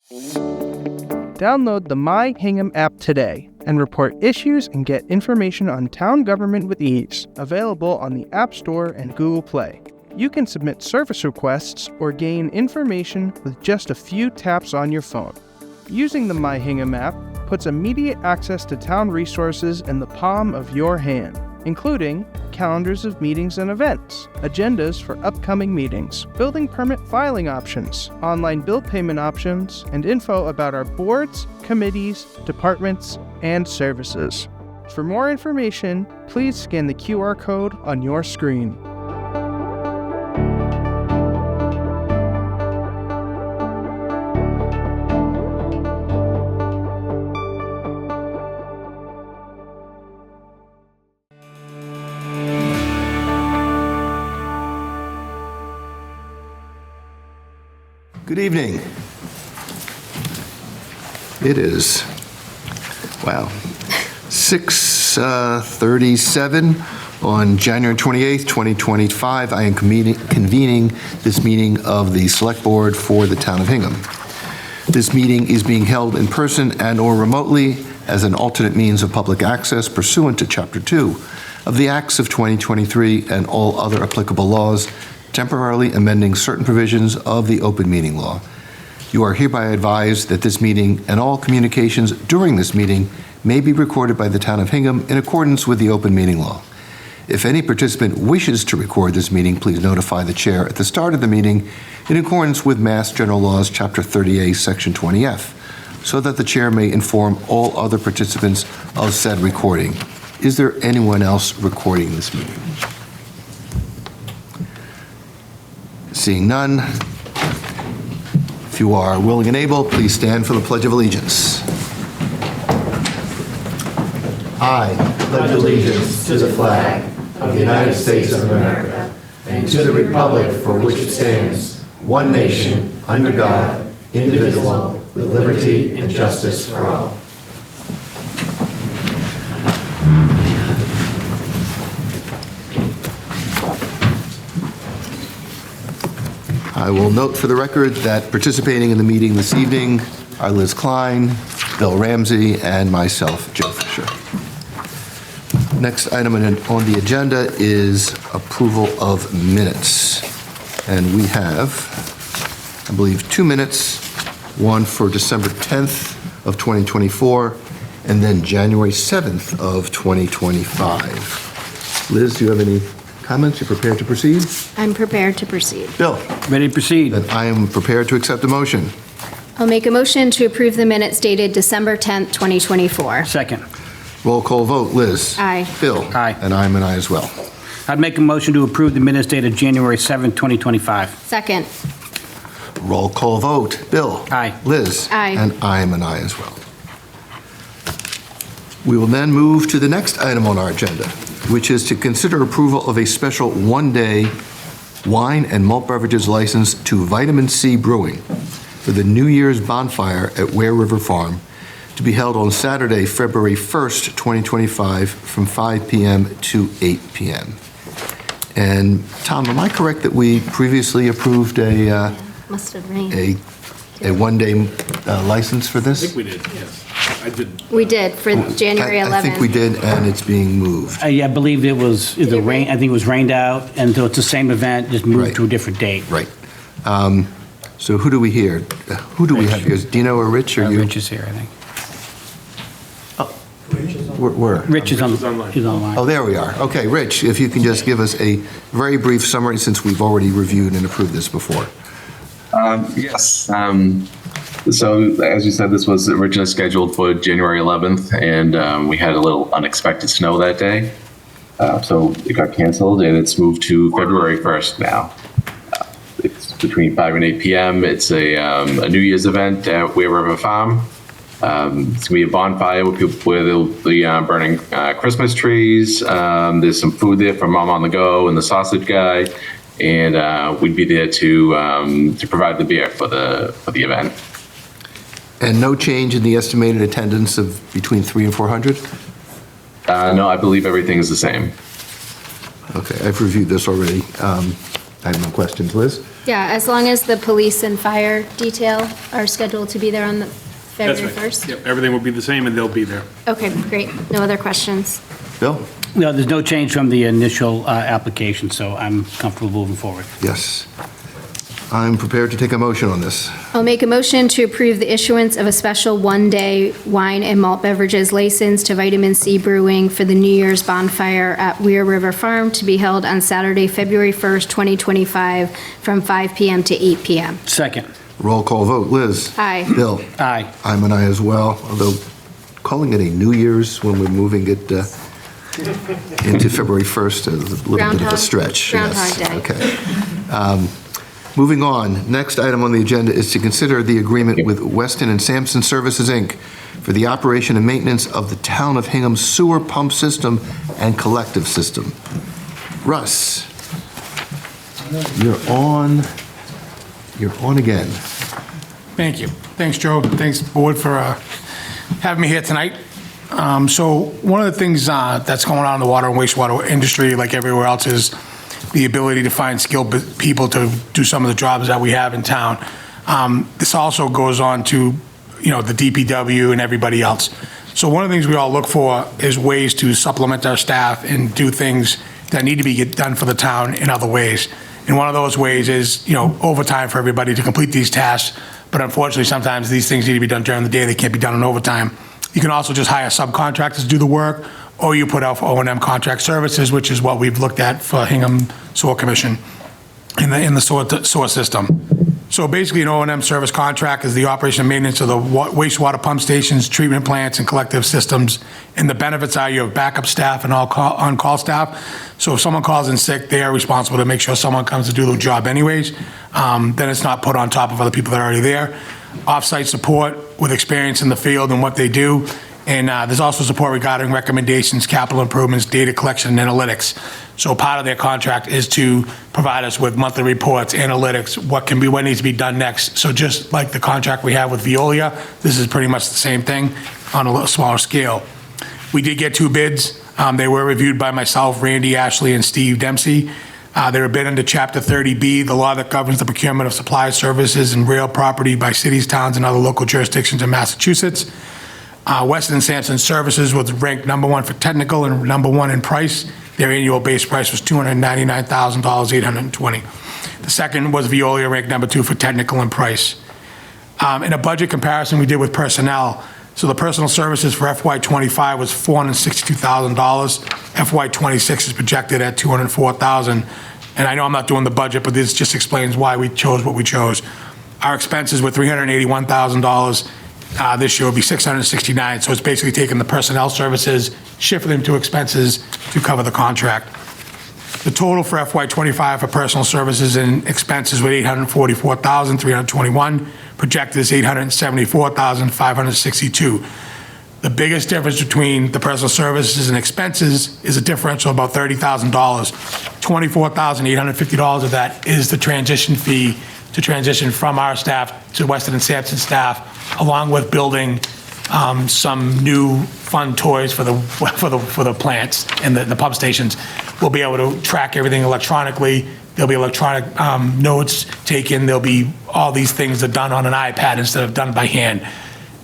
Download the My Hingham app today and report issues and get information on town government with ease. Available on the App Store and Google Play. You can submit service requests or gain information with just a few taps on your phone. Using the My Hingham app puts immediate access to town resources in the palm of your hand, including calendars of meetings and events, agendas for upcoming meetings, building permit filing options, online bill payment options, and info about our boards, committees, departments, and services. For more information, please scan the QR code on your screen. Good evening. It is, 6:37 on January 28th, 2025. I am convening this meeting of the Select Board for the Town of Hingham. This meeting is being held in person and/or remotely as an alternate means of public access pursuant to Chapter 2 of the Acts of 2023 and all other applicable laws, temporarily amending certain provisions of the open meeting law. You are hereby advised that this meeting and all communications during this meeting may be recorded by the Town of Hingham in accordance with the open meeting law. If any participant wishes to record this meeting, please notify the chair at the start of the meeting in accordance with Mass General Laws, Chapter 30A, Section 20F, so that the chair may inform all other participants of said recording. Is there anyone else recording this meeting? Seeing none, if you are willing and able, please stand for the Pledge of Allegiance. I pledge allegiance to the flag of the United States of America and to the republic for which it stands, one nation, under God, indivisible, with liberty and justice for all. I will note for the record that participating in the meeting this evening are Liz Klein, Bill Ramsey, and myself, Joe Fisher. Next item on the agenda is approval of minutes. And we have, I believe, 2 minutes, one for December 10th of 2024, and then January 7th of 2025. Liz, do you have any comments? You're prepared to proceed? I'm prepared to proceed. Bill? Ready to proceed. Then I am prepared to accept a motion. I'll make a motion to approve the minutes dated December 10th, 2024. Second. Roll call vote. Liz? Aye. Bill? Aye. And I'm an aye as well. I'd make a motion to approve the minutes dated January 7th, 2025. Second. Roll call vote. Bill? Aye. Liz? Aye. And I'm an aye as well. We will then move to the next item on our agenda, which is to consider approval of a special one-day wine and malt beverages license to Vitamin C Brewing for the New Year's bonfire at Ware River Farm to be held on Saturday, February 1st, 2025, from 5 p.m. to 8 p.m. And Tom, am I correct that we previously approved a Must have rained. a one-day license for this? I think we did, yes. I did. We did for January 11th. I think we did, and it's being moved. I believe it was either rain, I think it was rained out, and so it's the same event, just moved Right. to a different date. Right. So who do we hear? Who do we have here? Is Dino or Rich, or you? Rich is here, I think. Where? Rich is Rich is online. He's online. Oh, there we are. Okay, Rich, if you can just give us a very brief summary, since we've already reviewed and approved this before. Yes. So as you said, this was originally scheduled for January 11th, and we had a little unexpected snow that day. So it got canceled, and it's moved to February 1st now. It's between 5 and 8 p.m. It's a New Year's event at Ware River Farm. It's going to be a bonfire where they'll be burning Christmas trees. There's some food there for Mom on the Go and the sausage guy. And we'd be there to provide the beer for the event. And no change in the estimated attendance of between 300 and 400? No, I believe everything is the same. Okay, I've reviewed this already. I have no questions. Liz? Yeah, as long as the police and fire detail are scheduled to be there on the That's February right. 1st? Yep, everything will be the same and they'll be there. Okay, great. No other questions? Bill? No, there's no change from the initial application, so I'm comfortable moving forward. Yes. I'm prepared to take a motion on this. I'll make a motion to approve the issuance of a special one-day wine and malt beverages license to Vitamin C Brewing for the New Year's bonfire at Weir River Farm to be held on Saturday, February 1st, 2025, from 5 p.m. to 8 p.m. Second. Roll call vote. Liz? Aye. Bill? Aye. I'm an aye as well, although calling it a New Year's when we're moving it into February 1st is a little bit of a stretch. Yes. Groundhog Day. Okay. Moving on, next item on the agenda is to consider the agreement with Weston and Sampson Services, Inc. for the operation and maintenance of the Town of Hingham sewer pump system and collective system. Russ, you're on again. Thank you. Thanks, Joe. Thanks, Board, for having me here tonight. So one of the things that's going on in the water and wastewater industry, like everywhere else, is the ability to find skilled people to do some of the jobs that we have in town. This also goes on to, the DPW and everybody else. So one of the things we all look for is ways to supplement our staff and do things that need to be done for the town in other ways. And one of those ways is, overtime for everybody to complete these tasks. But unfortunately, sometimes these things need to be done during the day. They can't be done in overtime. You can also just hire subcontractors to do the work, or you put out for O&M contract services, which is what we've looked at for Hingham Sewer Commission in the sewer system. So basically, an O&M service contract is the operation and maintenance of the wastewater pump stations, treatment plants, and collective systems. And the benefits are you have backup staff and on-call staff. So if someone calls in sick, they are responsible to make sure someone comes to do the job anyways. Then it's not put on top of other people that are already there. Off-site support with experience in the field and what they do. And there's also support regarding recommendations, capital improvements, data collection, and analytics. So part of their contract is to provide us with monthly reports, analytics, what needs to be done next. So just like the contract we have with Veolia, this is pretty much the same thing on a little smaller scale. We did get 2 bids. They were reviewed by myself, Randy Ashley, and Steve Dempsey. They were bid under Chapter 30B, the law that governs the procurement of supplies, services, and real property by cities, towns, and other local jurisdictions in Massachusetts. Weston and Sampson Services was ranked #1 for technical and #1 in price. Their annual base price was $299,820. The second was Veolia, ranked #2 for technical and price. In a budget comparison we did with personnel, so the personal services for FY25 was $462,000. FY26 is projected at $204,000. And I know I'm not doing the budget, but this just explains why we chose what we chose. Our expenses were $381,000. This year will be $669,000, so it's basically taking the personnel services, shifting them to expenses to cover the contract. The total for FY25 for personal services and expenses was $844,321. Projected is $874,562. The biggest difference between the personal services and expenses is a differential of about $30,000. $24,850 of that is the transition fee to transition from our staff to Weston and Sampson staff, along with building some new fun toys for the plants and the pump stations. We'll be able to track everything electronically. There'll be electronic notes taken. There'll be all these things that are done on an iPad instead of done by hand.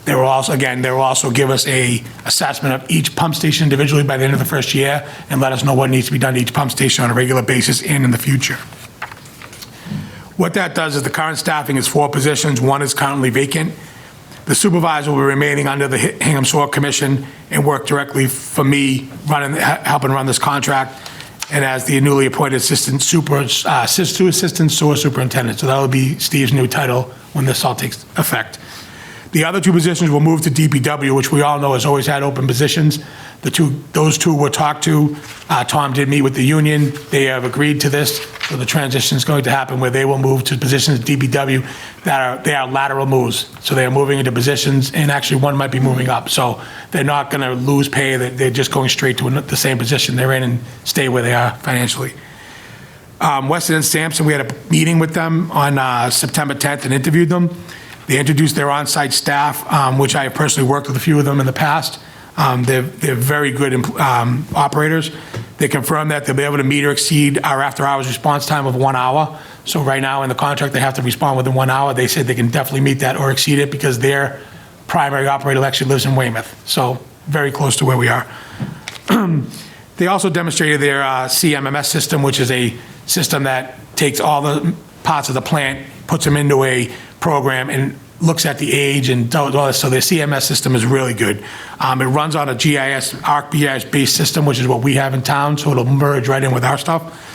They will also give us a assessment of each pump station individually by the end of the first year and let us know what needs to be done to each pump station on a regular basis and in the future. What that does is the current staffing is 4 positions. 1 is currently vacant. The supervisor will be remaining under the Hingham Sewer Commission and work directly for me, helping run this contract, and as the newly appointed assistant sewer superintendent. So that'll be Steve's new title when this all takes effect. The other 2 positions will move to DPW, which we all know has always had open positions. Those two were talked to. Tom did meet with the union. They have agreed to this. So the transition is going to happen where they will move to positions at DPW they are lateral moves. So they are moving into positions, and actually one might be moving up. So they're not going to lose pay. They're just going straight to the same position they're in and stay where they are financially. Weston and Sampson, we had a meeting with them on September 10th and interviewed them. They introduced their on-site staff, which I have personally worked with a few of them in the past. They're very good operators. They confirmed that they'll be able to meet or exceed our after-hours response time of 1 hour. So right now in the contract, they have to respond within 1 hour. They said they can definitely meet that or exceed it because their primary operator actually lives in Weymouth. So very close to where we are. They also demonstrated their CMMS system, which is a system that takes all the parts of the plant, puts them into a program, and looks at the age and does all this. So their CMS system is really good. It runs on a GIS, ArcGIS-based system, which is what we have in town, so it'll merge right in with our stuff.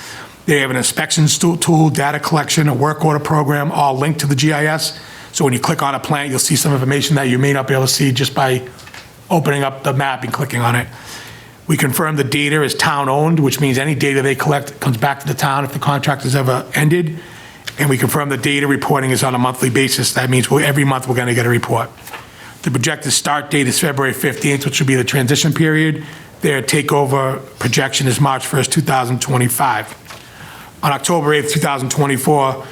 They have an inspections tool, data collection, a work order program, all linked to the GIS. So when you click on a plant, you'll see some information that you may not be able to see just by opening up the map and clicking on it. We confirm the data is town-owned, which means any data they collect comes back to the town if the contract is ever ended. And we confirm the data reporting is on a monthly basis. That means every month we're going to get a report. The projected start date is February 15th, which will be the transition period. Their takeover projection is March 1st, 2025. On October 8th, 2024,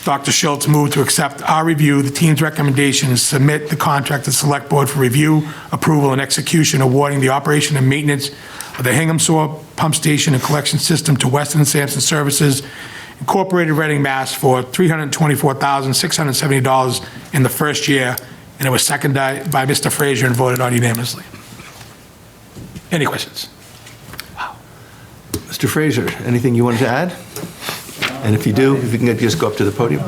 Dr. Schultz moved to accept our review, the team's recommendation, and submit the contract to the Select Board for review, approval, and execution, awarding the operation and maintenance of the Hingham Sewer Pump Station and Collection System to Weston and Sampson Services, Incorporated, Reading, Mass. for $324,670 in the first year, and it was seconded by Mr. Frazier and voted on unanimously. Any questions? Mr. Fraser, anything you wanted to add? And if you do, if you can just go up to the podium.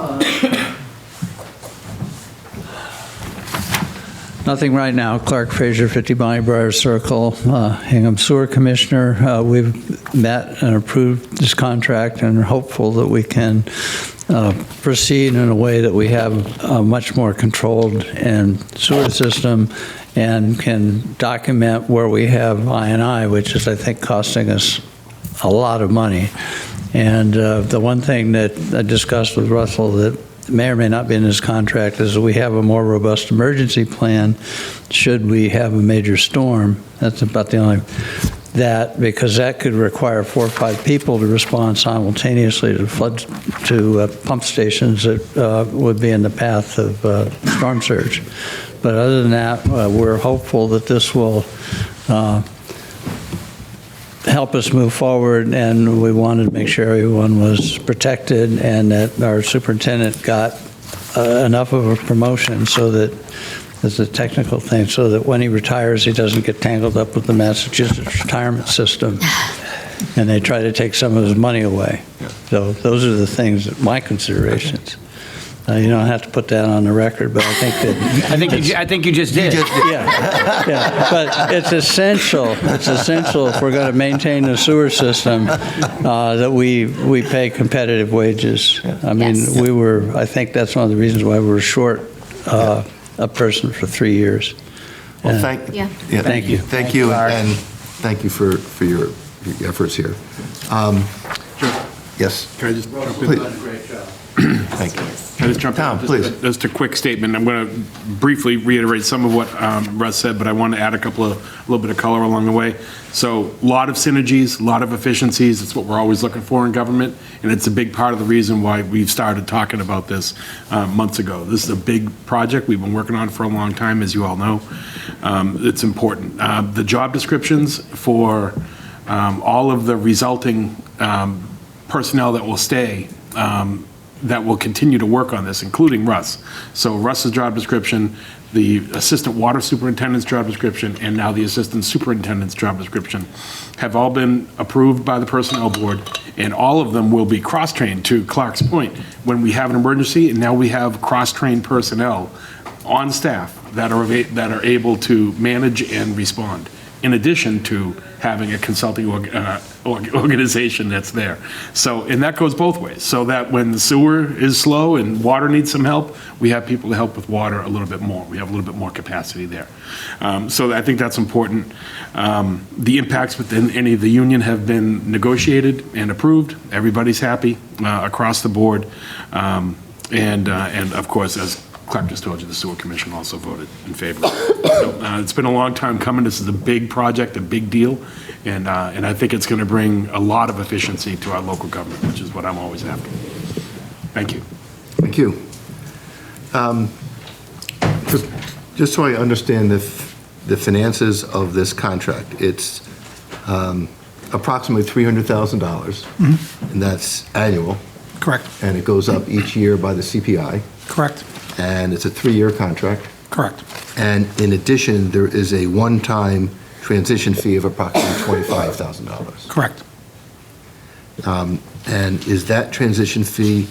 Nothing right now. Clark Fraser, 50 Bonniebriar Circle, Hingham Sewer Commissioner. We've met and approved this contract and are hopeful that we can proceed in a way that we have a much more controlled and sewer system and can document where we have I&I, which is, I think, costing us a lot of money. And the one thing that I discussed with Russell that may or may not be in his contract is that we have a more robust emergency plan should we have a major storm. That's about the only, because that could require 4 or 5 people to respond simultaneously to pump stations that would be in the path of storm surge. But other than that, we're hopeful that this will help us move forward, and we wanted to make sure everyone was protected and that our superintendent got enough of a promotion so that it's a technical thing, so that when he retires, he doesn't get tangled up with the Massachusetts retirement system and they try to take some of his money away. So those are the things, my considerations. You don't have to put that on the record, but I think that... I think you just did. Yeah, but it's essential. It's essential if we're going to maintain the sewer system that we pay competitive wages. I mean, Yes. I think that's one of the reasons why we were short a person for 3 years. Well, thank you. Thank you. Thank you, and thank you for your efforts here. Yes, Can I just jump in? please. Thank you. Can I just jump Tom, in? please. Just a quick statement. I'm going to briefly reiterate some of what Russ said, but I want to add a little bit of color along the way. So a lot of synergies, a lot of efficiencies. It's what we're always looking for in government, and it's a big part of the reason why we've started talking about this months ago. This is a big project we've been working on for a long time, as you all know. It's important. The job descriptions for all of the resulting personnel that will stay, that will continue to work on this, including Russ. So Russ's job description, the assistant water superintendent's job description, and now the assistant superintendent's job description have all been approved by the personnel board, and all of them will be cross-trained, to Clark's point. When we have an emergency, and now we have cross-trained personnel on staff that are able to manage and respond, in addition to having a consulting organization that's there. So, and that goes both ways, so that when the sewer is slow and water needs some help, we have people to help with water a little bit more. We have a little bit more capacity there. So I think that's important. The impacts within any of the union have been negotiated and approved. Everybody's happy across the board. And of course, as Clark just told you, the Sewer Commission also voted in favor. So, it's been a long time coming. This is a big project, a big deal, and I think it's going to bring a lot of efficiency to our local government, which is what I'm always after. Thank you. Thank you. Just so I understand the finances of this contract, it's approximately $300,000, and that's annual. Correct. And it goes up each year by the CPI, Correct. and it's a 3-year contract. Correct. And in addition, there is a one-time transition fee of approximately $25,000. Correct. And is that transition fee,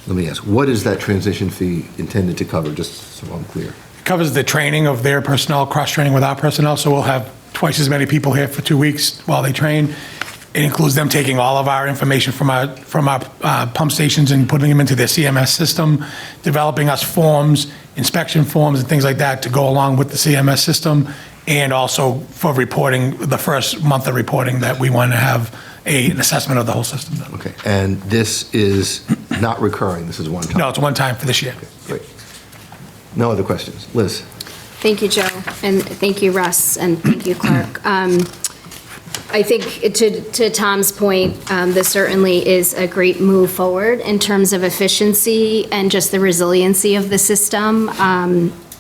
let me ask, what is that transition fee intended to cover, just so I'm clear? Covers the training of their personnel, cross-training with our personnel, so we'll have twice as many people here for 2 weeks while they train. It includes them taking all of our information from our pump stations and putting them into their CMS system, developing us forms, inspection forms and things like that to go along with the CMS system, and also for reporting, the first month of reporting that we want to have an assessment of the whole system done. Okay, and this is not recurring, this is one time? No, it's one time for this year. Great. No other questions? Liz? Thank you, Joe, and thank you, Russ, and thank you, Clark. I think to Tom's point, this certainly is a great move forward in terms of efficiency and just the resiliency of the system.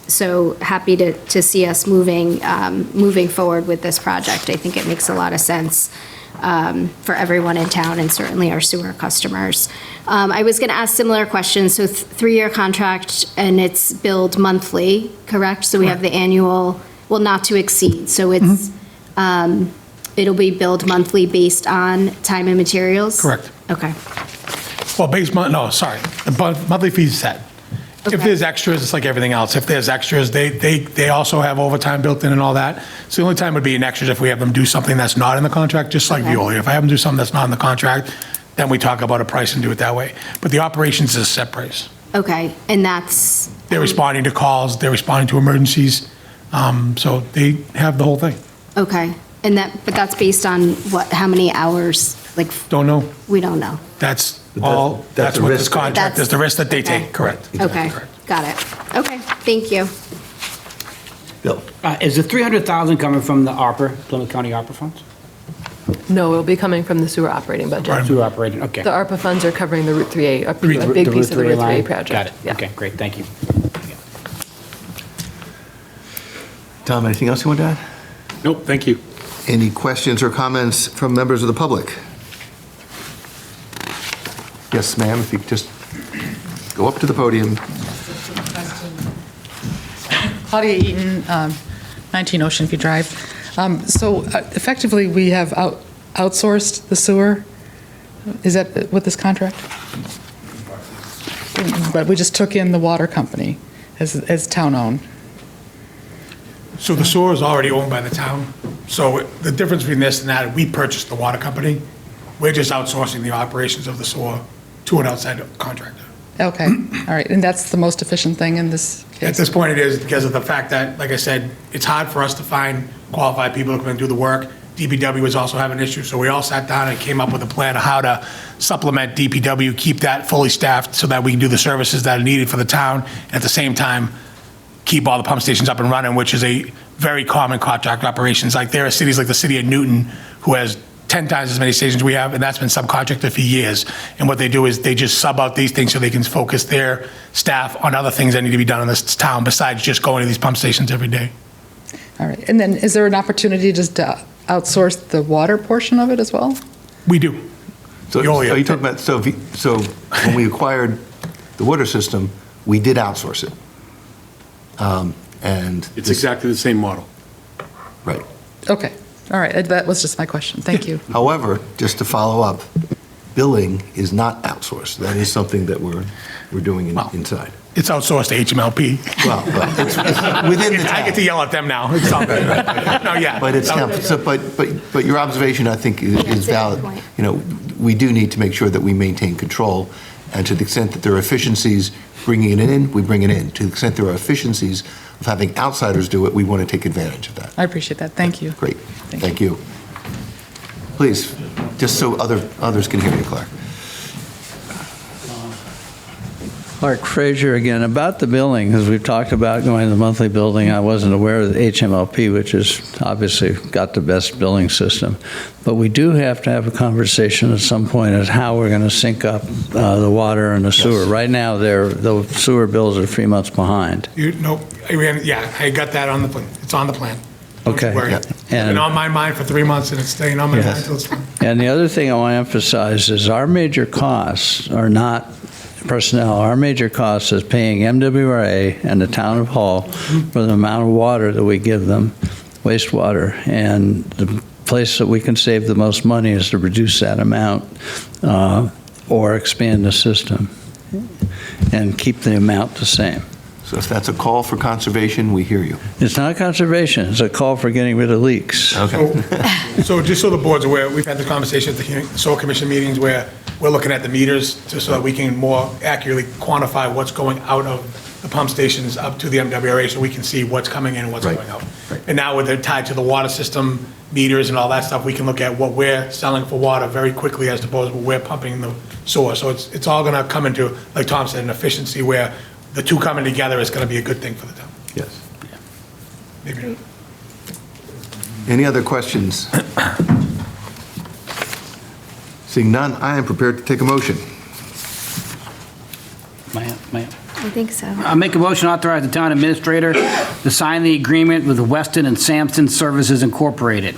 So happy to see us moving forward with this project. I think it makes a lot of sense for everyone in town and certainly our sewer customers. I was going to ask similar questions. So 3-year contract and it's billed monthly, correct? So we have the annual, well, not to exceed. So it's, it'll be billed monthly based on time and materials? Correct. Okay. Well, the monthly fee is set. If Okay. there's extras, it's like everything else. If there's extras, they also have overtime built in and all that. So the only time would be an extra if we have them do something that's not in the contract, just like Okay. Veolia. If I have them do something that's not in the contract, then we talk about a price and do it that way. But the operations is a set price. Okay, and that's, They're responding to calls, they're responding to emergencies, so they have the whole thing. okay. And but that's based on what, how many hours? Like, Don't know, we don't know. that's That's- all, that's that's the what risk this that- contract is, the risk that they Okay. take, correct. Okay, Correct. got it. Okay, thank you. Bill? Is the 300,000 coming from the ARPA, Plymouth County ARPA funds? No, it'll be coming from the sewer operating budget. Sewer operating, okay. The ARPA funds are covering the Route 3A, a Route- big piece of the Route 3A line? project. Got it, Yeah. okay, great, thank you. Tom, anything else you want to add? Nope, thank you. Any questions or comments from members of the public? Yes, ma'am, if you could just go up to the podium. Claudia Eaton, 19 Ocean View Drive. So effectively, we have outsourced the sewer? Is that with this contract? But we just took in the water company as town-owned. So the sewer is already owned by the town, so the difference between this and that, we purchased the water company. We're just outsourcing the operations of the sewer to an outside contractor. Okay, all right, and that's the most efficient thing in this At case? this point, it is because of the fact that, like I said, it's hard for us to find qualified people who can do the work. DPW is also having an issue, so we all sat down and came up with a plan of how to supplement DPW, keep that fully staffed so that we can do the services that are needed for the town, and at the same time, keep all the pump stations up and running, which is a very common contract operations. Like there are cities like the city of Newton who has 10 times as many stations we have, and that's been subcontracted for years. And what they do is they just sub out these things so they can focus their staff on other things that need to be done in this town besides just going to these pump stations every day. All right, and then is there an opportunity just to outsource the water portion of it as well? We do. So Veolia. are you talking about, so when we acquired the water system, we did outsource it? And. It's exactly the same model. Right. Okay, all right, that was just my question, thank you. However, just to follow up, billing is not outsourced. That is something that we're doing inside. It's outsourced to HMLP. Well, but it's within the I get to town. yell at them now. It's all good. No, yeah. But it's, but your observation, I think, Yeah, is it's a good valid. point. You know, we do need to make sure that we maintain control, and to the extent that there are efficiencies bringing it in, we bring it in. To the extent there are efficiencies of having outsiders do it, we want to take advantage of that. I appreciate that, thank you. Great, thank you. Please, just so others can hear you, Clark. Clark Frazier again, about the billing, because we've talked about going to the monthly billing. I wasn't aware of the HMLP, which has obviously got the best billing system. But we do have to have a conversation at some point as how we're going to sync up the water and the sewer. Yes. Right now, the sewer bills are 3 months behind. I got that on the plan. It's on the plan. Don't you Okay. worry. Yeah. It's been on my mind for 3 months, and it's staying on my mind until it's done. And the other thing I want to emphasize is our major costs are not personnel. Our major cost is paying MWRA and the town of Hull for the amount of water that we give them, wastewater. And the place that we can save the most money is to reduce that amount or expand the system and keep the amount the same. So if that's a call for conservation, we hear you. It's not conservation, it's a call for getting rid of leaks. Okay. So just so the board's aware, we've had the conversation at the Soil Commission meetings where we're looking at the meters just so that we can more accurately quantify what's going out of the pump stations up to the MWRA so we can see what's coming in and what's Right. going out. Right. And now with it tied to the water system meters and all that stuff, we can look at what we're selling for water very quickly as opposed to what we're pumping in the sewer. So it's all going to come into, like Tom said, an efficiency where the two coming together is going to be a good thing for the town. Yes. Maybe. Any other questions? Seeing none, I am prepared to take a motion. I think so. I'll make a motion to authorize the town administrator to sign the agreement with Weston and Sampson Services Incorporated,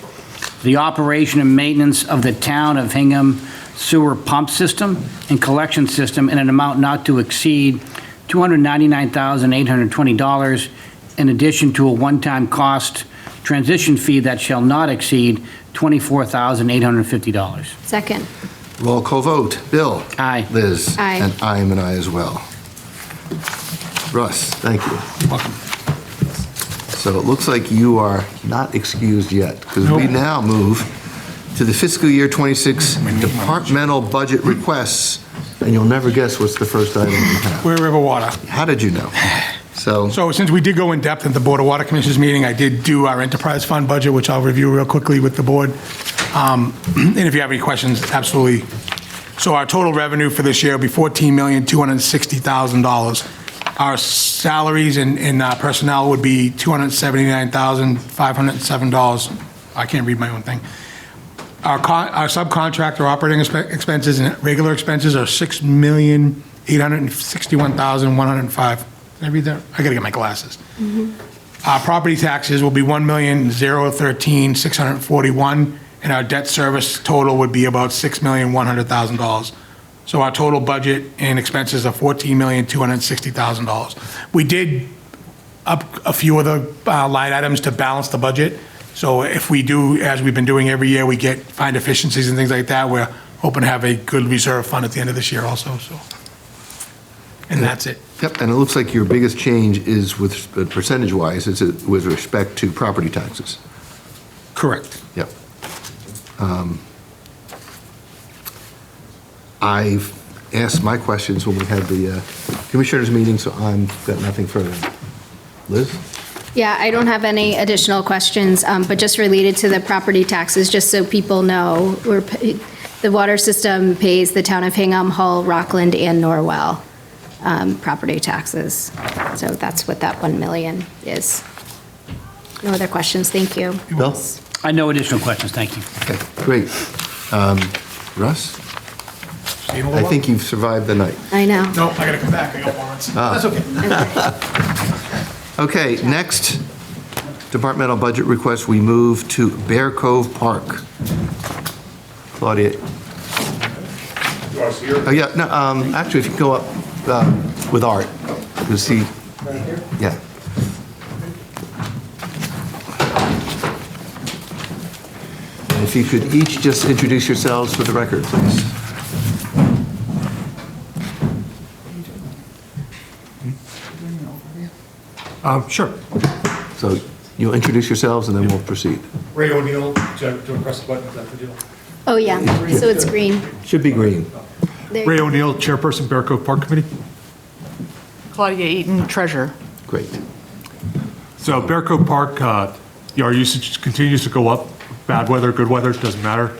the operation and maintenance of the town of Hingham sewer pump system and collection system in an amount not to exceed $299,820, in addition to a one-time cost transition fee that shall not exceed $24,850. Second. Roll call vote. Bill? Aye. Liz? Aye. And I am an aye as well. Russ, thank you. Welcome. So it looks like you are not excused yet, because we now move to the fiscal year '26 departmental budget requests, and you'll never guess what's the first item we have. We're River Water. How did you know? So, So since we did go in depth at the Board of Water Commissioners meeting, I did do our enterprise fund budget, which I'll review real quickly with the board. And if you have any questions, absolutely. So our total revenue for this year will be $14,260,000. Our salaries and personnel would be $279,507. I can't read my own thing. Our subcontractor operating expenses and regular expenses are $6,861,105. Did I read that? I gotta get my glasses. Our property taxes will be $1,013,641, and our debt service total would be about $6,100,000. So our total budget and expenses are $14,260,000. We did up a few of the line items to balance the budget. So if we do, as we've been doing every year, we find efficiencies and things like that, we're hoping to have a good reserve fund at the end of this year also, so. And that's it. yep, and it looks like your biggest change is with, percentage-wise, is with respect to property taxes. Correct. Yep. I've asked my questions when we had the commissioners' meeting, so I've got nothing further. Liz? Yeah, I don't have any additional questions, but just related to the property taxes, just so people know, the water system pays the town of Hingham, Hull, Rockland, and Norwell property taxes. So that's what that 1 million is. No other questions, thank you. Bill? I no additional questions, thank you. Okay, great. Russ? See you in a I little think you've survived the night. I know. while. No, I gotta come back, I got warrants. That's okay. Okay, next departmental budget request, we move to Bear Cove Park. Claudia? Oh, yeah, no, actually, if you go up with Art, you'll see. Yeah. And if you could each just introduce yourselves for the record, please. Sure. So you'll introduce yourselves and then we'll proceed. Ray O'Neill, to press the button, is that the deal? Oh, yeah, so it's green. Should be green. There- Ray O'Neill, Chairperson, Bear Cove Park Committee. Claudia Eaton, treasurer. Great. So Bear Cove Park, our usage continues to go up. Bad weather, good weather, doesn't matter.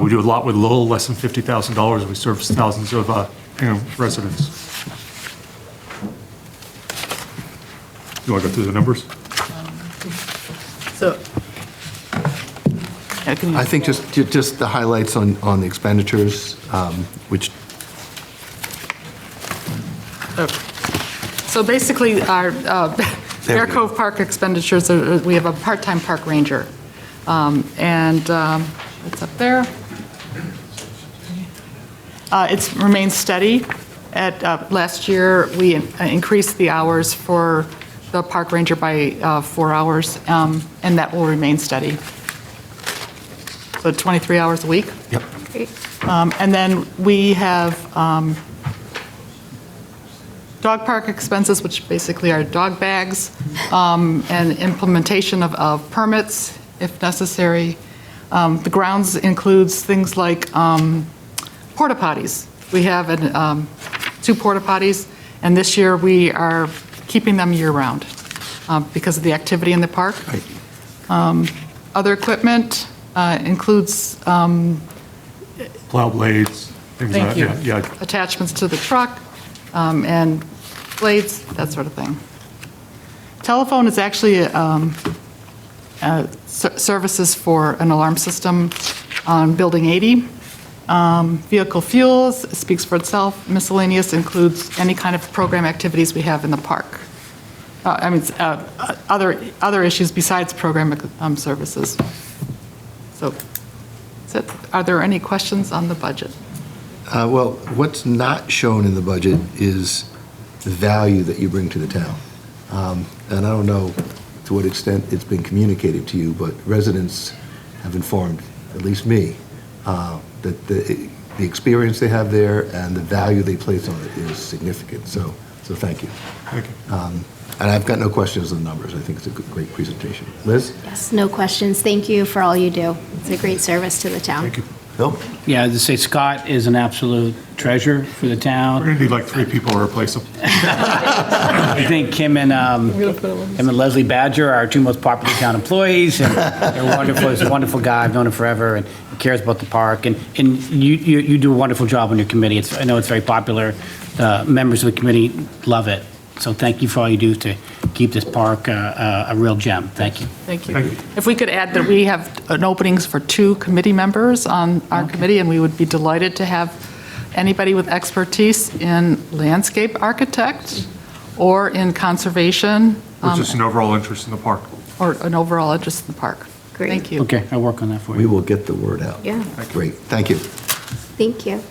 We do a lot with little, less than $50,000, and we service thousands of residents. You want to go through the numbers? So, yeah, can you- I think just the highlights on the expenditures, which, So basically, our There we Bear go. Cove Park expenditures, we have a part-time park ranger. It's up there. It's remained steady. Last year, we increased the hours for the park ranger by 4 hours, and that will remain steady. So 23 hours a week. Yep. And then we have dog park expenses, which basically are dog bags, and implementation of permits if necessary. The grounds includes things like porta potties. We have 2 porta potties, and this year we are keeping them year-round because of the activity in the park. Other equipment includes Plow blades, things like Thank you. that. Yeah. Attachments to the truck, and blades, that sort of thing. Telephone is actually services for an alarm system on Building 80. Vehicle fuels speaks for itself. Miscellaneous includes any kind of program activities we have in the park. Other issues besides program services. So, that's it. Are there any questions on the budget? Well, what's not shown in the budget is the value that you bring to the town. And I don't know to what extent it's been communicated to you, but residents have informed, at least me, that the experience they have there and the value they place on it is significant. So thank you. Thank you. And I've got no questions on the numbers. I think it's a great presentation. Liz? Yes, no questions. Thank you for all you do. It's a great service to the town. Thank you. Bill? Yeah, as I say, Scott is an absolute treasure for the We're town. going to need like 3 people to replace him. I think him and Leslie Badger are our 2 most popular town employees, and they're wonderful. He's a wonderful guy. I've known him forever, and he cares about the park. And you do a wonderful job on your committee. I know it's very popular. Members of the committee love it. So thank you for all you do to keep this park a real gem. Thank you. Thank you. Thank you. If we could add that we have an openings for 2 committee members on our committee, and we would be delighted to have anybody with expertise in landscape architect or in conservation. Or just an overall interest in the park. Or an overall interest in the park. Great. Thank you. Okay, I'll work on that for We you. will get the word out. Yeah, Great, thank you. thank you.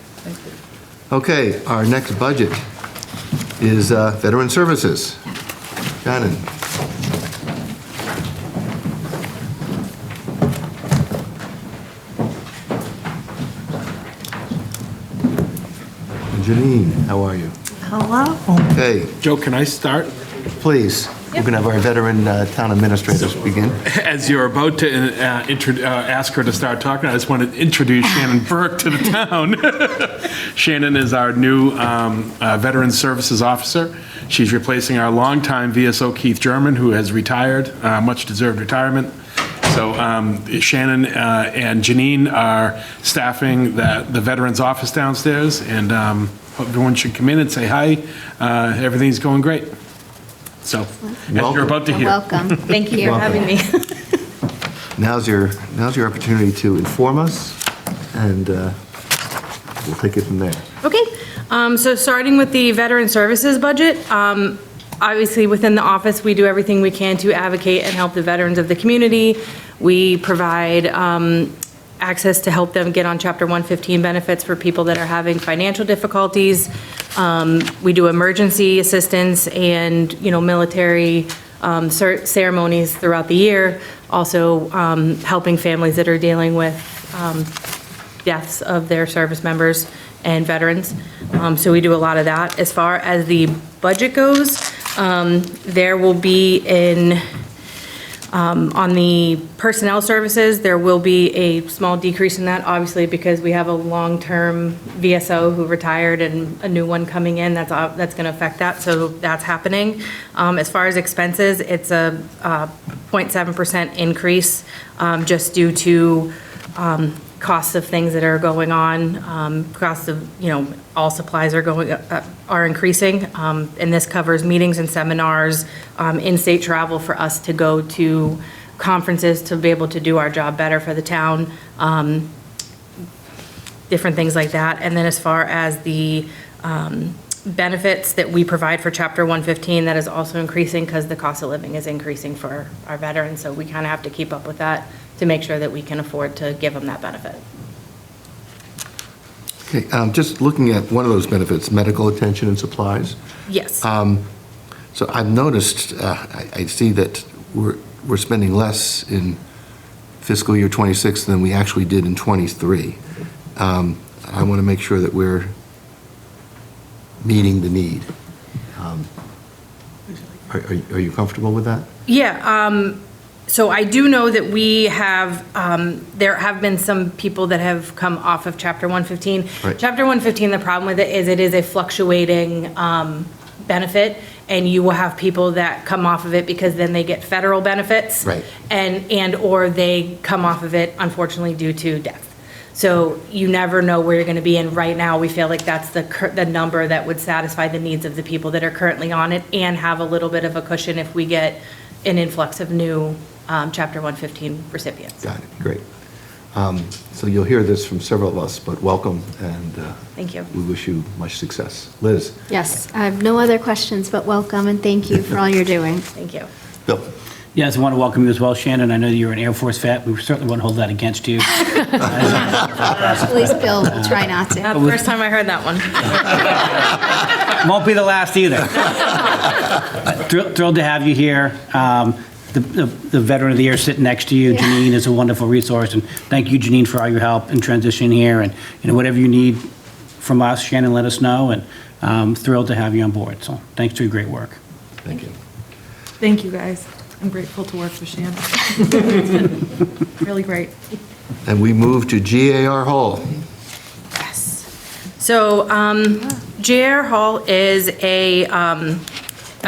Okay, our next budget is Veteran Services. Shannon? And Janine, how are you? Hello. Okay, Joe, can I start? please, we're going to have our veteran town administrators begin. As you're about to ask her to start talking, I just want to introduce Shannon Burke to the town. Shannon is our new Veteran Services Officer. She's replacing our longtime VSO Keith German, who has retired, much-deserved retirement. So Shannon and Janine are staffing the Veterans Office downstairs, and everyone should come in and say hi. Everything's going great. So, as you're about to hear. Welcome. Thank you for having me. Now's your opportunity to inform us, and we'll take it from there. Okay, so starting with the Veteran Services budget, obviously within the office, we do everything we can to advocate and help the veterans of the community. We provide access to help them get on Chapter 115 benefits for people that are having financial difficulties. We do emergency assistance and, military ceremonies throughout the year. Also, helping families that are dealing with deaths of their service members and veterans. So we do a lot of that. As far as the budget goes, there will be on the personnel services, there will be a small decrease in that, obviously, because we have a long-term VSO who retired and a new one coming in. That's going to affect that, so that's happening. As far as expenses, it's a 0.7% increase, just due to costs of things that are going on, costs of, all supplies are increasing, and this covers meetings and seminars, in-state travel for us to go to conferences to be able to do our job better for the town, different things like that. And then as far as the benefits that we provide for Chapter 115 that is also increasing because the cost of living is increasing for our veterans. So we kind of have to keep up with that to make sure that we can afford to give them that benefit. Okay, just looking at one of those benefits, medical attention and supplies. Yes. So I've noticed, I see that we're spending less in fiscal year '26 than we actually did in '23. I want to make sure that we're meeting the need. Are you comfortable with that? Yeah, so I do know that we have, there have been some people that have come off of Chapter 115. Right. Chapter 115, the problem with it is a fluctuating benefit, and you will have people that come off of it because then they get federal benefits. Right. And/or they come off of it, unfortunately, due to death. So you never know where you're going to be, and right now, we feel like that's the number that would satisfy the needs of the people that are currently on it and have a little bit of a cushion if we get an influx of new Chapter 115 recipients. Got it, great. So you'll hear this from several of us, but welcome, and Thank you. we wish you much success. Liz? Yes, I have no other questions, but welcome and thank you for all you're doing. Thank you. Bill? Yes, I want to welcome you as well, Shannon. I know you're an Air Force vet. We certainly won't hold that against you. At least Bill will try not to. Not the first time I heard that one. Won't be the last either. Thrilled to have you here. The Veteran of the Year sitting next to you, Yeah. Janine, is a wonderful resource, and thank you, Janine, for all your help in transitioning here. And whatever you need from us, Shannon, let us know, and thrilled to have you on board. So thanks for your great work. Thank you. Thank you, guys. I'm grateful to work for Shannon. It's been really great. And we move to GAR Hall. Yes. So JR Hall is a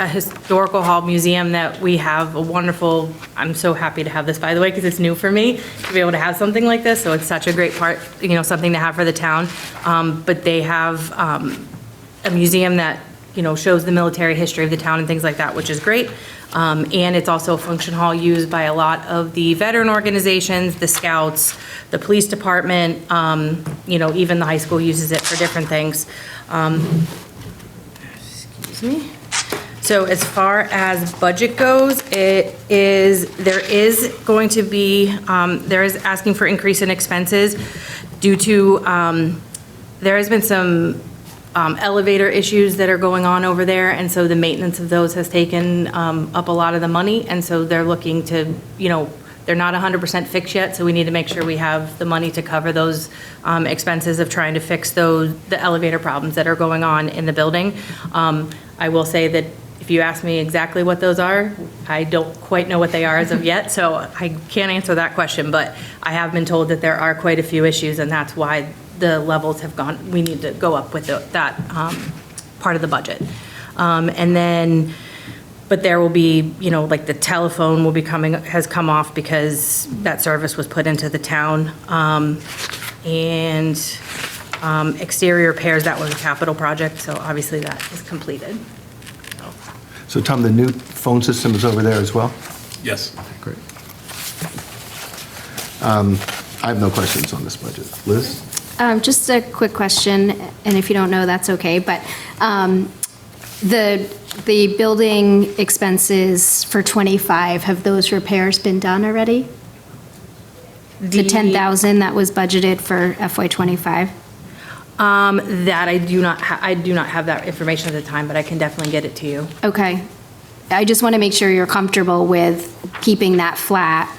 historical hall museum that we have a wonderful, I'm so happy to have this, by the way, because it's new for me to be able to have something like this. So it's such a great part, something to have for the town. But they have a museum that, shows the military history of the town and things like that, which is great. And it's also a function hall used by a lot of the veteran organizations, the scouts, the police department, even the high school uses it for different things. Excuse me. So as far as budget goes, there is asking for increase in expenses due to, there has been some elevator issues that are going on over there, and so the maintenance of those has taken up a lot of the money, and so they're looking to, they're not 100% fixed yet, so we need to make sure we have the money to cover those expenses of trying to fix the elevator problems that are going on in the building. I will say that if you ask me exactly what those are, I don't quite know what they are as of yet, so I can't answer that question, but I have been told that there are quite a few issues, and that's why the levels have gone, we need to go up with that part of the budget. And then, but there will be, like the telephone will be has come off because that service was put into the town. And exterior repairs, that was a capital project, so obviously that is completed. So Tom, the new phone system is over there as well? Yes. Great. I have no questions on this budget. Liz? Just a quick question, and if you don't know, that's okay, but the building expenses for '25, have those repairs been done already? The 10,000 that was budgeted for FY '25? That I do not have that information at the time, but I can definitely get it to you. Okay. I just want to make sure you're comfortable with keeping that flat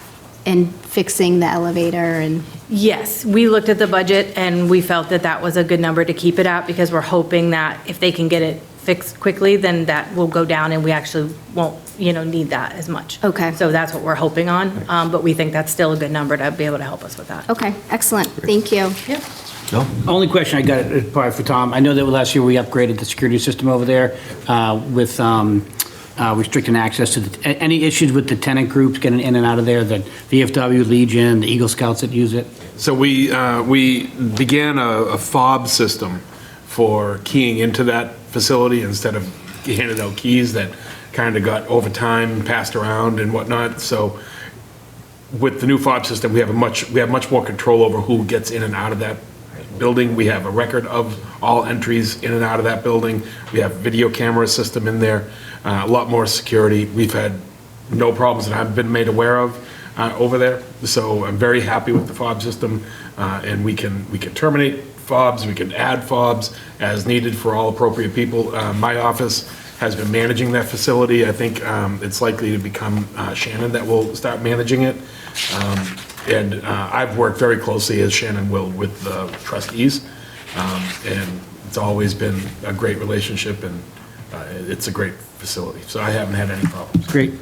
and fixing the elevator and... Yes, we looked at the budget and we felt that that was a good number to keep it at because we're hoping that if they can get it fixed quickly, then that will go down and we actually won't, need that as much. Okay. So that's what we're hoping on, but we think that's still a good number to be able to help us with that. Okay, excellent. Thank you. Yep. No? Only question I got is probably for Tom. I know that last year we upgraded the security system over there with restricting access to any issues with the tenant groups getting in and out of there, the VFW, Legion, the Eagle Scouts that use it? So we began a fob system for keying into that facility instead of handing out keys that kind of got over time passed around and whatnot. So with the new fob system, we have much more control over who gets in and out of that building. We have a record of all entries in and out of that building. We have video camera system in there, a lot more security. We've had no problems that I've been made aware of over there. So I'm very happy with the fob system, and we can terminate fobs, we can add fobs as needed for all appropriate people. My office has been managing that facility. I think it's likely to become Shannon that will start managing it. And I've worked very closely, as Shannon will, with the trustees. And it's always been a great relationship, and it's a great facility. So I haven't had any problems. Great.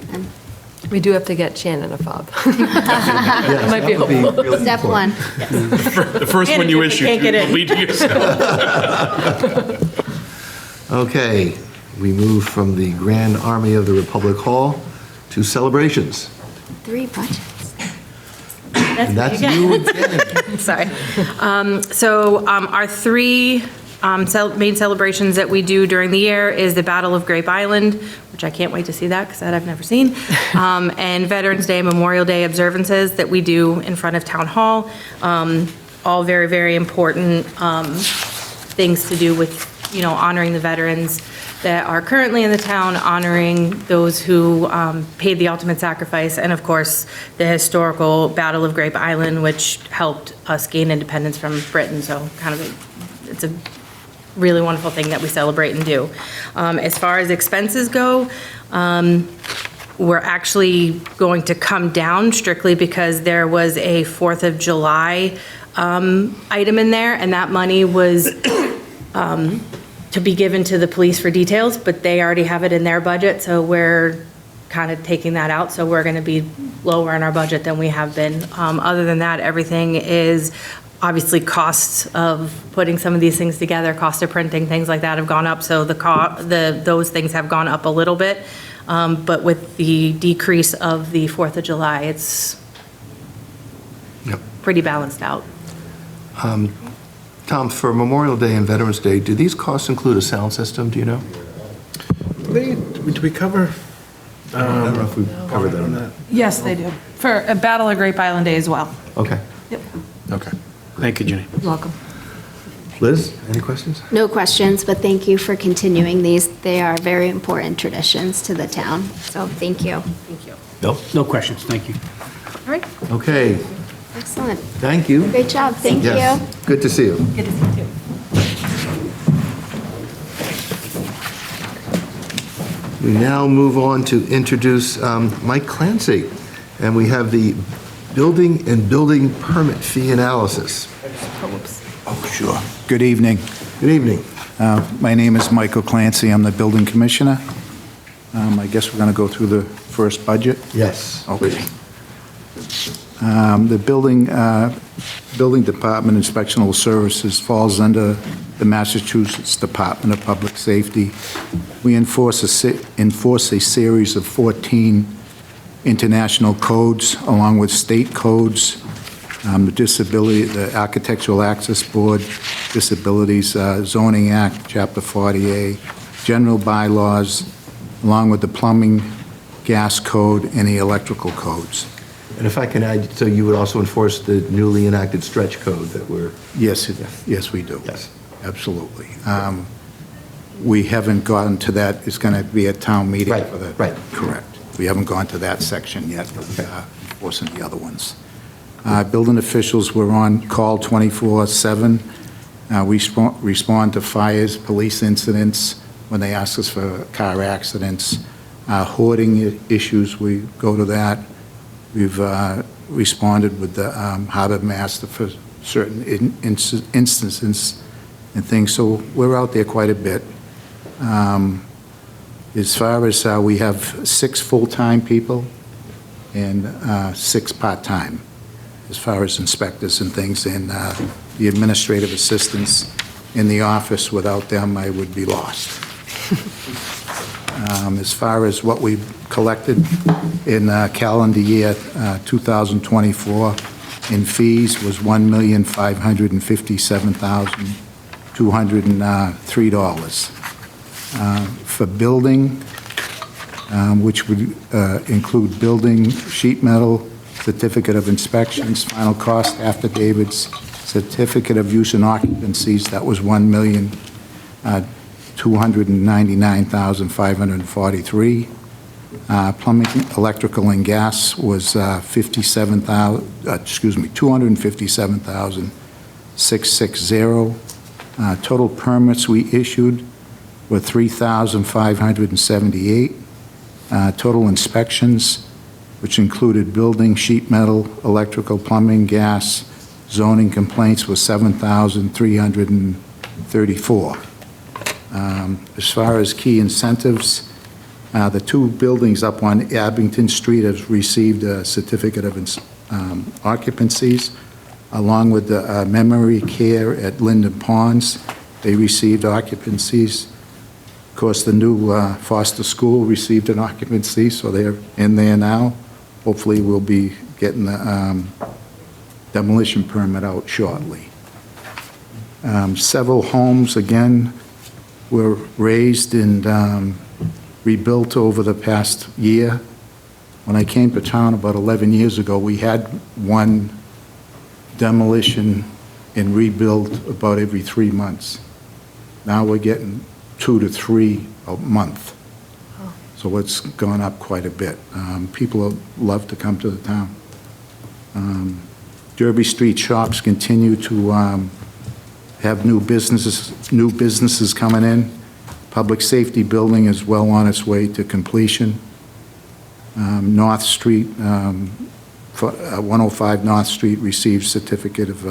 We do have to get Shannon a fob. It might be helpful. Step one. The first one you issue, can't get in. lead to yourself. Okay, we move from the Grand Army of the Republic Hall to celebrations. 3 budgets. And that's you again. Sorry. Our 3 main celebrations that we do during the year is the Battle of Grape Island, which I can't wait to see that because that I've never seen, and Veterans Day, Memorial Day observances that we do in front of Town Hall. All very, very important things to do with, honoring the veterans that are currently in the town, honoring those who paid the ultimate sacrifice, and of course, the historical Battle of Grape Island, which helped us gain independence from Britain. So it's a really wonderful thing that we celebrate and do. As far as expenses go, we're actually going to come down strictly because there was a 4th of July item in there, and that money was to be given to the police for details, but they already have it in their budget, so we're kind of taking that out, so we're going to be lower in our budget than we have been. Other than that, everything is obviously costs of putting some of these things together, cost of printing, things like that have gone up, so those things have gone up a little bit. But with the decrease of the 4th of July, it's pretty balanced out. Tom, for Memorial Day and Veterans Day, do these costs include a sound system, do you know? Do we cover? I don't know if we covered that or not. Yes, they do. For a Battle of Grape Island Day as well. Okay. Yep. Okay. Thank you, Ginny. You're welcome. Liz, any questions? No questions, but thank you for continuing these. They are very important traditions to the town, so thank you. Thank you. No. No questions, thank you. All right. Okay, Excellent. thank you. Great job, thank you. Yes, good to see you. Good to see you too. We now move on to introduce Mike Clancy, and we have the building and building permit fee analysis. Oh, sure. Good evening. Good evening. My name is Michael Clancy. I'm the building commissioner. I guess we're going to go through the first budget. Yes. Okay. The building department inspectional services falls under the Massachusetts Department of Public Safety. We enforce a series of 14 international codes along with state codes, the Architectural Access Board, Disabilities Zoning Act, Chapter 40A, general bylaws, along with the plumbing, gas code, and the electrical codes. And if I can add, so you would also enforce the newly enacted stretch code that we're... Yes, yes, we do. Yes. Absolutely. We haven't gotten to that. It's going to be a town meeting Right, for that. right. Correct. We haven't gone to that section yet, enforcing the other ones. Building officials were on call 24/7. We respond to fires, police incidents, when they ask us for car accidents. Hoarding issues, we go to that. We've responded with the harbor master for certain instances and things, so we're out there quite a bit. As far as we have 6 full-time people and 6 part-time, as far as inspectors and things, and the administrative assistants in the office. Without them, I would be lost. As far as what we collected in calendar year 2024 in fees was $1,557,203. For building, which would include building, sheet metal, certificate of inspections, final cost affidavits, Certificate of use and occupancies, that was $1,299,543. Plumbing, electrical, and gas was $257,660. Total permits we issued were 3,578. Total inspections, which included building, sheet metal, electrical, plumbing, gas, zoning complaints, was 7,334. As far as key incentives, the two buildings up on Abington Street have received a certificate of occupancies, along with the memory care at Linden Ponds. They received occupancies. Of course, the new Foster School received an occupancy, so they're in there now. Hopefully, we'll be getting the demolition permit out shortly. Several homes, again, were raised and rebuilt over the past year. When I came to town about 11 years ago, we had one demolition and rebuild about every 3 months. Now we're getting 2 to 3 a month. So it's gone up quite a bit. People love to come to the town. Derby Street shops continue to have new businesses coming in. Public safety building is well on its way to completion. North Street, 105 North Street received certificate of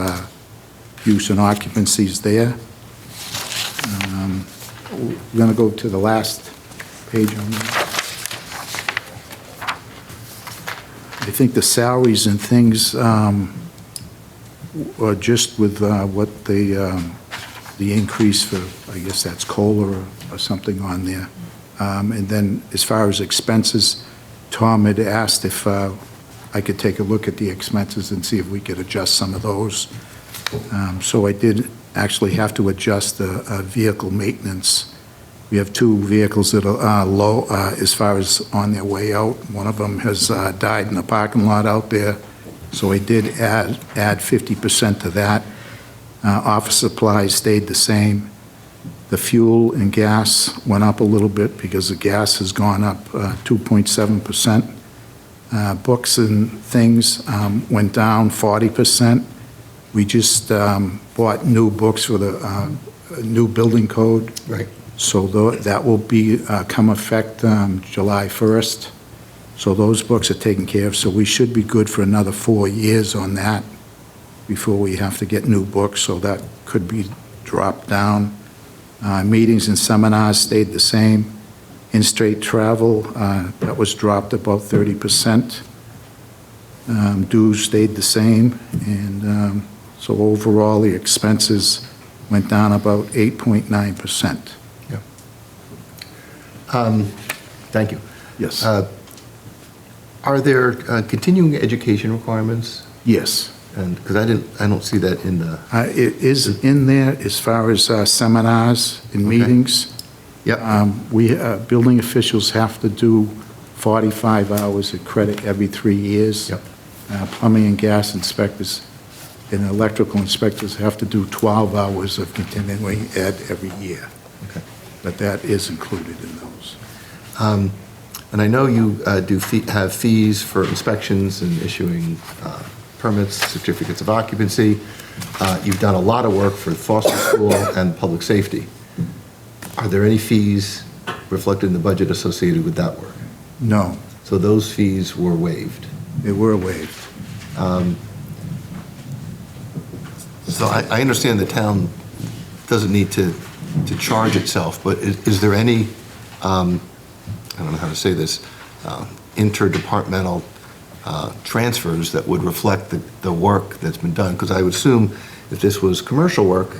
use and occupancies there. We're going to go to the last page on that. I think the salaries and things are just with what the increase for, I guess that's COLA or something on there. And then as far as expenses, Tom had asked if I could take a look at the expenses and see if we could adjust some of those. So I did actually have to adjust the vehicle maintenance. We have two vehicles that are low as far as on their way out. One of them has died in the parking lot out there, so I did add 50% to that. Office supplies stayed the same. The fuel and gas went up a little bit because the gas has gone up 2.7%. Books and things went down 40%. We just bought new books for the new building code. Right. So that will be come effect July 1st. So those books are taken care of. So we should be good for another 4 years on that before we have to get new books. So that could be dropped down. Meetings and seminars stayed the same. In-state travel, that was dropped about 30%. Dues stayed the same. And so overall, the expenses went down about 8.9%. Thank you. Yes. Are there continuing education requirements? Yes. And because I don't see that in the. It is in there as far as seminars and meetings. Yep. Building officials have to do 45 hours of credit every 3 years. Yep. Plumbing and gas inspectors and electrical inspectors have to do 12 hours of continuing ed every year. Okay. But that is included in those. And I know you have fees for inspections and issuing permits, certificates of occupancy. You've done a lot of work for Foster School and public safety. Are there any fees reflected in the budget associated with that work? No. So those fees were waived? They were waived. So I understand the town doesn't need to charge itself, but is there any, I don't know how to say this, interdepartmental transfers that would reflect the work that's been done? Because I would assume if this was commercial work,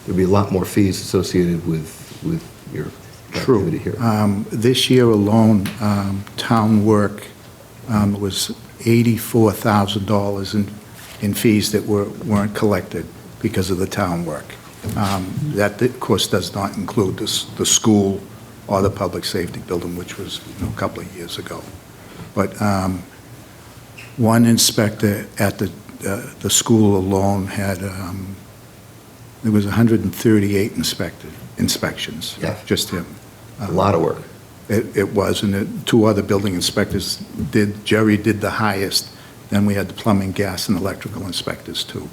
there'd be a lot more fees associated with your activity here. This year alone, town work was $84,000 in fees that weren't collected because of the town work. That, of course, does not include the school or the public safety building, which was a couple of years ago. But one inspector at the the school alone had, there was 138 inspections. Yeah. Just him. A lot of work. It was, and the two other building inspectors did, Jerry did the highest, then we had the plumbing, gas, and electrical inspectors too.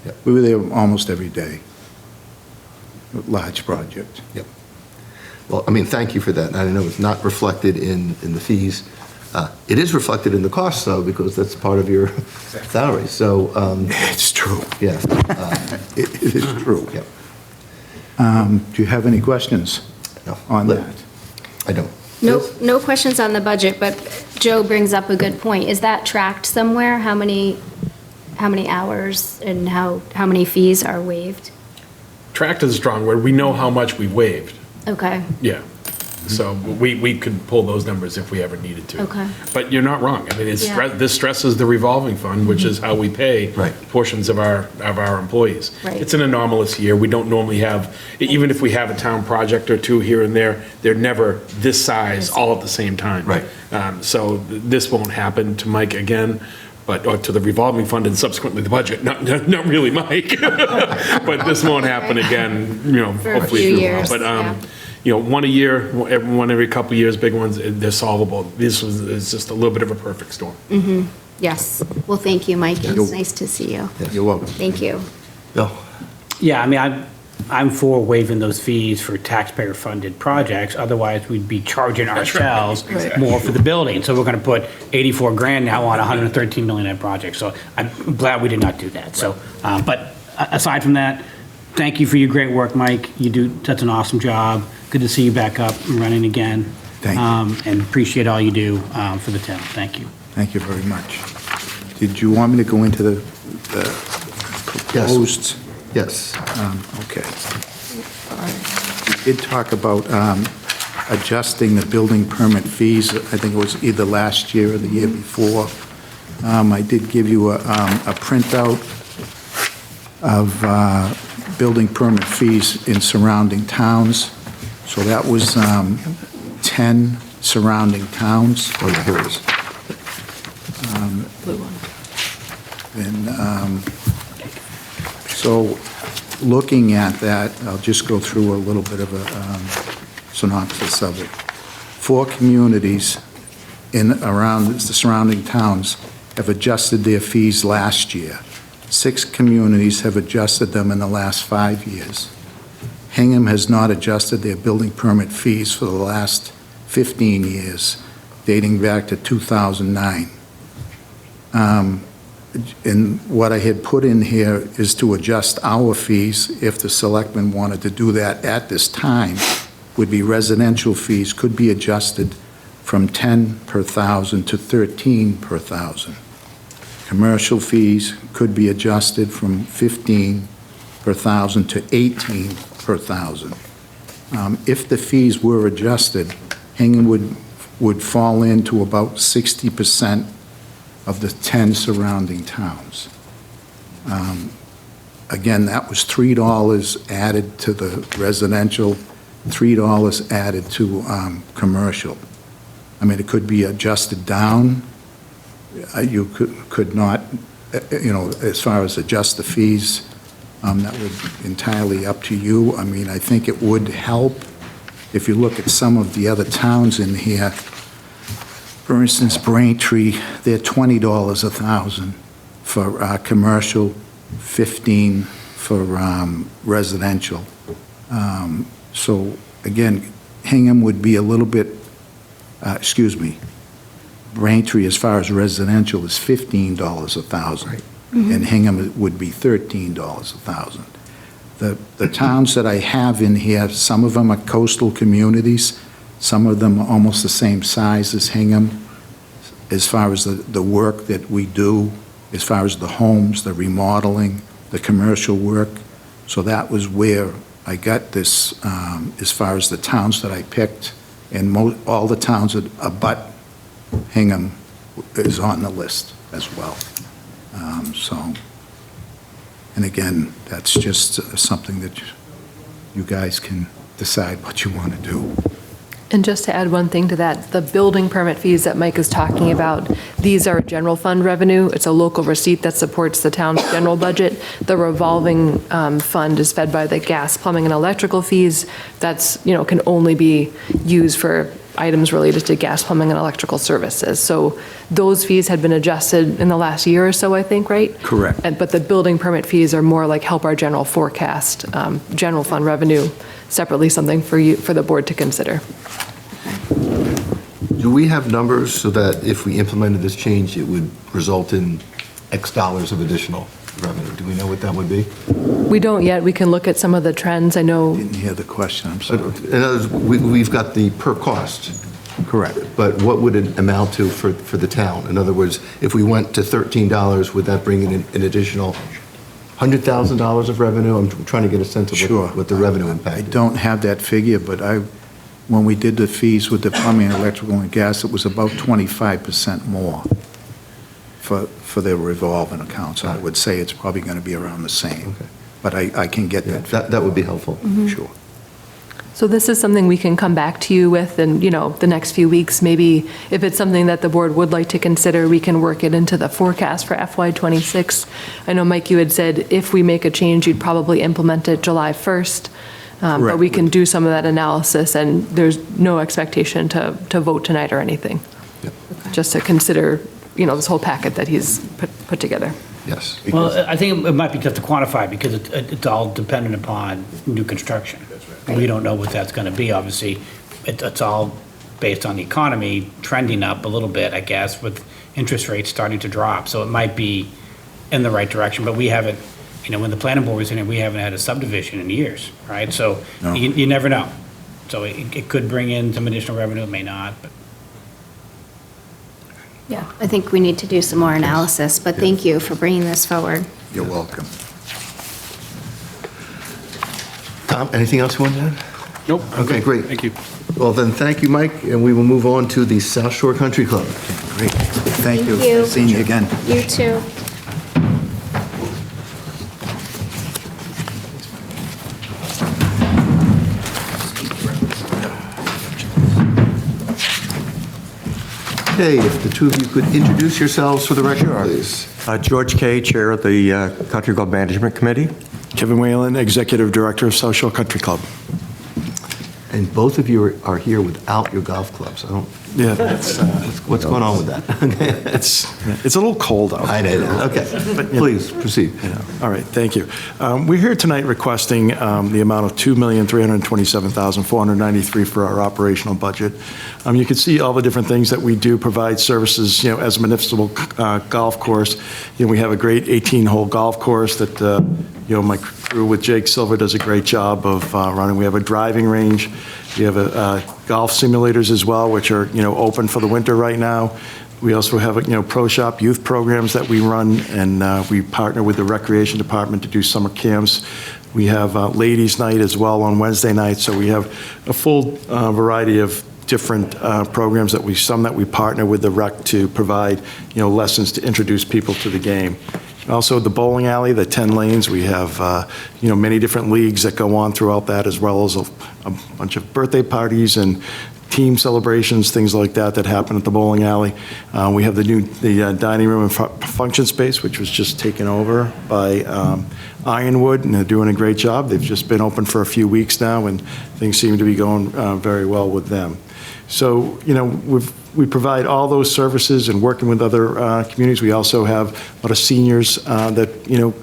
Yep. We were there almost every day. Large project. Yep. Well, I mean, thank you for that. I know it's not reflected in the fees. It is reflected in the costs, though, because that's part of your salary, so. It's true. Yeah. It is true. Yep. Do you have any questions No. on that? I don't. No questions on the budget, but Joe brings up a good point. Is that tracked somewhere? How many hours and how many fees are waived? Tracked is a strong word. We know how much we waived. Okay, Yeah. So we could pull those numbers if we ever needed to. Okay. But you're not wrong. I mean, Yeah. this stresses the revolving fund, which is how we pay Right. portions of our employees. Right. It's an anomalous year. We don't normally have, even if we have a town project or two here and there, they're never this size all at the same time. Right. So this won't happen to Mike again. Or to the revolving fund and subsequently the budget, not really Mike. But this won't happen again, For a hopefully. few years, But, yeah. one a year, one every couple of years, big ones, they're solvable. Is just a little bit of a perfect storm. yes. Well, thank you, Mike. It's You're- nice to see you. You're welcome. Thank you. Bill? Yeah, I mean, I'm for waiving those fees for taxpayer-funded projects, otherwise we'd be charging ourselves more for the building. So we're gonna put 84 grand now on a $113 million project, so I'm glad we did not do that, so, but aside from that, thank you for your great work, Mike, you do such an awesome job, good to see you back up and running again. Thank you. And appreciate all you do for the town, thank you. Thank you very much. Did you want me to go into the proposed? Yes. Okay. We did talk about adjusting the building permit fees. I think it was either last year or the year before. I did give you a printout of building permit fees in surrounding towns. So that was 10 surrounding towns. Oh, yeah, here it is. Blue one. And so looking at that, I'll just go through a little bit of a synopsis of it. 4 communities around the surrounding towns have adjusted their fees last year. 6 communities have adjusted them in the last 5 years. Hingham has not adjusted their building permit fees for the last 15 years, dating back to 2009. And what I had put in here is to adjust our fees, if the selectmen wanted to do that at this time, would be residential fees could be adjusted from 10 per thousand to 13 per thousand. Commercial fees could be adjusted from 15 per thousand to 18 per thousand. If the fees were adjusted, Hingham would fall into about 60% of the 10 surrounding towns. Again, that was $3 added to the residential, $3 added to commercial. I mean, it could be adjusted down. You could not, as far as adjust the fees, that would entirely up to you. I mean, I think it would help if you look at some of the other towns in here. For instance, Braintree, they're $20 a thousand for commercial, 15 for residential. So again, Hingham would be a little bit, Braintree, as far as residential, is $15 a thousand, and Hingham would be $13 a thousand. The towns that I have in here, some of them are coastal communities, some of them are almost the same size as Hingham, as far as the work that we do, as far as the homes, the remodeling, the commercial work. So that was where I got this, as far as the towns that I picked, and all the towns that abut Hingham is on the list as well. And again, that's just something that you guys can decide what you want to do. And just to add one thing to that, the building permit fees that Mike is talking about, these are general fund revenue. It's a local receipt that supports the town's general budget. The revolving fund is fed by the gas, plumbing, and electrical fees. That's, can only be used for items related to gas, plumbing, and electrical services. So those fees had been adjusted in the last year or so, I think, right? Correct. But the building permit fees are more like help our general forecast, general fund revenue, separately something for the board to consider. Do we have numbers so that if we implemented this change, it would result in X dollars of additional revenue? Do we know what that would be? We don't yet. We can look at some of the trends. I know. Didn't hear the question, I'm sorry. In other words, we've got the per cost. Correct. But what would it amount to for the town? In other words, if we went to $13, would that bring in an additional $100,000 of revenue? I'm trying to get a sense of Sure. what the revenue impact I is. don't have that figure, but when we did the fees with the plumbing, electrical, and gas, it was about 25% more for the revolving accounts. I would say it's probably going to be around the same. Okay. But I can get that. That would be helpful. Sure. So this is something we can come back to you with in, the next few weeks. Maybe if it's something that the board would like to consider, we can work it into the forecast for FY26. I know, Mike, you had said if we make a change, you'd probably implement it July 1st. But we can do some of that analysis, and there's no expectation to vote tonight or anything. Yep. Just to consider, this whole packet that he's put together. Yes. Well, I think it might be tough to quantify because it's all dependent upon new construction. We don't know what that's going to be, obviously. It's all based on the economy trending up a little bit, I guess, with interest rates starting to drop. So it might be in the right direction, but we haven't, when the planning board was in it, we haven't had a subdivision in years, right? So No. you never know. So it could bring in some additional revenue, it may not, but. Yeah, I think we need to do some more analysis, but thank you for bringing this forward. You're welcome. Tom, anything else you want to add? Nope. I'm Okay, good. great. Thank you. Well, then, thank you, Mike, and we will move on to the South Shore Country Club. Great. Thank you. Thank you. Seeing you again. You too. Okay, if the two of you could introduce yourselves for the record, please. George Kay, Chair of the Country Club Management Committee. Kevin Whalen, Executive Director of South Shore Country Club. And both of you are here without your golf clubs. I don't, Yeah, that's, what's going on with that? it's a little cold out. I know, okay. Please, proceed. All right, thank you. We're here tonight requesting the amount of $2,327,493 for our operational budget. You can see all the different things that we do provide services, as a municipal golf course. We have a great 18-hole golf course that, my crew with Jake Silver does a great job of running. We have a driving range. We have golf simulators as well, which are, open for the winter right now. We also have, pro shop youth programs that we run, and we partner with the recreation department to do summer camps. We have ladies' night as well on Wednesday night, so we have a full variety of different programs that we partner with the rec to provide, lessons to introduce people to the game. Also, the bowling alley, the 10 lanes, we have, many different leagues that go on throughout that, as well as a bunch of birthday parties and team celebrations, things like that happen at the bowling alley. We have the dining room and function space, which was just taken over by Ironwood, and they're doing a great job. They've just been open for a few weeks now, and things seem to be going very well with them. So, we provide all those services and working with other communities. We also have a lot of seniors that,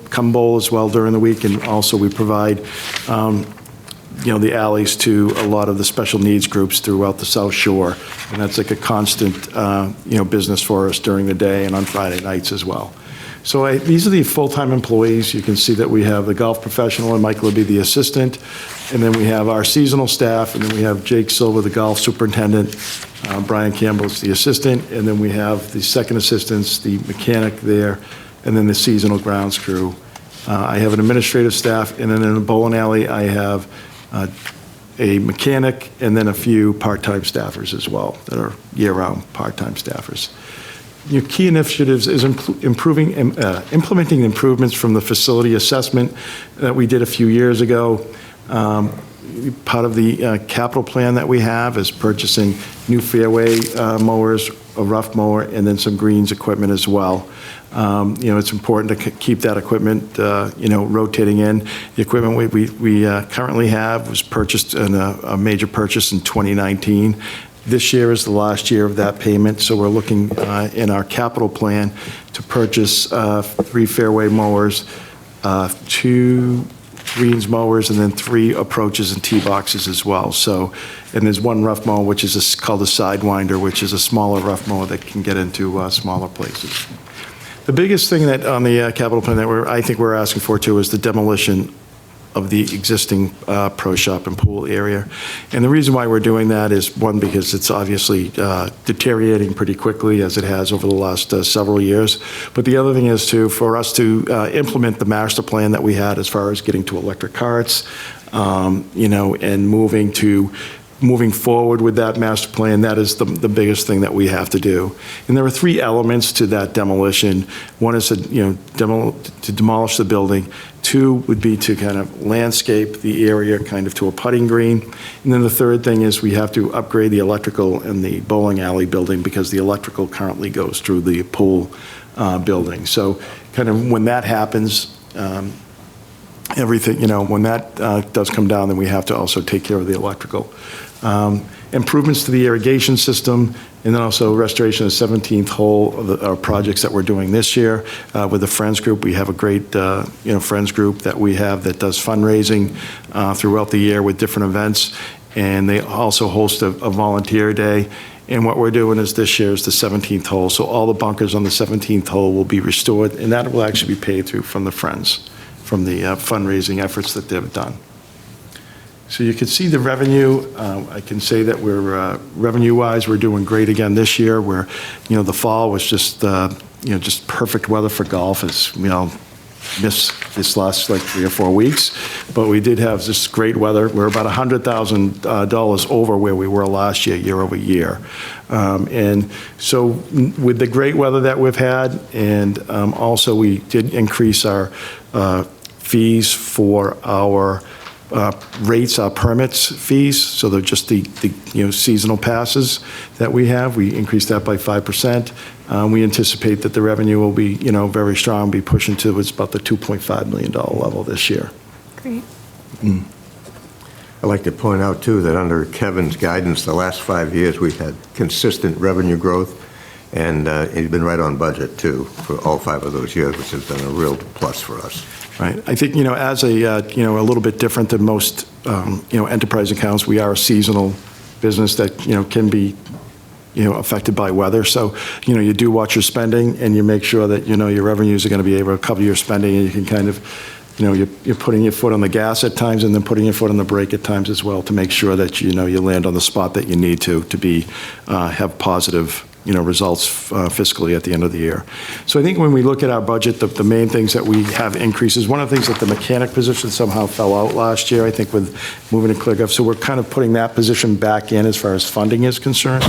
come bowl as well during the week, and also we provide, the alleys to a lot of the special needs groups throughout the South Shore, and that's like a constant, business for us during the day and on Friday nights as well. So these are the full-time employees. You can see that we have the golf professional and Mike Libby, the assistant, and then we have our seasonal staff, and then we have Jake Silva, the golf superintendent, Brian Campbell's the assistant, and then we have the second assistants, the mechanic there, and then the seasonal grounds crew. I have an administrative staff, and then in the bowling alley, I have a mechanic and then a few part-time staffers as well that are year-round part-time staffers. Your key initiatives is implementing improvements from the facility assessment that we did a few years ago. part of the capital plan that we have is purchasing new fairway mowers, a rough mower, and then some greens equipment as well. It's important to keep that equipment, rotating in. The equipment we currently have was purchased in a major purchase in 2019. This year is the last year of that payment, so we're looking in our capital plan to purchase 3 fairway mowers, 2 greens mowers, and then 3 approaches and tee boxes as well. So, and there's 1 rough mower, which is called a Sidewinder, which is a smaller rough mower that can get into smaller places. The biggest thing that on the capital plan that I think we're asking for too is the demolition of the existing pro shop and pool area. And the reason why we're doing that is, one, because it's obviously deteriorating pretty quickly as it has over the last several years. But the other thing is too, for us to implement the master plan that we had as far as getting to electric carts, and moving forward with that master plan, that is the biggest thing that we have to do. And there are 3 elements to that demolition. One is to demolish the building. 2 would be to kind of landscape the area kind of to a putting green. And then the third thing is we have to upgrade the electrical in the bowling alley building because the electrical currently goes through the pool building. So kind of when that happens, everything, when that does come down, then we have to also take care of the electrical. Improvements to the irrigation system, and then also restoration of 17th hole of our projects that we're doing this year with the Friends Group. We have a great, Friends Group that we have that does fundraising throughout the year with different events, and they also host a volunteer day. And what we're doing is this year is the 17th hole, so all the bunkers on the 17th hole will be restored, and that will actually be paid through from the Friends, from the fundraising efforts that they've done. So you can see the revenue. I can say that we're revenue-wise, we're doing great again this year. Where, the fall was just perfect weather for golf. As missed this last 3 or 4 weeks, but we did have this great weather. We're about $100,000 over where we were last year over year. And so with the great weather that we've had, and also we did increase our fees for our rates, our permits fees, so they're just the seasonal passes that we have. We increased that by 5%. We anticipate that the revenue will be, very strong, be pushing towards about the $2.5 million level this year. Great. I'd like to point out, too, that under Kevin's guidance, the last 5 years, we've had consistent revenue growth, and he's been right on budget, too, for all 5 of those years, which has been a real plus for us. Right. I think, as a little bit different than most, enterprise accounts, we are a seasonal business that, can be, affected by weather. So, you do watch your spending and you make sure that, your revenues are going to be able to cover your spending, and you can kind of, you're putting your foot on the gas at times and then putting your foot on the brake at times as well to make sure that, you land on the spot that you need to be, have positive results fiscally at the end of the year. So I think when we look at our budget, the main things that we have increases, one of the things that the mechanic position somehow fell out last year, I think, with moving to ClearGov. So we're kind of putting that position back in as far as funding is concerned.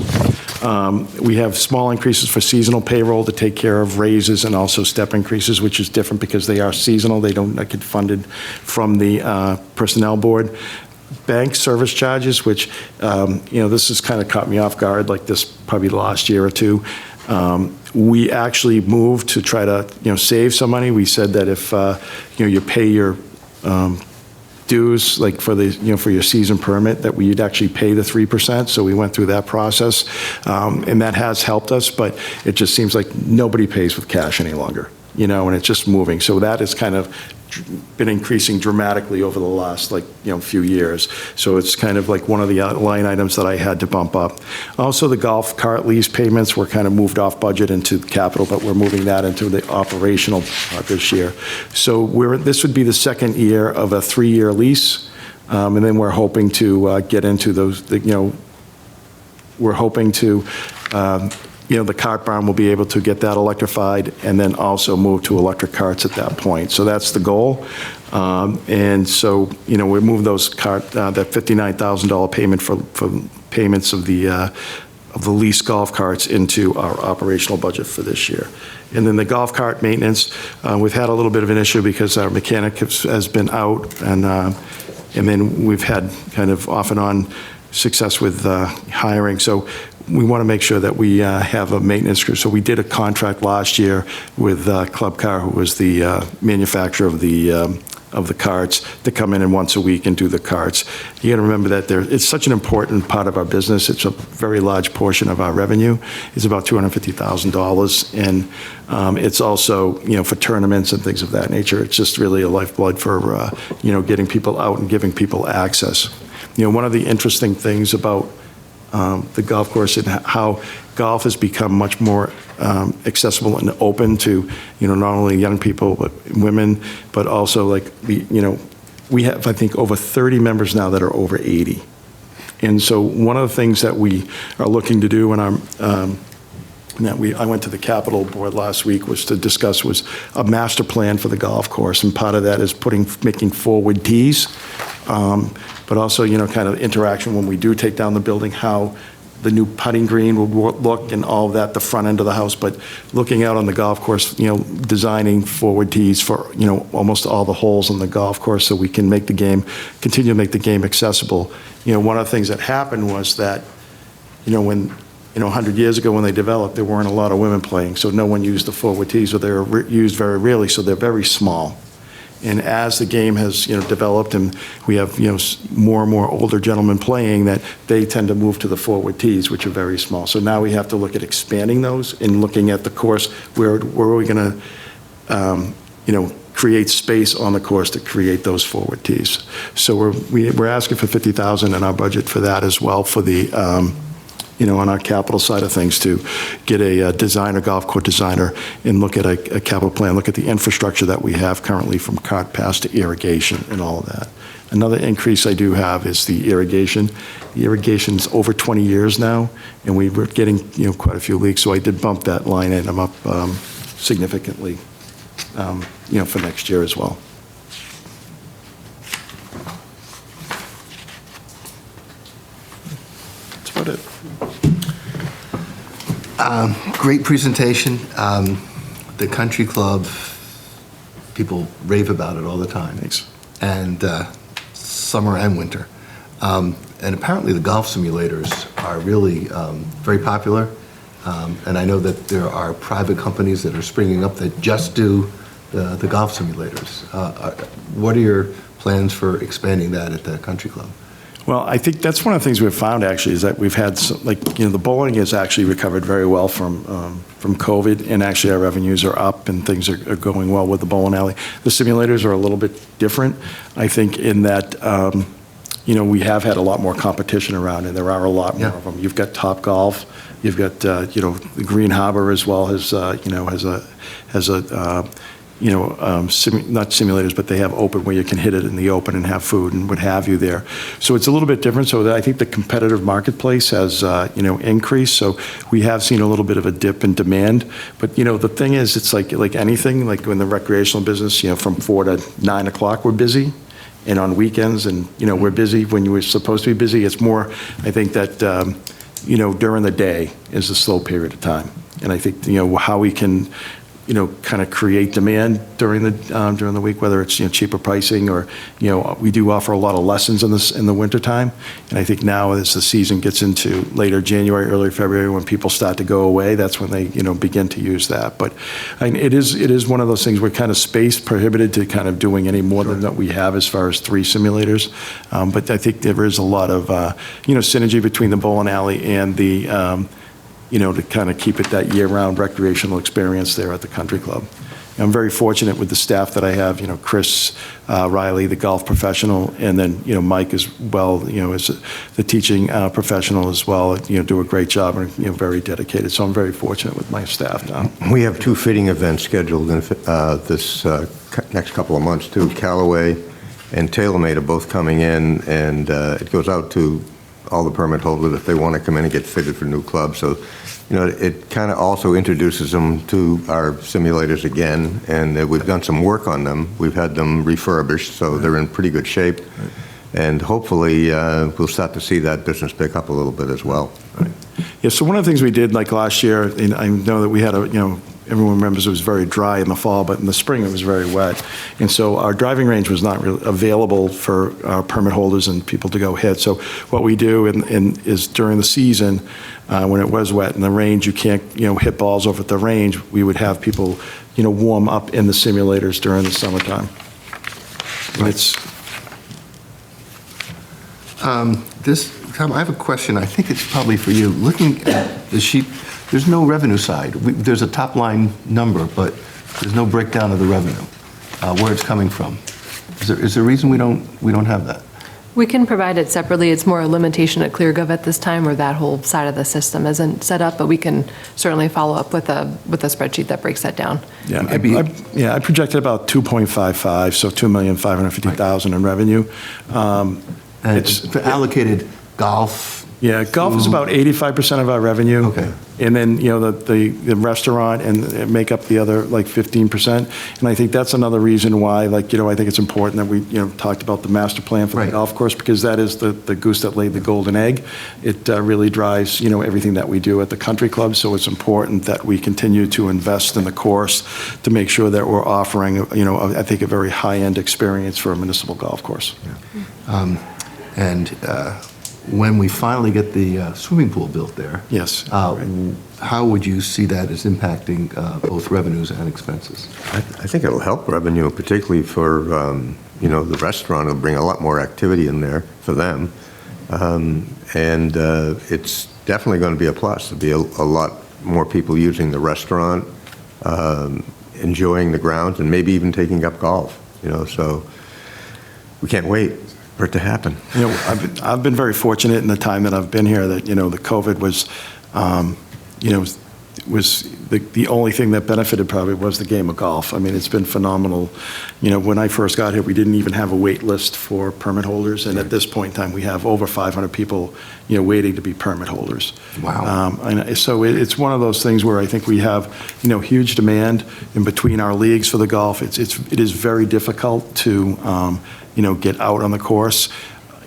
We have small increases for seasonal payroll to take care of raises and also step increases, which is different because they are seasonal. They don't get funded from the personnel board. Bank service charges, which, this has kind of caught me off guard, like this probably the last year or 2. We actually moved to try to, save some money. We said that if, you pay your dues, like for the, for your season permit, that we'd actually pay the 3%. So we went through that process, and that has helped us, but it just seems like nobody pays with cash any longer, and it's just moving. So that is kind of been increasing dramatically over the last few years. So it's kind of like one of the line items that I had to bump up. Also, the golf cart lease payments were kind of moved off budget into capital, but we're moving that into the operational part this year. So this would be the second year of a 3-year lease, and then we're hoping to get into those. We're hoping to. The cart barn will be able to get that electrified and then also move to electric carts at that point. So that's the goal. And so, we move those that $59,000 payment for payments of the leased golf carts into our operational budget for this year. And then the golf cart maintenance, we've had a little bit of an issue because our mechanic has been out, and And then we've had kind of off and on success with hiring. So we want to make sure that we have a maintenance crew. So we did a contract last year with Club Car, who was the manufacturer of the carts, to come in and once a week and do the carts. You got to remember that it's such an important part of our business. It's a very large portion of our revenue. It's about $250,000, and it's also, for tournaments and things of that nature. It's just really a lifeblood for getting people out and giving people access. One of the interesting things about the golf course and how golf has become much more accessible and open to, not only young people, but women, but also we have, I think, over 30 members now that are over 80. And so one of the things that we are looking to do, and I went to the Capitol Board last week, was a master plan for the golf course, and part of that is making forward tees, but also, kind of interaction when we do take down the building, how the new putting green will look and all of that, the front end of the house, but looking out on the golf course, designing forward tees for, almost all the holes in the golf course so we can continue to make the game accessible. One of the things that happened was that, when 100 years ago when they developed, there weren't a lot of women playing, so no one used the forward tees, or they were used very rarely, so they're very small. And as the game has, developed, and we have, more and more older gentlemen playing, that they tend to move to the forward tees, which are very small. So now we have to look at expanding those and looking at the course, where are we going to, create space on the course to create those forward tees. So we're asking for $50,000 in our budget for that as well, for the, on our capital side of things, to get a golf course designer, and look at a capital plan, look at the infrastructure that we have currently, from cart pass to irrigation and all of that. Another increase I do have is the irrigation. The irrigation's over 20 years now, and we were getting, quite a few leaks, so I did bump that line item up significantly, for next year as well. That's about it. Great presentation. The country club, people rave about it all the time. Thanks. And summer and winter. And apparently the golf simulators are really very popular. And I know that there are private companies that are springing up that just do the golf simulators. What are your plans for expanding that at the country club? Well, I think that's one of the things we've found, actually, is that we've had, the bowling has actually recovered very well from COVID, and actually our revenues are up and things are going well with the bowling alley. The simulators are a little bit different, I think, in that, we have had a lot more competition around, and there are a lot more of them. You've got Top Golf, you've got, the Green Harbor as well has not simulators, but they have open where you can hit it in the open and have food and what have you there. So it's a little bit different. So I think the competitive marketplace has, increased. So we have seen a little bit of a dip in demand. But, the thing is, it's like anything, like in the recreational business, from 4 to 9 o'clock, we're busy. And on weekends, and, we're busy when we're supposed to be busy. It's more, I think that, during the day is a slow period of time. And I think, how we can, kind of create demand during the week, whether it's, cheaper pricing, or, we do offer a lot of lessons in the wintertime. And I think now, as the season gets into later January, early February, when people start to go away, that's when they, begin to use that. But it is one of those things, we're kind of space prohibited to kind of doing any more than that we have as far as 3 simulators. But I think there is a lot of, synergy between the bowling alley and the, to kind of keep it that year-round recreational experience there at the country club. I'm very fortunate with the staff that I have, Chris Riley, the golf professional, and then, Mike as well, as the teaching professional as well, do a great job and, very dedicated. So I'm very fortunate with my staff now. We have 2 fitting events scheduled in this next couple of months, too. Callaway and TaylorMade are both coming in, and it goes out to all the permit holders if they want to come in and get fitted for new clubs. So, it kind of also introduces them to our simulators again, and we've done some work on them. We've had them refurbished, so they're in pretty good shape. And hopefully, we'll start to see that business pick up a little bit as well. Right. Yeah, so one of the things we did, like last year, and I know that we had everyone remembers it was very dry in the fall, but in the spring it was very wet. And so our driving range was not really available for our permit holders and people to go hit. So what we do is during the season, when it was wet in the range, you can't, hit balls over at the range, we would have people, warm up in the simulators during the summertime. And Tom, I have a question. I think it's probably for you. Looking at the sheet, there's no revenue side. There's a top-line number, but there's no breakdown of the revenue, where it's coming from. Is there a reason we don't have that? We can provide it separately. It's more a limitation at ClearGov at this time, where that whole side of the system isn't set up, but we can certainly follow up with a spreadsheet that breaks that down. Yeah, I projected about 2.55, so 2,550,000 in revenue. It's allocated golf. Yeah, golf is about 85% of our revenue. Okay. And then, the restaurant and make up the other, 15%. And I think that's another reason why, I think it's important that we, talked about the master plan for the golf course, because that is the goose that laid the golden egg. It really drives, everything that we do at the country club. So it's important that we continue to invest in the course to make sure that we're offering, I think a very high-end experience for a municipal golf course. Yeah. When we finally get the swimming pool built there, yes, how would you see that as impacting both revenues and expenses? I think it'll help revenue, particularly for, the restaurant. It'll bring a lot more activity in there for them. It's definitely going to be a plus. There'll be a lot more people using the restaurant, enjoying the grounds, and maybe even taking up golf, so we can't wait for it to happen. I've been very fortunate in the time that I've been here that, the COVID was, was the only thing that benefited probably was the game of golf. I mean, it's been phenomenal. When I first got here, we didn't even have a wait list for permit holders. And at this point in time, we have over 500 people, waiting to be permit holders. Wow. And so it's one of those things where I think we have, huge demand in between our leagues for the golf. It is very difficult to, get out on the course.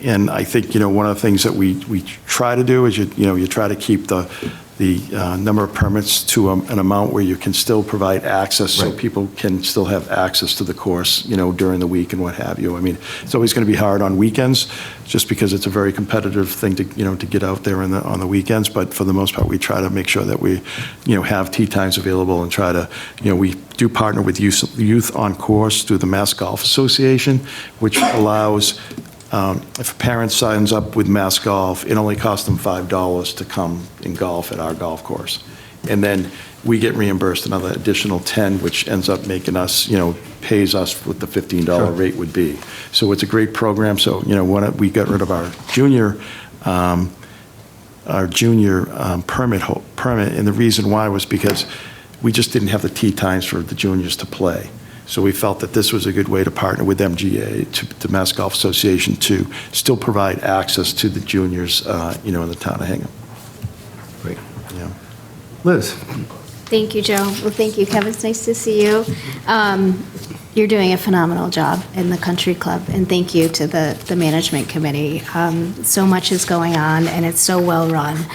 And I think, one of the things that we try to do is, you try to keep the number of permits to an amount where you can still provide access so people can still have access to the course, during the week and what have you. I mean, it's always going to be hard on weekends just because it's a very competitive thing to, to get out there on the weekends. But for the most part, we try to make sure that we, have tee times available and try to, we do partner with Youth on Course through the Mass Golf Association, which allows if a parent signs up with Mass Golf, it only costs them $5 to come and golf at our golf course. And then we get reimbursed another additional $10, which ends up making us, pays us what the $15 rate would be. So it's a great program. So, when we got rid of our junior permit, and the reason why was because we just didn't have the tee times for the juniors to play. So we felt that this was a good way to partner with MGA, to Mass Golf Association, to still provide access to the juniors, in the town of Hingham. Great. Yeah. Liz? Thank you, Joe. Well, thank you, Kevin. It's nice to see you. You're doing a phenomenal job in the country club, and thank you to the management committee. So much is going on, and it's so well run.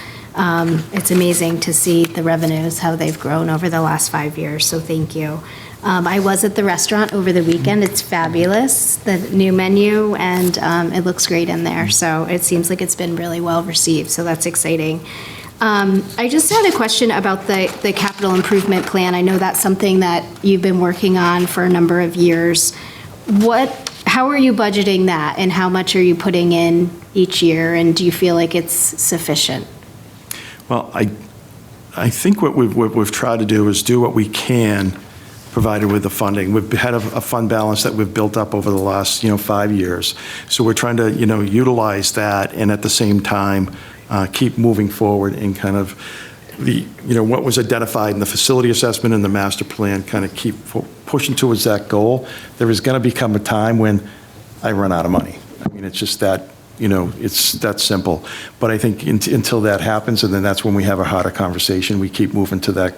It's amazing to see the revenues, how they've grown over the last 5 years, so thank you. I was at the restaurant over the weekend. It's fabulous, the new menu, and it looks great in there. So it seems like it's been really well received, so that's exciting. I just had a question about the capital improvement plan. I know that's something that you've been working on for a number of years. How are you budgeting that, and how much are you putting in each year, and do you feel like it's sufficient? Well, I think what we've tried to do is do what we can, provided with the funding. We've had a fund balance that we've built up over the last, 5 years. So we're trying to, utilize that, and at the same time, keep moving forward in kind of what was identified in the facility assessment and the master plan, kind of keep pushing towards that goal. There is going to become a time when I run out of money. I mean, it's just that, it's that simple. But I think until that happens, and then that's when we have a harder conversation. We keep moving to that,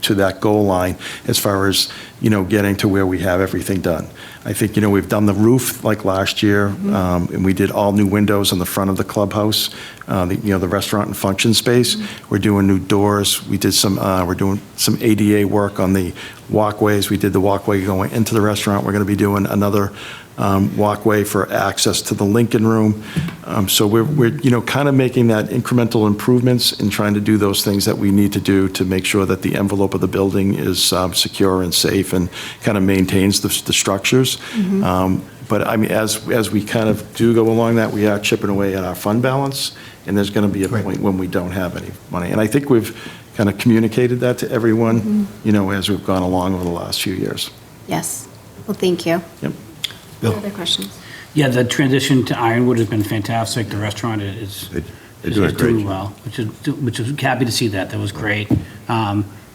to that goal line as far as, getting to where we have everything done. I think, we've done the roof like last year, and we did all new windows on the front of the clubhouse, the restaurant and function space. We're doing new doors. We're doing some ADA work on the walkways. We did the walkway going into the restaurant. We're going to be doing another walkway for access to the Lincoln Room. So we're kind of making that incremental improvements and trying to do those things that we need to do to make sure that the envelope of the building is secure and safe and kind of maintains the structures. But I mean, as we kind of do go along that, we are chipping away at our fund balance, and there's going to be a point when we don't have any money. And I think we've kind of communicated that to everyone, as we've gone along over the last few years. Yes. Well, thank you. Yep. Bill? Other questions? Yeah, the transition to Ironwood has been fantastic. The restaurant is doing well, which is happy to see that. That was great.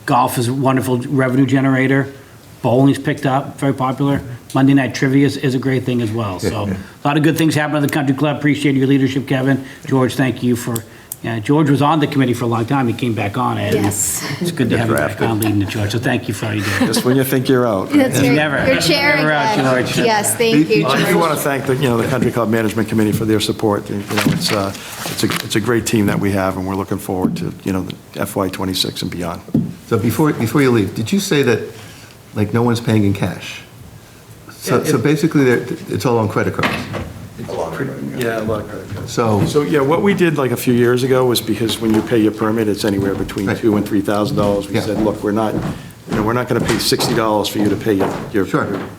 Golf is a wonderful revenue generator. Bowling's picked up, very popular. Monday night trivia is a great thing as well. So a lot of good things happening at the country club. Appreciate your leadership, Kevin. George, thank you for. George was on the committee for a long time. He came back on it. Yes. It's good to have you back on leading the George. So thank you for all you do. Just when you think you're out. That's right. Never. Your chair Never out, again. George. Yes, thank you, I do want to George. thank the Country Club Management Committee for their support. It's a great team that we have, and we're looking forward to, the FY '26 and beyond. So before you leave, did you say that, like, no one's paying in cash? So basically, it's all on credit cards? Yeah, a lot of credit cards. So, yeah, what we did like a few years ago was because when you pay your permit, it's anywhere between $2,000 and $3,000. We said, look, we're not going to pay $60 for you to pay your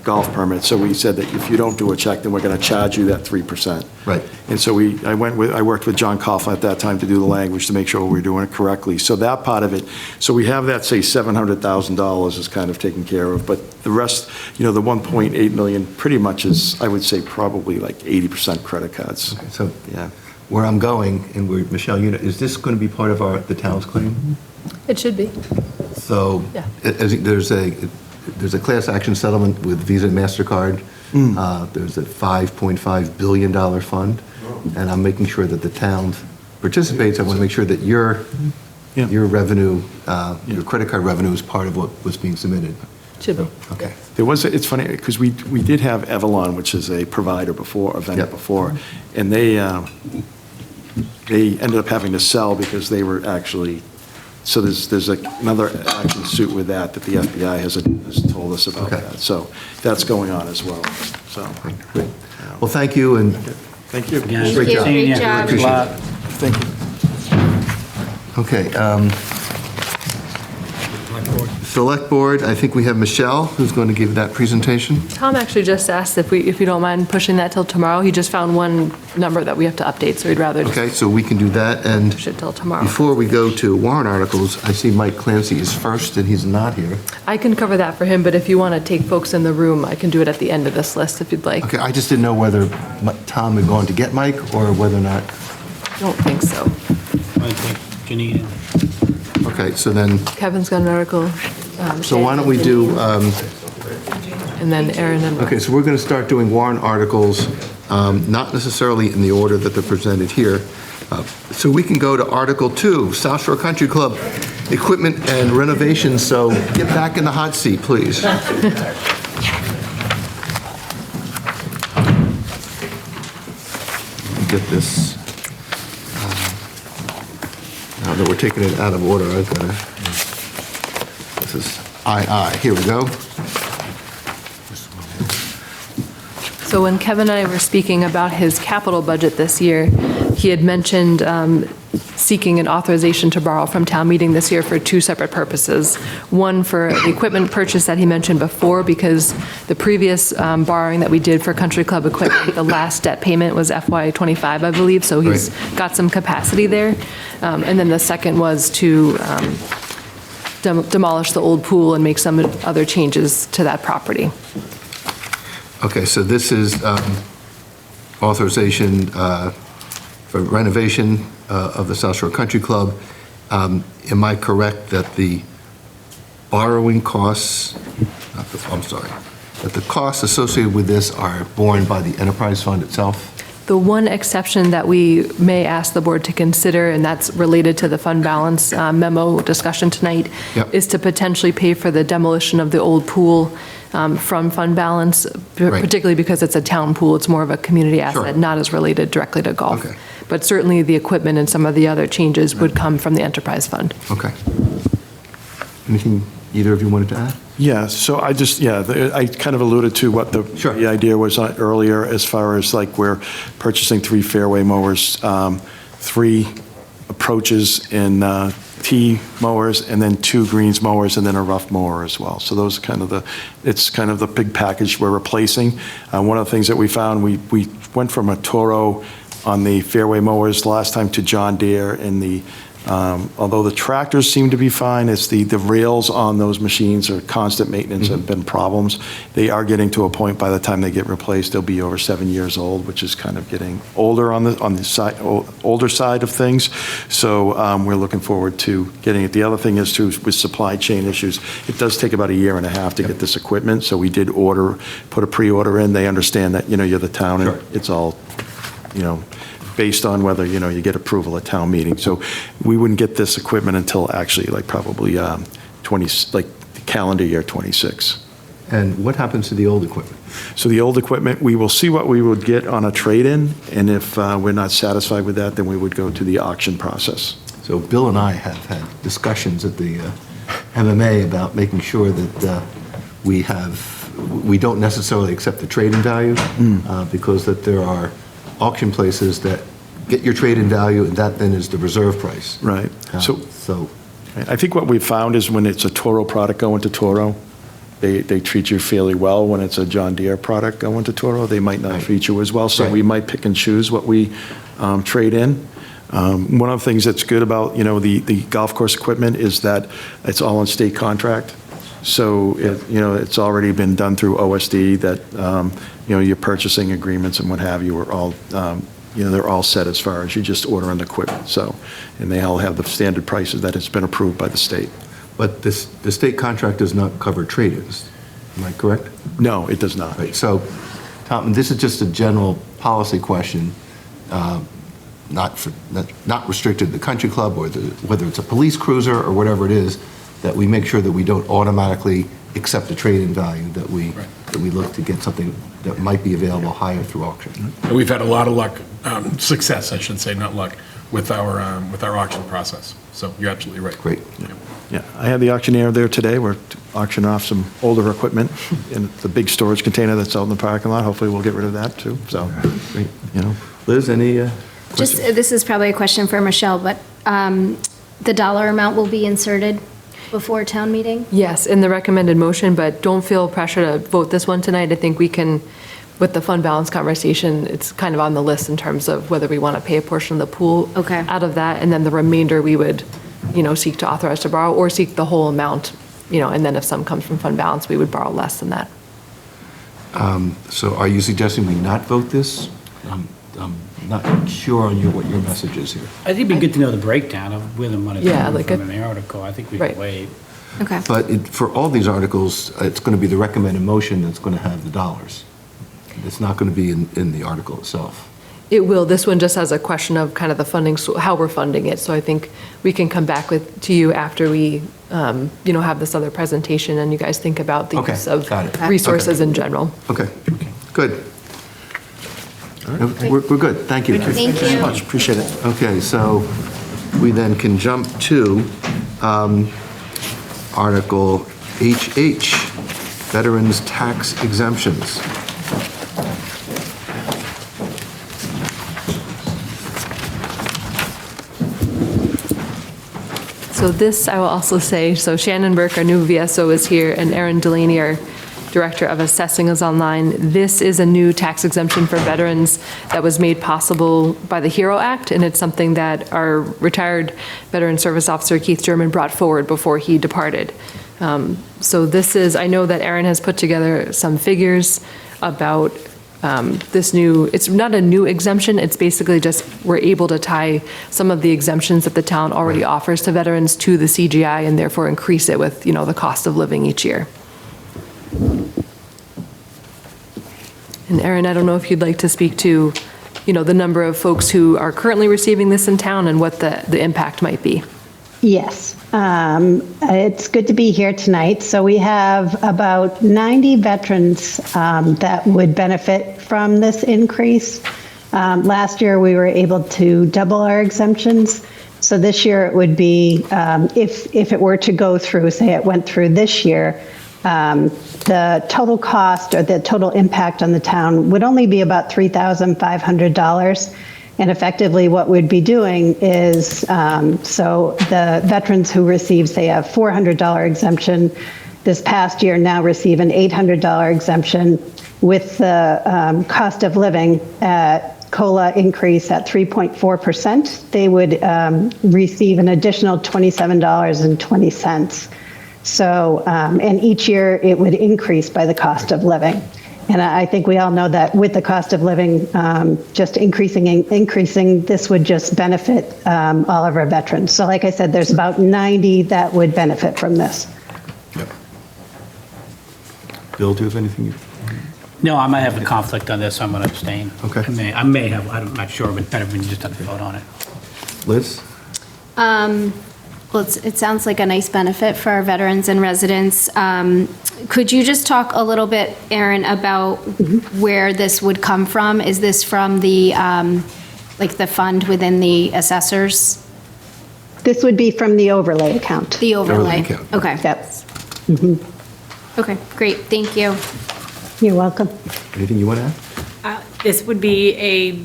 golf permit. So we said that if you don't do a check, then we're going to charge you that 3%. Right. And so I worked with John Coughlin at that time to do the language to make sure we were doing it correctly. So that part of it, so we have that, say, $700,000 is kind of taken care of. But the rest, the 1.8 million pretty much is, I would say, probably like 80% credit cards. okay, so yeah, where I'm going, and where, Michelle, is this going to be part of the town's claim? It should be. So Yeah. there's a class action settlement with Visa and MasterCard. There's a $5.5 billion fund, and I'm making sure that the town participates. I want to make sure that your revenue, your credit card revenue is part of what was being submitted. Should be. Okay. It's funny, because we did have Evalon, which is a provider before, a vendor before, and they ended up having to sell because they were actually, so there's another action suit with that the FBI has told us about that. So that's going on as well, so. Great. Well, thank you, and Thank you. Yeah. Great job. Seeing you. Great job. Good luck. Thank you. okay. Select Board, I think we have Michelle, who's going to give that presentation. Tom actually just asked if you don't mind pushing that till tomorrow. He just found one number that we have to update, so he'd rather just Okay, so we can do that, and push it till tomorrow. before we go to warrant articles, I see Mike Clancy is first, and he's not here. I can cover that for him, but if you want to take folks in the room, I can do it at the end of this list if you'd like. Okay, I just didn't know whether Tom had gone to get Mike, or whether or not. I don't think so. I think Janine. Okay, so then, Kevin's got an article. so why don't we do, And then Aaron and. okay, so we're going to start doing warrant articles, not necessarily in the order that they're presented here. So we can go to Article 2, South Shore Country Club, equipment and renovations, so get back in the hot seat, please. Get this. Now that we're taking it out of order, I've got to. This is I. Here we go. So when Kevin and I were speaking about his capital budget this year, he had mentioned seeking an authorization to borrow from town meeting this year for two separate purposes. One for the equipment purchase that he mentioned before, because the previous borrowing that we did for country club equipment, the last debt payment was FY '25, I believe, so he's got some capacity there. And then the second was to demolish the old pool and make some other changes to that property. Okay, so this is authorization for renovation of the South Shore Country Club. Am I correct that the borrowing costs, that the costs associated with this are borne by the enterprise fund itself? The one exception that we may ask the board to consider, and that's related to the fund balance memo discussion tonight, Yep. is to potentially pay for the demolition of the old pool from fund balance, Right. particularly because it's a town pool. It's more of a community asset, Sure. not as related directly to golf. Okay. But certainly the equipment and some of the other changes would come from the enterprise fund. Okay. Anything either of you wanted to add? Yeah, so I just, I kind of alluded to what the idea was earlier, as far as like we're purchasing 3 fairway mowers, 3 approaches in T mowers, and then 2 greens mowers, and then a rough mower as well. So those are kind of it's kind of the big package we're replacing. One of the things that we found, we went from a Toro on the fairway mowers last time to John Deere, and although the tractors seem to be fine, it's the rails on those machines are constant maintenance, have been problems. They are getting to a point, by the time they get replaced, they'll be over 7 years old, which is kind of getting older on the side, older side of things. So we're looking forward to getting it. The other thing is too, with supply chain issues, it does take about 1.5 years to get this equipment. So we did put a pre-order in. They understand that, you're the town, and it's all, based on whether, you get approval at town meeting. So we wouldn't get this equipment until actually probably the calendar year 26. And what happens to the old equipment? So the old equipment, we will see what we would get on a trade-in, and if we're not satisfied with that, then we would go to the auction process. So Bill and I have had discussions at the MMA about making sure that we don't necessarily accept the trade-in value, because that there are auction places that get your trade-in value, and that then is the reserve price. Right. So I think what we've found is when it's a Toro product going to Toro, they treat you fairly well. When it's a John Deere product going to Toro, they might not treat you as well. So we might pick and choose what we trade in. One of the things that's good about, the golf course equipment is that it's all on state contract. So, it's already been done through OSD that, your purchasing agreements and what have you are all, they're all set as far as you just ordering the equipment. So, and they all have the standard prices that has been approved by the state. But the state contract does not cover trade-ins, am I correct? No, it does not. Right, so, Tom, this is just a general policy question, not restricted to the country club or whether it's a police cruiser or whatever it is, that we make sure that we don't automatically accept a trade-in value, that we look to get something that might be available higher through auction. And we've had a lot of luck, success, I should say, not luck, with our auction process. So you're absolutely right. Great. Yeah, I had the auctioneer there today. We're auctioning off some older equipment in the big storage container that's out in the parking lot. Hopefully we'll get rid of that too. So, great. Liz, any Just, this is probably a question for Michelle, but the dollar amount will be inserted before town meeting? Yes, in the recommended motion, but don't feel pressure to vote this one tonight. I think we can, with the fund balance conversation, it's kind of on the list in terms of whether we want to pay a portion of the pool out of that, and then the remainder we would, seek to authorize to borrow, or seek the whole amount, and then if some comes from fund balance, we would borrow less than that. So are you suggesting we not vote this? I'm not sure on what your message is here. I think it'd be good to know the breakdown of where the money's Yeah, coming like from a- in the article. I think we can wait. Okay. But for all these articles, it's going to be the recommended motion that's going to have the dollars. It's not going to be in the article itself. It will. This one just has a question of kind of the funding, so how we're funding it. So I think we can come back to you after we, have this other presentation and you guys think about the use of resources in general. Okay, good. We're good. Thank you. Thank Very you. much. Appreciate it. Okay, so we then can jump to Article HH, Veterans Tax Exemptions. So this, I will also say, so Shannon Burke, our new VSO, is here, and Erin Delaney, our Director of Assessing, is online. This is a new tax exemption for veterans that was made possible by the HERO Act, and it's something that our retired Veteran Service Officer Keith German brought forward before he departed. So this is, I know that Erin has put together some figures about this new, it's not a new exemption, it's basically just we're able to tie some of the exemptions that the town already offers to veterans to the CGI and therefore increase it with, the cost of living each year. And Erin, I don't know if you'd like to speak to the number of folks who are currently receiving this in town and what the impact might be. Yes, it's good to be here tonight. So we have about 90 veterans that would benefit from this increase. Last year, we were able to double our exemptions. So this year, it would be, if it were to go through, say it went through this year, the total cost or the total impact on the town would only be about $3,500. And effectively, what we'd be doing is, so the veterans who receive, say, a $400 exemption this past year now receive an $800 exemption. With the cost of living COLA increase at 3.4%, they would receive an additional $27.20. So, and each year it would increase by the cost of living. And I think we all know that with the cost of living just increasing, this would just benefit all of our veterans. So like I said, there's about 90 that would benefit from this. Yep. Bill, do you have anything? No, I might have a conflict on this, so I'm going to abstain. Okay. I may have, I'm not sure, but better when you just have to vote on it. Liz? Well, it sounds like a nice benefit for our veterans and residents. Could you just talk a little bit, Erin, about where this would come from? Is this from the, like the fund within the assessors? This would be from the overlay account. The overlay. account. Okay. Yep. Okay, great, thank you. You're welcome. Anything you want to add? This would be a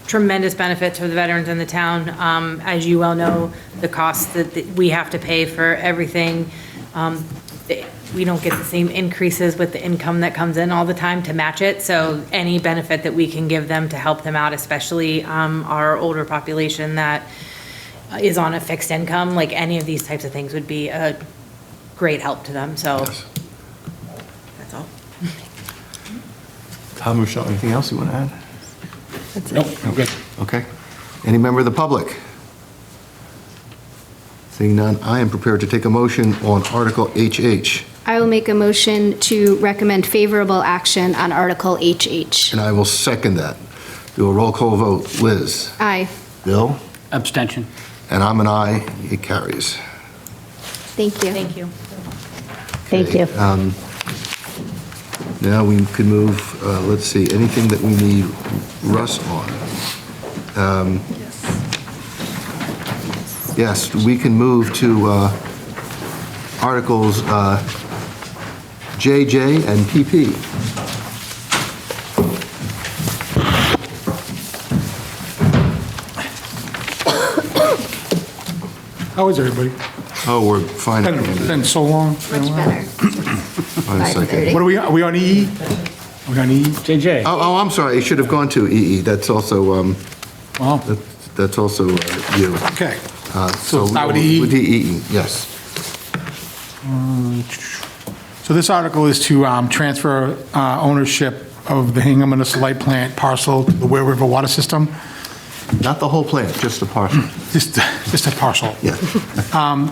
tremendous benefit to the veterans in the town. As you well know, the costs that we have to pay for everything, we don't get the same increases with the income that comes in all the time to match it. So any benefit that we can give them to help them out, especially our older population that is on a fixed income, like any of these types of things would be a great help to them. So that's all. Tom, Michelle, anything else you want to add? Nope, I'm good. Okay. Any member of the public? Seeing none, I am prepared to take a motion on Article HH. I will make a motion to recommend favorable action on Article HH. And I will second that. Do a roll call vote. Liz? Aye. Bill? Abstention. And I'm an aye. It carries. Thank you. Thank you. Thank you. Now we could move, let's see, anything that we need Russ on. Yes, we can move to Articles JJ and PP. How is everybody? Oh, we're fine. Been so long. Much better. One second. What are we on EE? Are we on EE? JJ. Oh, I'm sorry, it should have gone to EE. That's also, Well, that's also you. okay. So start with EE? With the EE, yes. So this article is to transfer ownership of the Hingham Municipal Light Plant parcel to the Ware River Water System. Not the whole plant, just the parcel. Just a parcel. Yeah.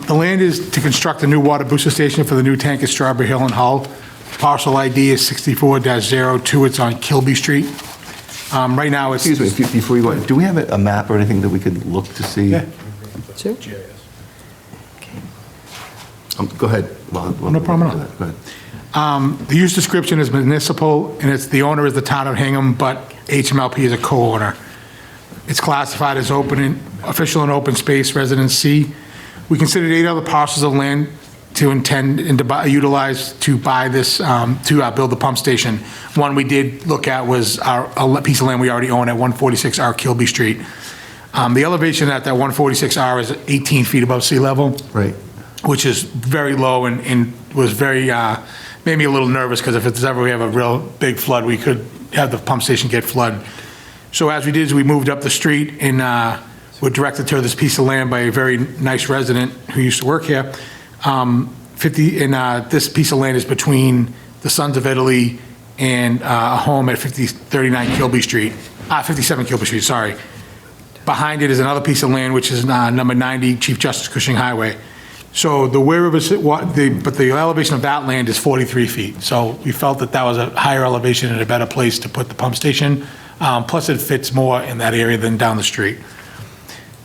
The land is to construct a new water booster station for the new tank at Strawberry Hill and Hull. Parcel ID is 64-02. It's on Kilby Street. Right now, it's... Excuse me, before you go, do we have a map or anything that we could look to see? Yeah. Sure. Go ahead. No problem at all. Go ahead. The use description is municipal, and the owner is the town of Hingham, but HMLP is a co-owner. It's classified as official and open space residency. We considered 8 other parcels of land to intend and to utilize to buy this, to build the pump station. One we did look at was a piece of land we already own at 146R Kilby Street. The elevation at that 146R is 18 feet above sea level. Right. Which is very low and was very, made me a little nervous because if it's ever we have a real big flood, we could have the pump station get flooded. So as we did is we moved up the street and were directed to this piece of land by a very nice resident who used to work here. This piece of land is between the Sons of Italy and a home at 39 Kilby Street, 57 Kilby Street, sorry. Behind it is another piece of land, which is number 90 Chief Justice Cushing Highway. So the Ware River, but the elevation of that land is 43 feet. So we felt that that was a higher elevation and a better place to put the pump station. Plus, it fits more in that area than down the street.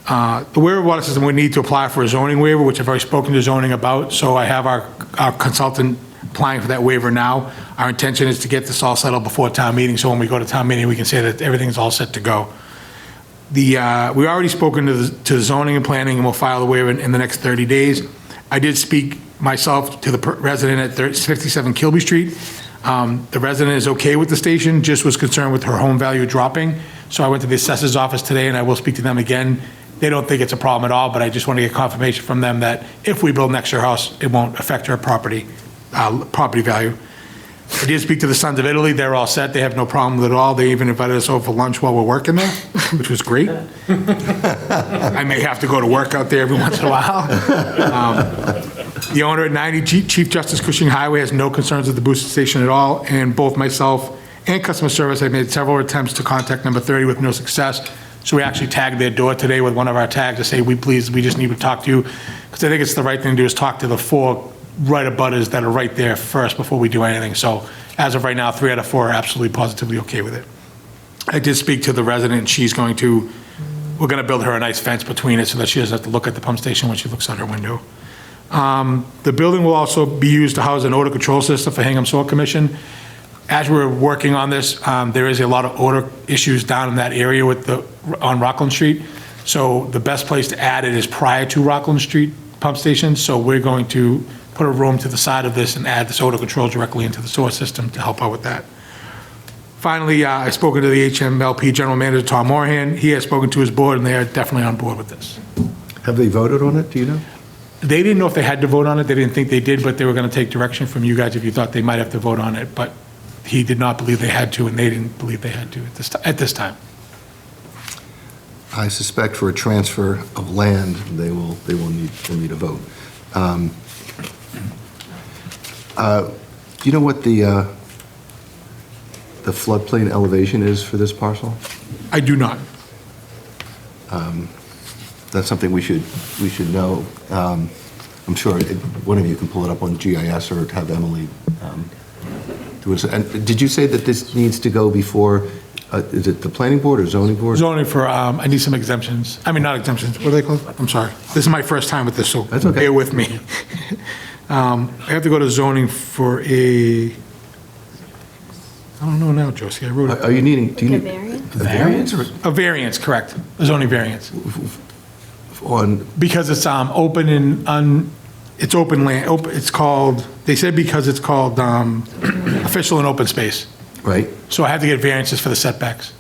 The waiver of water system, we need to apply for a zoning waiver, which I've already spoken to zoning about, so I have our consultant applying for that waiver now. Our intention is to get this all settled before town meeting, so when we go to town meeting, we can say that everything's all set to go. We already spoken to the zoning and planning, and we'll file the waiver in the next 30 days. I did speak myself to the resident at 57 Kilby Street. The resident is okay with the station, just was concerned with her home value dropping. So I went to the assessor's office today, and I will speak to them again. They don't think it's a problem at all, but I just want to get confirmation from them that if we build next to her house, it won't affect her property value. I did speak to the Sons of Italy. They're all set. They have no problem with it at all. They even invited us over for lunch while we're working there, which was great. I may have to go to work out there every once in a while. The owner at 90 Chief Justice Cushing Highway has no concerns with the booster station at all, and both myself and customer service have made several attempts to contact number 30 with no success. So we actually tagged their door today with one of our tags to say, we just need to talk to you, because I think it's the right thing to do is talk to the 4 right abutters that are right there first before we do anything. So as of right now, 3 out of 4 are absolutely positively okay with it. I did speak to the resident. We're going to build her a nice fence between it so that she doesn't have to look at the pump station when she looks out her window. The building will also be used to house an odor control system for Hingham Sewer Commission. As we're working on this, there is a lot of odor issues down in that area on Rockland Street. So the best place to add it is prior to Rockland Street pump station. So we're going to put a room to the side of this and add this odor control directly into the sewer system to help out with that. Finally, I've spoken to the HMLP General Manager, Tom Morahan. He has spoken to his board, and they are definitely on board with this. Have they voted on it, do you know? They didn't know if they had to vote on it. They didn't think they did, but they were going to take direction from you guys if you thought they might have to vote on it. But he did not believe they had to, and they didn't believe they had to at this time. I suspect for a transfer of land, they will need a vote. Do you know what the floodplain elevation is for this parcel? I do not. That's something we should know. I'm sure one of you can pull it up on GIS or have Emily do it. And did you say that this needs to go before, is it the planning board or zoning board? Zoning for, I need some exemptions. I mean, not exemptions, what are they called? I'm sorry. This is my first time with this, so That's okay. bear with me. I have to go to zoning for I don't know now, Josie, I wrote it. Are you needing, do you need? variance? A variance? Or A variance, correct. A zoning variance. on, Because it's open and it's open land, it's called, they said because it's called official and open space. right? So I have to get variances for the setbacks.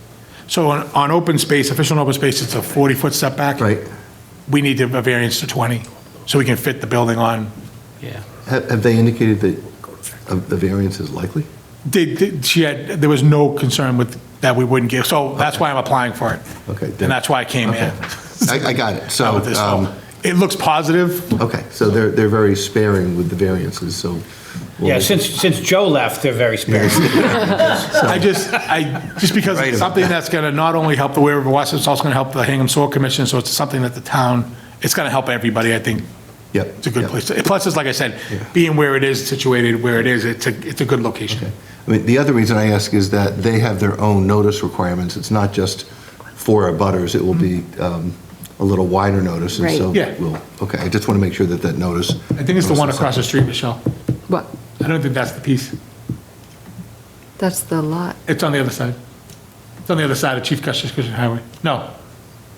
So on open space, official and open space, it's a 40-foot setback. Right. We need a variance to 20, so we can fit the building on. Yeah. Have they indicated that the variance is likely? There was no concern with, that we wouldn't give, so that's why I'm applying for it. Okay. And that's why I came in. I got it. So, With this, so it looks positive. okay, so they're very sparing with the variances, so. we'll- Yeah, since Joe left, they're very sparing. Just because it's something that's going to not only help the Ware River West, it's also going to help the Hingham Sewer Commission, so it's something that the town, it's going to help everybody, I think. Yep. It's a good yep. place. Plus, it's like I said, being where it is, situated where it is, it's a good location. I mean, the other reason I ask is that they have their own notice requirements. It's not just for abutters. It will be a little wider notice. And Right. so Yeah. okay, I just want to make sure that notice. I think it's the one across the street, Michelle. What? I don't think that's the piece. That's the lot. It's on the other side. It's on the other side of Chief Justice Cushing Highway. No.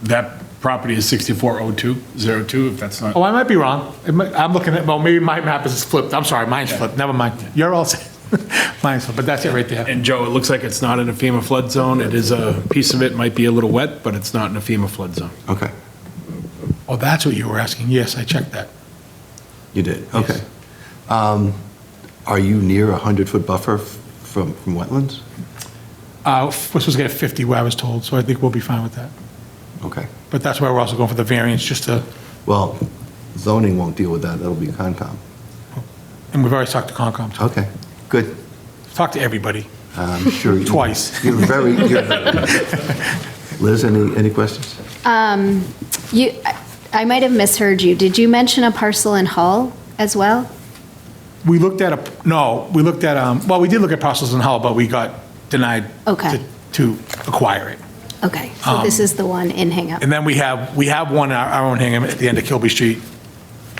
That property is 6402, if that's not. Oh, I might be wrong. I'm looking at, well, maybe my map is flipped. I'm sorry, mine's flipped. Never mind. You're all set. Mine's flipped, but that's it right there. And Joe, it looks like it's not in a FEMA flood zone. It is a piece of it might be a little wet, but it's not in a FEMA flood zone. Okay, Oh, that's what you were asking. Yes, I checked that. you did. Okay. Are you near a 100-foot buffer from wetlands? We're supposed to get 50 where I was told, so I think we'll be fine with that. Okay. But that's why we're also going for the variance, just to, Well, zoning won't deal with that. That'll be Concom. and we've already talked to Concom, too. Okay, good. Talked to everybody. I'm sure. Twice. You're Liz, any questions? I might have misheard you. Did you mention a parcel in Hull as well? We looked at well, we did look at parcels in Hull, but we got denied Okay. to acquire it. Okay, so this is the one in Hingham. And then we have one, our own Hingham at the end of Kilby Street,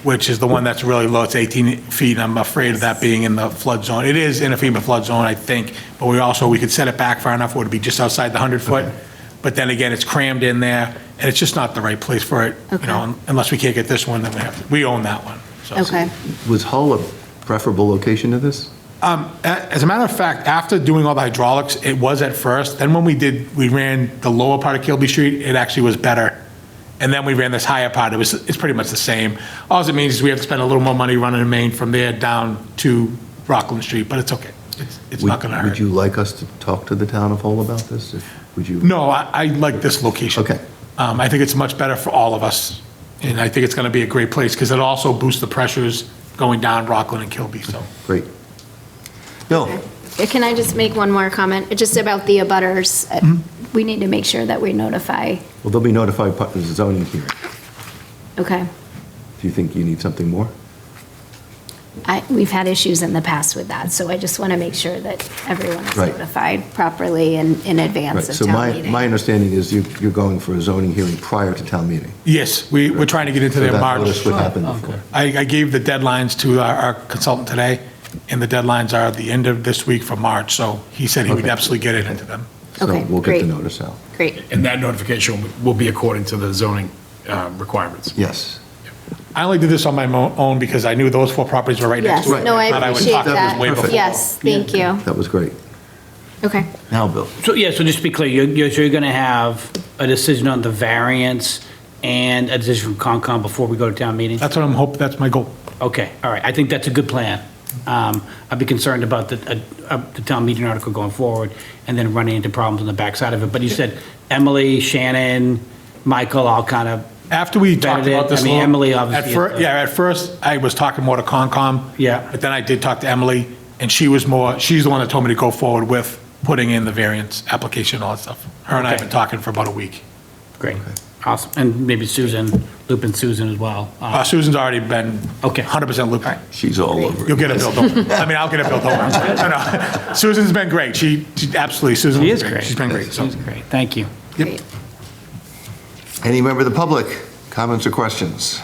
which is the one that's really low. It's 18 feet. I'm afraid of that being in the flood zone. It is in a FEMA flood zone, I think, but we could set it back far enough where it would be just outside the 100-foot. But then again, it's crammed in there, and it's just not the right place for it, you know, unless we can't get this one, then we own that one. So. Okay. Was Hull a preferable location to this? As a matter of fact, after doing all the hydraulics, it was at first. Then when we ran the lower part of Kilby Street, it actually was better. And then we ran this higher part, it's pretty much the same. All it means is we have to spend a little more money running a main from there down to Rockland Street, but it's okay. It's not gonna hurt. Would you like us to talk to the town of Hull about this? Would you? No, I like this location. Okay. I think it's much better for all of us, and I think it's gonna be a great place, because it also boosts the pressures going down Rockland and Kilby, so. Great. Bill? Can I just make one more comment, just about the abutters? We need to make sure that we notify. Well, they'll be notified part of the zoning hearing. Okay. Do you think you need something more? We've had issues in the past with that, so I just want to make sure that everyone is Right. notified properly in Right, advance of so town meeting. my understanding is you're going for a zoning hearing prior to town meeting. Yes, we're trying to get into So their that March. notice would happen before. I gave the deadlines to our consultant today, and the deadlines are the end of this week for March, so he said he would Okay. absolutely get it into them. So Okay, we'll get great. the notice out. Great. And that notification will be according to the zoning requirements. Yes. I only did this on my own because I knew those 4 properties were right next Yes, to it. no, I Thought would appreciate talk to this that. way before. Yes, thank you. That was great. Okay. Now, Bill. So, yeah, so just to be clear, you're going to have a decision on the variance and a decision from Concom before we go to town meeting? That's what I'm hoping, that's my goal. Okay, all right, I think that's a good plan. I'd be concerned about the town meeting article going forward and then running into problems on the backside of it. But you said Emily, Shannon, Michael, all kind of. After we talked about this. I mean, a little- Emily obviously. At first, I was talking more to Concom. Yeah. But then I did talk to Emily, and she's the one that told me to go forward with putting in the variance application, all that stuff. Her and I have Okay. been talking for about a week. Great, awesome. And maybe Susan, loop in Susan as well. Susan's already been Okay. 100% looped. She's all over it. You'll get it built over. I mean, I'll get it built over. No. Susan's been great. She absolutely, Susan She was is great. She's been great, so. She's great, thank you. Great. Any member of the public, comments or questions?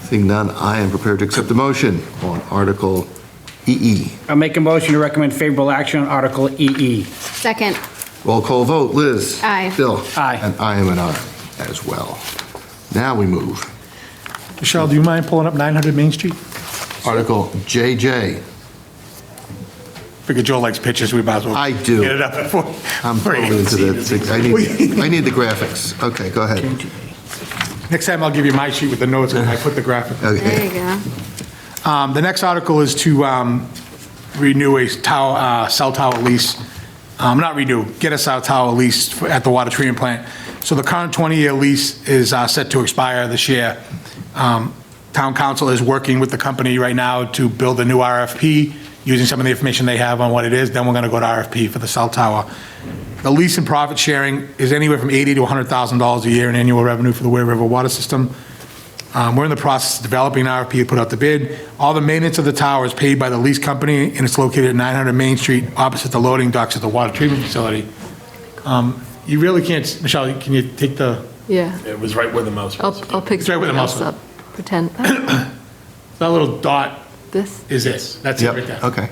Seeing none, I am prepared to accept the motion on Article EE. I'll make a motion to recommend favorable action on Article EE. Second. Roll call vote, Liz. Aye. Bill. Aye. And I am an aye as well. Now we move. Michelle, do you mind pulling up 900 Main Street? Article JJ. Figure Joe likes pictures, we might as well. I do. Get it up before. I'm before he totally into can the, see it. I need the graphics. Okay, go ahead. Next time I'll give you my sheet with the notes when I put the graphic. There Okay. you go. The next article is to renew a cell tower lease. Not renew, get a cell tower lease at the water treatment plant. So the current 20-year lease is set to expire this year. Town council is working with the company right now to build a new RFP, using some of the information they have on what it is. Then we're going to go to RFP for the cell tower. The lease and profit sharing is anywhere from $80,000 to $100,000 a year in annual revenue for the Ware River water system. We're in the process of developing an RFP to put out the bid. All the maintenance of the tower is paid by the lease company, and it's located at 900 Main Street, opposite the loading docks at the water treatment facility. You really can't, Michelle, can you take the, Yeah, It was right where the mouse was. I'll pick It's right where the something mouse else up. Pretend, that little dot this? is it. That's it Yep, right there. okay.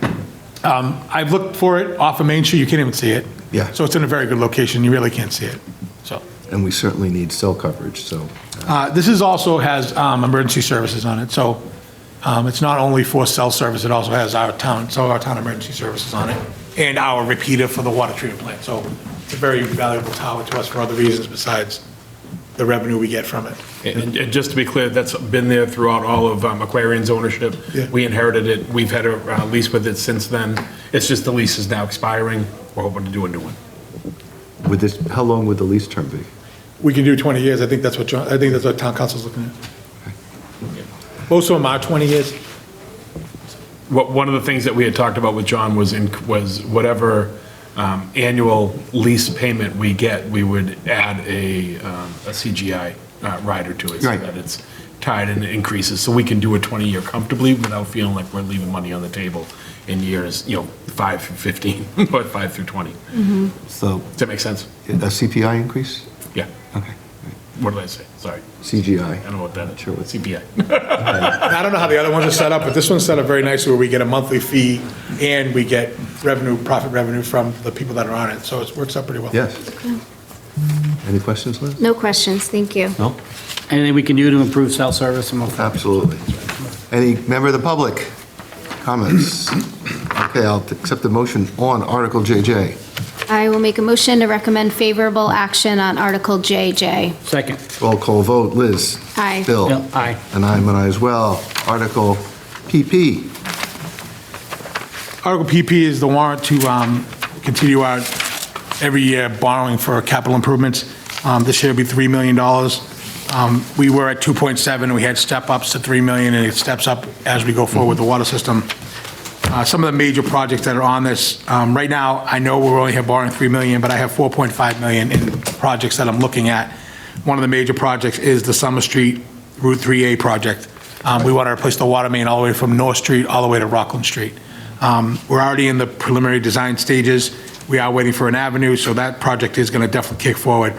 I've looked for it off of Main Street, you can't even see it. Yeah. So it's in a very good location, you really can't see it, so. And we certainly need cell coverage, so. This is also has emergency services on it, so it's not only for cell service, it also has some of our town emergency services on it, and our repeater for the water treatment plant, so it's a very valuable tower to us for other reasons besides the revenue we get from it. And just to be clear, that's been there throughout all of Aquarion's ownership. Yeah. We inherited it, we've had a lease with it since then. It's just the lease is now expiring, we're hoping to do a new one. With this, how long would the lease term be? We can do 20 years, I think that's what town council's looking at. Most of them are 20 years. One of the things that we had talked about with John was whatever annual lease payment we get, we would add a CGI rider to it. Right. So that it's tied into increases, so we can do a 20-year comfortably without feeling like we're leaving money on the table in years, 5 through 15, or 5 through 20. So, Does that make sense? a CPI increase? Yeah. Okay. What did I say? Sorry. CGI. I don't know what that is. Sure what CPI. I don't know how the other ones are set up, but this one's set up very nicely where we get a monthly fee and we get profit revenue from the people that are on it. So it works out pretty well. Yes. Any questions, Liz? No questions, thank you. No? Anything we can do to improve cell service? Absolutely. Any member of the public? Comments? Okay, I'll accept the motion on Article JJ. I will make a motion to recommend favorable action on Article JJ. Second. Roll call vote. Liz? Aye. Bill? Bill, aye. And I'm an aye as well. Article PP. Article PP is the warrant to continue our every year borrowing for capital improvements. This year will be $3 million. We were at 2.7, we had step-ups to 3 million, and it steps up as we go forward with the water system. Some of the major projects that are on this, right now, I know we're only here borrowing 3 million, but I have 4.5 million in projects that I'm looking at. One of the major projects is the Summer Street Route 3A project. We want to replace the water main all the way from North Street all the way to Rockland Street. We're already in the preliminary design stages. We are waiting for an avenue, so that project is going to definitely kick forward.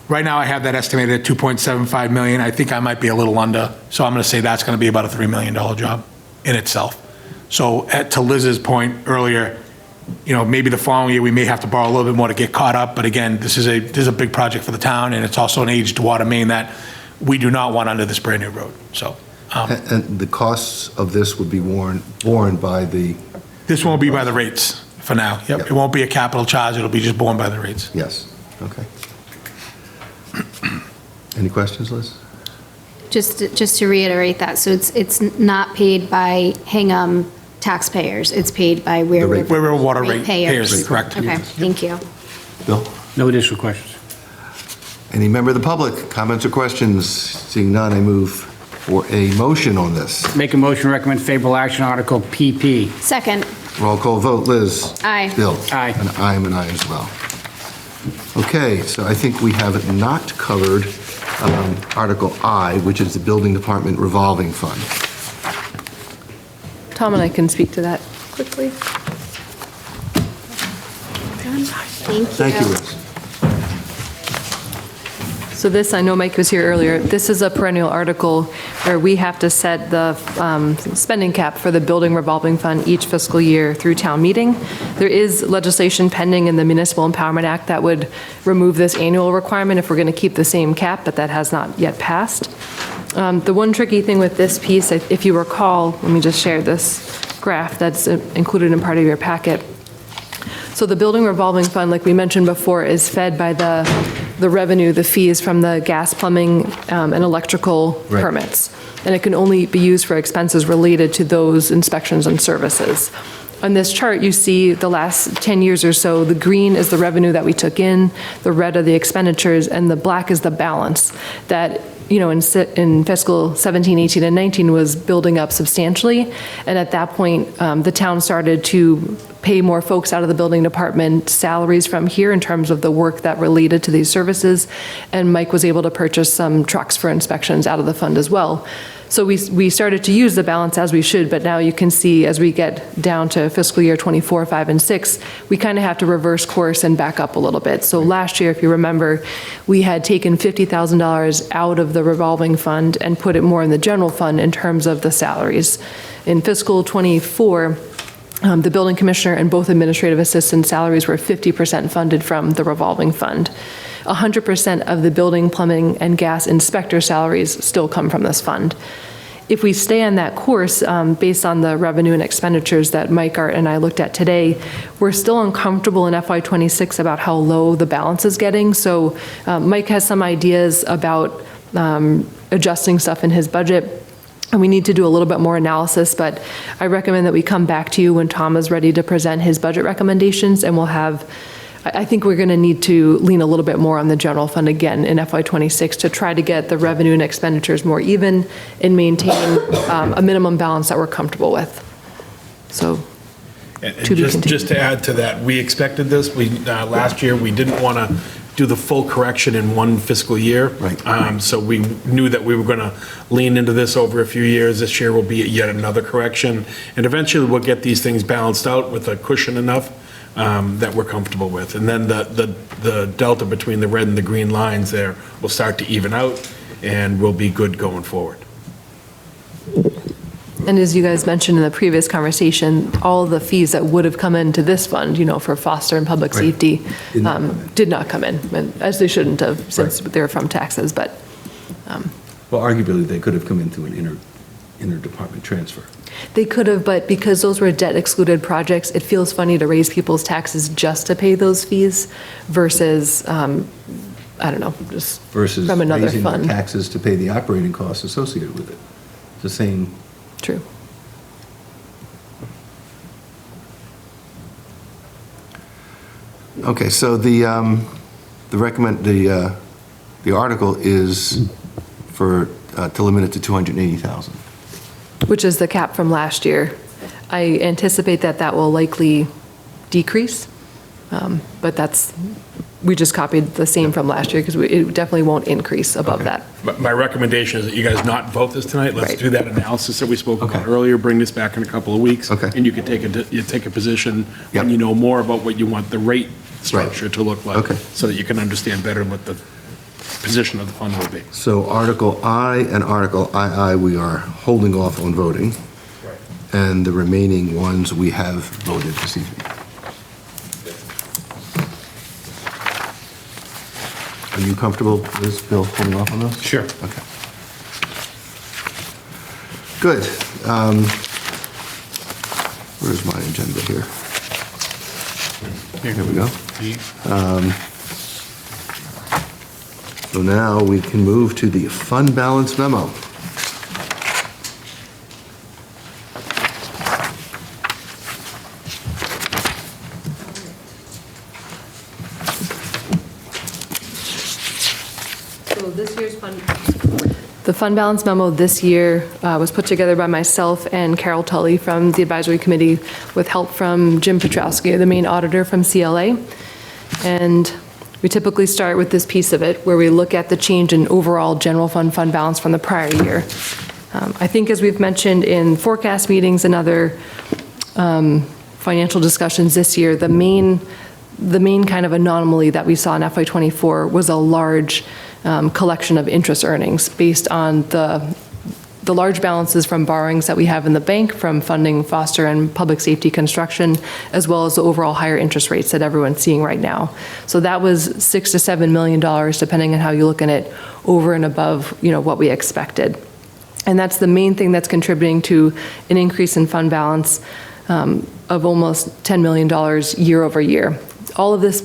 Right now, I have that estimated at 2.75 million. I think I might be a little under, so I'm going to say that's going to be about a $3 million job in itself. So to Liz's point earlier, maybe the following year, we may have to borrow a little bit more to get caught up, but again, this is a big project for the town, and it's also an aged water main that we do not want under this brand-new road, so. And the costs of this would be borne by the... This won't be by the rates for now. Yep, it won't be a capital charge, it'll be just borne by the rates. Yes, okay. Any questions, Liz? Just to reiterate that, so it's not paid by Hingham taxpayers, it's paid by Weir River. Weir River water ratepayers. ratepayers, correct. Okay, thank you. Bill? No additional questions. Any member of the public, comments or questions? Seeing none, I move for a motion on this. Make a motion to recommend favorable action, Article PP. Second. Roll call vote. Liz? Aye. Bill? Aye. And I am an aye as well. Okay, so I think we have not covered Article I, which is the Building Department Revolving Fund. Tom and I can speak to that quickly. Thank you. Thank you, Liz. So this, I know Mike was here earlier, this is a perennial article where we have to set the spending cap for the building revolving fund each fiscal year through town meeting. There is legislation pending in the Municipal Empowerment Act that would remove this annual requirement if we're going to keep the same cap, but that has not yet passed. The one tricky thing with this piece, if you recall, let me just share this graph that's included in part of your packet. So the building revolving fund, like we mentioned before, is fed by the revenue, the fees from the gas, plumbing, and electrical permits. And it can only be used for expenses related to those inspections and services. On this chart, you see the last 10 years or so, the green is the revenue that we took in, the red are the expenditures, and the black is the balance that, in fiscal 17, 18, and 19 was building up substantially. And at that point, the town started to pay more folks out of the building department salaries from here in terms of the work that related to these services. And Mike was able to purchase some trucks for inspections out of the fund as well. So we started to use the balance as we should, but now you can see as we get down to fiscal year 24, 5, and 6, we kind of have to reverse course and back up a little bit. So last year, if you remember, we had taken $50,000 out of the revolving fund and put it more in the general fund in terms of the salaries. In fiscal 24, the building commissioner and both administrative assistant salaries were 50% funded from the revolving fund. 100% of the building, plumbing, and gas inspector salaries still come from this fund. If we stay on that course, based on the revenue and expenditures that Mike, Art, and I looked at today, we're still uncomfortable in FY26 about how low the balance is getting. So Mike has some ideas about adjusting stuff in his budget. And we need to do a little bit more analysis, but I recommend that we come back to you when Tom is ready to present his budget recommendations, and we'll have, I think we're going to need to lean a little bit more on the general fund again in FY26 to try to get the revenue and expenditures more even and maintain a minimum balance that we're comfortable with. So, And just to add to that, we expected this. Last year, we didn't want to do the full correction in one fiscal year. Right. So we knew that we were going to lean into this over a few years. This year will be yet another correction. And eventually we'll get these things balanced out with a cushion enough that we're comfortable with. And then the delta between the red and the green lines there will start to even out and we'll be good going forward. And as you guys mentioned in the previous conversation, all the fees that would have come into this fund, for foster and public safety, did not come in, and as they shouldn't have, since they're from taxes, but. Well, arguably, they could have come in through an interdepartment transfer. They could have, but because those were debt excluded projects, it feels funny to raise people's taxes just to pay those fees versus, I don't know, just Versus from another raising the fund. taxes to pay the operating costs associated with it. It's the same. True. Okay, so the article is to limit it to 280,000. Which is the cap from last year. I anticipate that will likely decrease, but we just copied the same from last year because it definitely won't increase above that. My recommendation is that you guys not vote this tonight. Let's do that analysis that we spoke about earlier, bring this back in a couple of weeks. And you can take a position when you know more about what you want the rate structure to look like. So that you can understand better what the position of the fund will be. So Article I and Article II, we are holding off on voting. And the remaining ones we have voted this evening. Are you comfortable with this, Bill, holding off on those? Sure. Okay. Good. Where's my agenda here? Here we go. So now we can move to the fund balance memo. The fund balance memo this year was put together by myself and Carol Tully from the advisory committee with help from Jim Petrowski, the main auditor from CLA. And we typically start with this piece of it where we look at the change in overall general fund balance from the prior year. I think as we've mentioned in forecast meetings and other financial discussions this year, the main kind of anomaly that we saw in FY24 was a large collection of interest earnings based on the large balances from borrowings that we have in the bank from funding foster and public safety construction, as well as the overall higher interest rates that everyone's seeing right now. So that was $6 to $7 million, depending on how you look at it, over and above what we expected. And that's the main thing that's contributing to an increase in fund balance of almost $10 million year over year. All of this,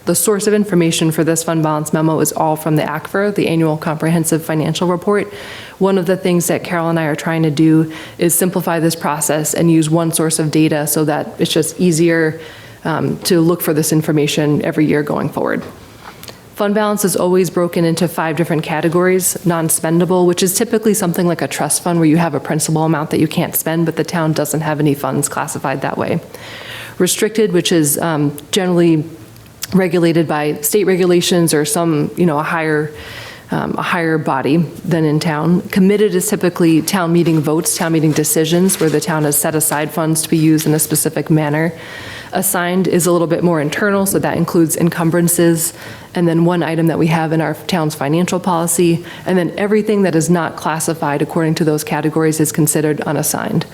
the source of information for this fund balance memo is all from the ACFR, the Annual Comprehensive Financial Report. One of the things that Carol and I are trying to do is simplify this process and use one source of data so that it's just easier to look for this information every year going forward. Fund balance is always broken into 5 different categories. Non-spendable, which is typically something like a trust fund where you have a principal amount that you can't spend, but the town doesn't have any funds classified that way. Restricted, which is generally regulated by state regulations or some, a higher body than in town. Committed is typically town meeting votes, town meeting decisions, where the town has set aside funds to be used in a specific manner. Assigned is a little bit more internal, so that includes encumbrances, and then one item that we have in our town's financial policy, and then everything that is not classified according to those categories is considered unassigned.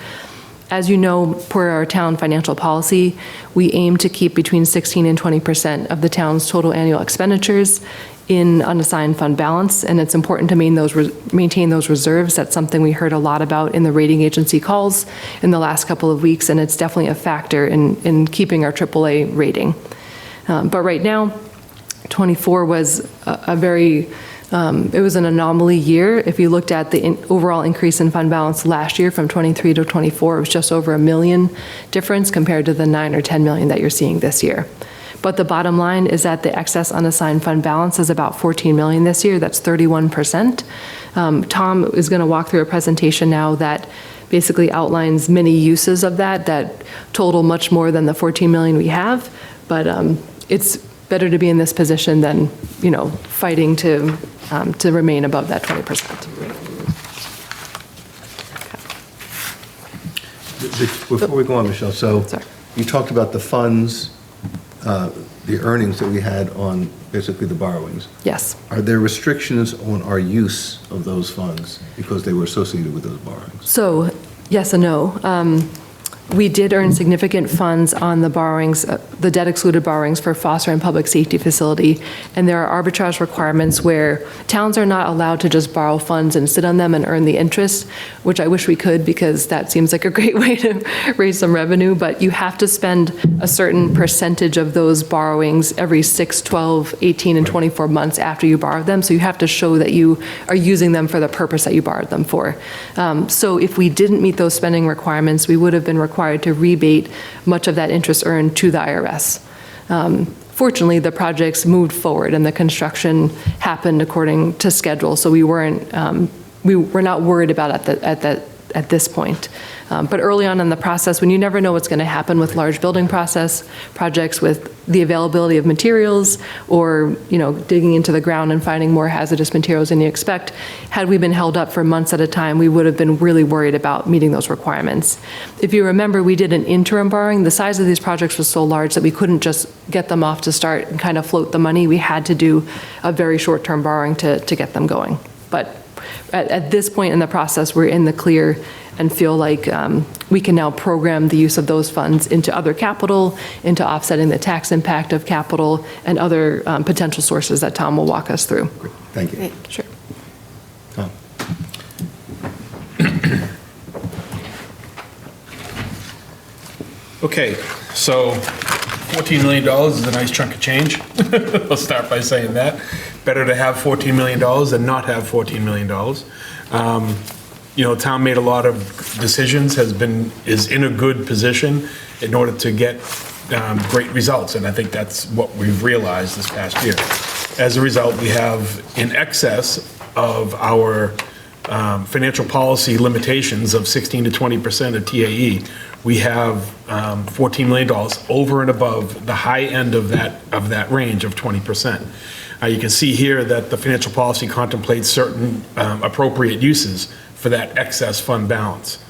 As you know, per our town financial policy, we aim to keep between 16 and 20% of the town's total annual expenditures in unassigned fund balance, and it's important to maintain those reserves. That's something we heard a lot about in the rating agency calls in the last couple of weeks, and it's definitely a factor in keeping our AAA rating. But right now, 24 was it was an anomaly year. If you looked at the overall increase in fund balance last year from 23 to 24, it was just over $1 million difference compared to the 9 or 10 million that you're seeing this year. But the bottom line is that the excess unassigned fund balance is about 14 million this year. That's 31%. Tom is going to walk through a presentation now that basically outlines many uses of that total much more than the 14 million we have. But better to be in this position than, fighting to remain above that 20%. Before we go on, Michelle, so you talked about the funds, the earnings that we had on basically the borrowings. Yes. Are there restrictions on our use of those funds because they were associated with those borrowings? So, yes and no. We did earn significant funds on the borrowings, the debt excluded borrowings for foster and public safety facility, and there are arbitrage requirements where towns are not allowed to just borrow funds and sit on them and earn the interest, which I wish we could because that seems like a great way to raise some revenue, but you have to spend a certain percentage of those borrowings every 6, 12, 18, and 24 months after you borrow them, so you have to show that you are using them for the purpose that you borrowed them for. So if we didn't meet those spending requirements, we would have been required to rebate much of that interest earned to the IRS. Fortunately, the projects moved forward and the construction happened according to schedule, so we were not worried about it at this point. But early on in the process, when you never know what's going to happen with large building projects with the availability of materials or, digging into the ground and finding more hazardous materials than you expect, had we been held up for months at a time, we would have been really worried about meeting those requirements. If you remember, we did an interim borrowing. The size of these projects was so large that we couldn't just get them off to start and kind of float the money. We had to do a very short-term borrowing to get them going. But at this point in the process, we're in the clear and feel like we can now program the use of those funds into other capital, into offsetting the tax impact of capital, and other potential sources that Tom will walk us through. Great. Thank you. Great. Sure. Tom. Okay, so $14 million is a nice chunk of change. I'll start by saying that. Better to have $14 million than not have $14 million. Town made a lot of decisions, is in a good position in order to get great results, and I think that's what we've realized this past year. As a result, we have in excess of our financial policy limitations of 16 to 20% of TAE. We have $14 million over and above the high end of that range of 20%. You can see here that the financial policy contemplates certain appropriate uses for that excess fund balance.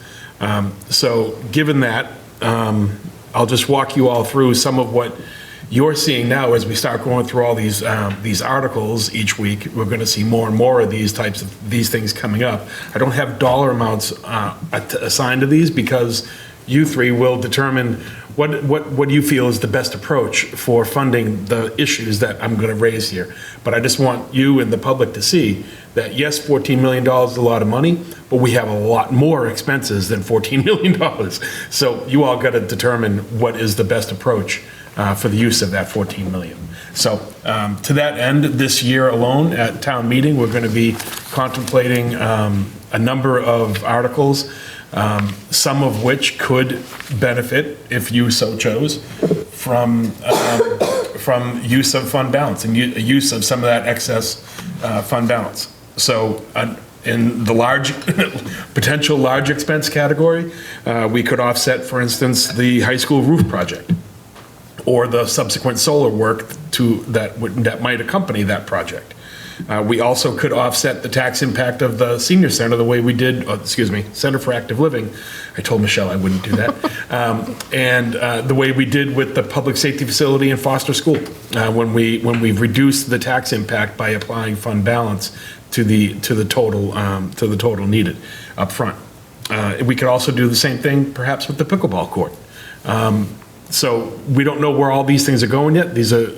So given that, I'll just walk you all through some of what you're seeing now as we start going through all these articles each week. We're going to see more and more of these things coming up. I don't have dollar amounts assigned to these because you three will determine what you feel is the best approach for funding the issues that I'm going to raise here. But I just want you and the public to see that, yes, $14 million is a lot of money, but we have a lot more expenses than $14 million. So you all got to determine what is the best approach for the use of that $14 million. So to that end, this year alone at town meeting, we're going to be contemplating a number of articles, some of which could benefit, if you so chose, from use of fund balance and use of some of that excess fund balance. So in the potential large expense category, we could offset, for instance, the high school roof project or the subsequent solar work that might accompany that project. We also could offset the tax impact of the senior center the way we did, Center for Active Living. I told Michelle I wouldn't do that. And the way we did with the public safety facility and foster school, when we've reduced the tax impact by applying fund balance to the total needed up front. We could also do the same thing perhaps with the pickleball court. So we don't know where all these things are going yet. These are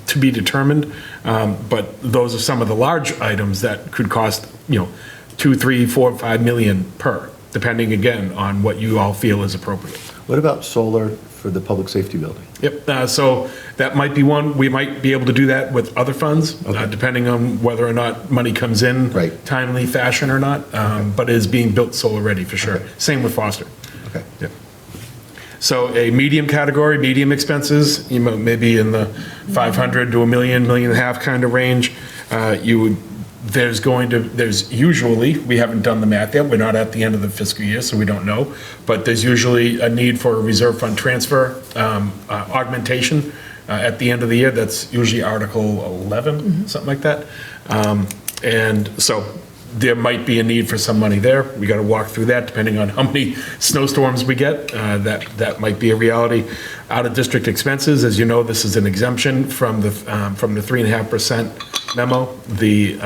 to be determined, but those are some of the large items that could cost, 2, 3, 4, 5 million per, depending again on what you all feel is appropriate. What about solar for the public safety building? Yep, so that might be one. We might be able to do that with other funds, depending on whether or not money comes in timely fashion or not, but it is being built solar ready for sure. Same with Foster. Okay. Yep. So a medium category, medium expenses, maybe in the 500 to $1 million, $1.5 million kind of range. There's usually, we haven't done the math yet, we're not at the end of the fiscal year, so we don't know, but there's usually a need for a reserve fund transfer, augmentation at the end of the year. That's usually Article 11, something like that. And so there might be a need for some money there. We got to walk through that depending on how many snowstorms we get. That might be a reality. Out-of-district expenses, as you know, this is an exemption from the 3.5% memo, the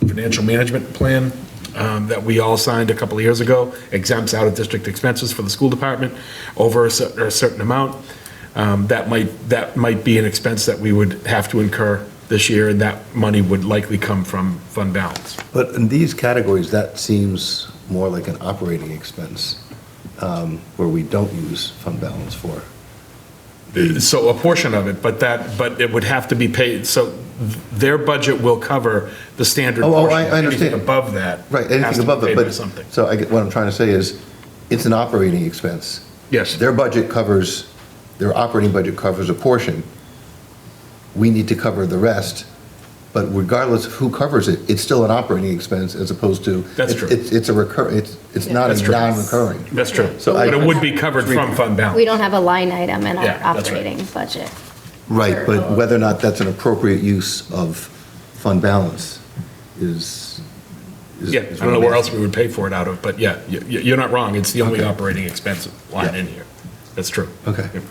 financial management plan that we all signed a couple of years ago, exempts out-of-district expenses for the school department over a certain amount. That might be an expense that we would have to incur this year, and that money would likely come from fund balance. But in these categories, that seems more like an operating expense, where we don't use fund balance for. So a portion of it, but it would have to be paid, so their budget will cover the standard portion. I understand. Anything above that. Right, has anything to be above it, paid but, by something. so what I'm trying to say is, it's an operating expense. Yes. Their operating budget covers a portion. We need to cover the rest, but regardless of who covers it, it's still an operating expense as opposed to. That's true. It's a it's not a non-recurring. That's true. So But it would be covered from fund balance. We don't have a line item in our Yeah, that's right. operating budget. Right, but whether or not that's an appropriate use of fund balance is. Yeah, I don't know where else we would pay for it out of, but yeah, you're not wrong. It's the only operating expense line in here. That's true. Okay. Yep.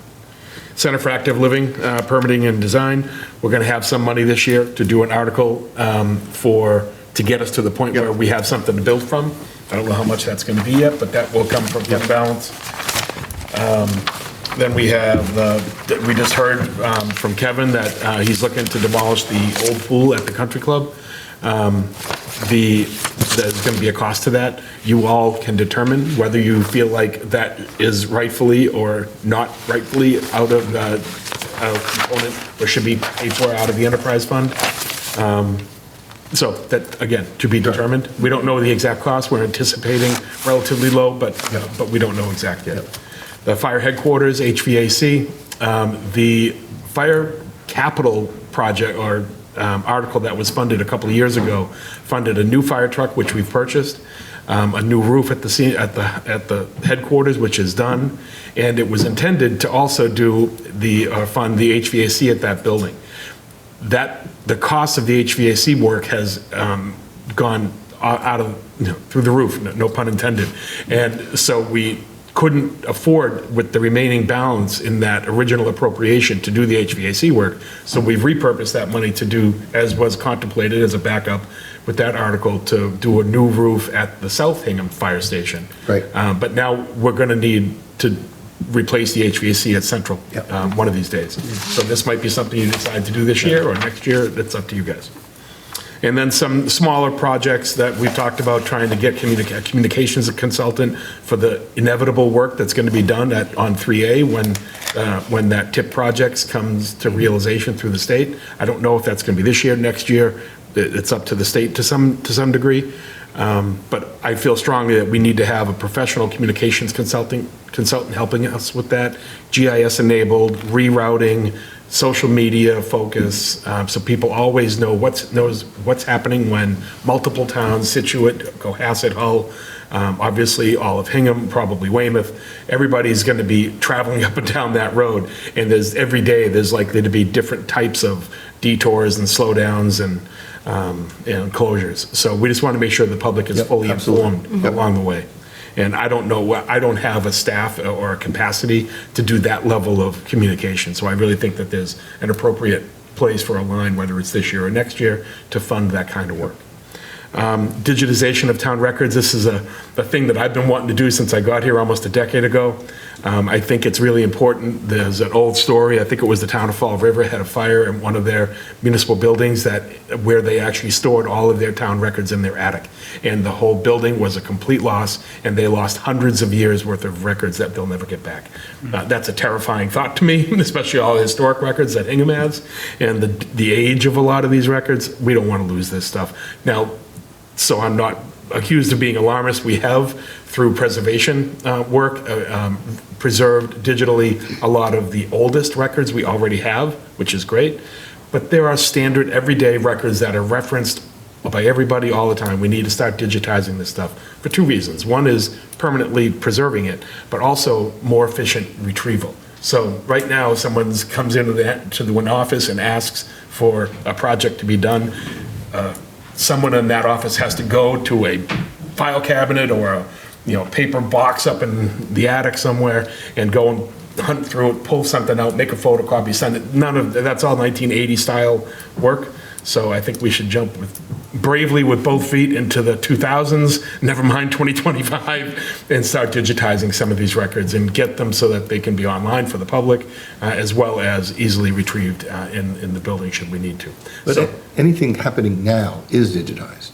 Center for Active Living, permitting and design. We're going to have some money this year to do an article to get us to the point where we have something to build from. I don't know how much that's going to be yet, but that will come from fund balance. Then we have, we just heard from Kevin that he's looking to demolish the old pool at the country club. There's going to be a cost to that. You all can determine whether you feel like that is rightfully or not rightfully out of component or should be paid for out of the enterprise fund. So that, again, to be determined. We don't know the exact cost. We're anticipating relatively low, but we don't know exact yet. The fire headquarters, HVAC, the fire capital project or article that was funded a couple of years ago funded a new fire truck, which we've purchased, a new roof at the headquarters, which is done, and it was intended to also fund the HVAC at that building. The cost of the HVAC work has gone out of through the roof, no pun intended, and so we couldn't afford with the remaining balance in that original appropriation to do the HVAC work. So we've repurposed that money to do, as was contemplated as a backup with that article, to do a new roof at the South Hingham Fire Station. Right. But now we're going to need to replace the HVAC at Central one of these days. So this might be something you decide to do this year or next year. That's up to you guys. And then some smaller projects that we've talked about, trying to get communications consultant for the inevitable work that's going to be done on 3A when that TIP project comes to realization through the state. I don't know if that's going to be this year, next year. It's up to the state to some degree. But I feel strongly that we need to have a professional communications consultant helping us with that, GIS-enabled, rerouting, social media focus, so people always know what's happening when multiple towns, Situate, Cohasset, Hull, obviously all of Hingham, probably Weymouth, everybody's going to be traveling up and down that road, and every day there's likely to be different types of detours and slowdowns and closures. So we just want to make sure the public is fully informed along the way. And I don't have a staff or a capacity to do that level of communication. So I really think that there's an appropriate place for a line, whether it's this year or next year, to fund that kind of work. Digitization of town records. This is a thing that I've been wanting to do since I got here almost a decade ago. I think it's really important. There's an old story. I think it was the town of Fall River had a fire in one of their municipal buildings where they actually stored all of their town records in their attic. And the whole building was a complete loss, and they lost hundreds of years worth of records that they'll never get back. That's a terrifying thought to me, especially all the historic records that Hingham has, and the age of a lot of these records. We don't want to lose this stuff. Now, so I'm not accused of being alarmist. We have, through preservation work, preserved digitally a lot of the oldest records we already have, which is great. But there are standard everyday records that are referenced by everybody all the time. We need to start digitizing this stuff for two reasons. One is permanently preserving it, but also more efficient retrieval. So right now, someone comes into to one office and asks for a project to be done. Someone in that office has to go to a file cabinet or a paper box up in the attic somewhere and go and hunt through it, pull something out, make a photocopy, send it. None of that's all 1980 style work. So I think we should jump bravely with both feet into the 2000s, never mind 2025, and start digitizing some of these records and get them so that they can be online for the public, as well as easily retrieved in the building should we need to. But anything happening now is digitized.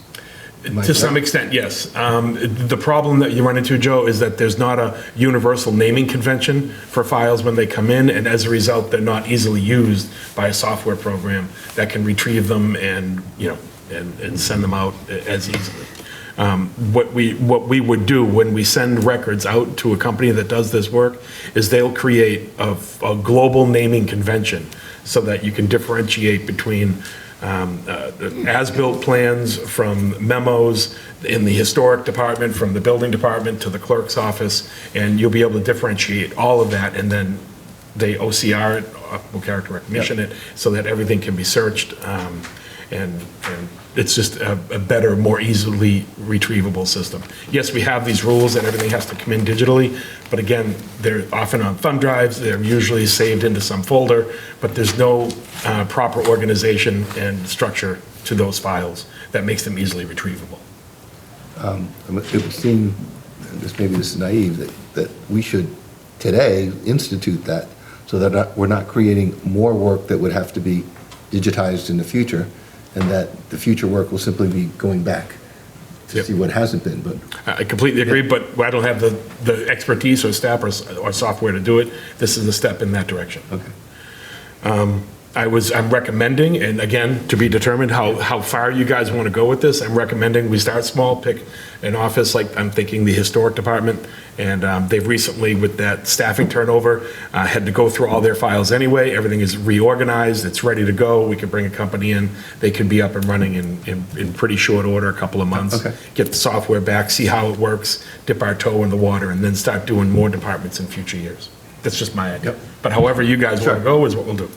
To some extent, yes. The problem that you run into, Joe, is that there's not a universal naming convention for files when they come in, and as a result, they're not easily used by a software program that can retrieve them and send them out as easily. What we would do when we send records out to a company that does this work is they'll create a global naming convention so that you can differentiate between as-built plans from memos in the historic department, from the building department to the clerk's office, and you'll be able to differentiate all of that, and then they OCR it, optical character recognition it, so that everything can be searched, and it's just a better, more easily retrievable system. Yes, we have these rules that everything has to come in digitally, but again, they're often on thumb drives, they're usually saved into some folder, but there's no proper organization and structure to those files that makes them easily retrievable. It would seem, maybe this is naive, that we should today institute that so that we're not creating more work that would have to be digitized in the future, and that the future work will simply be going back to see what hasn't been. But I completely agree, but I don't have the expertise or staff or software to do it. This is a step in that direction. Okay. I'm recommending, and again, to be determined how far you guys want to go with this, I'm recommending we start small, pick an office like I'm thinking the historic department, and they've recently, with that staffing turnover, had to go through all their files anyway. Everything is reorganized, it's ready to go. We could bring a company in, they could be up and running in pretty short order, a couple of months. Okay. Get the software back, see how it works, dip our toe in the water, and then start doing more departments in future years. That's just my idea. Yep. But however you guys want to go is what we'll do.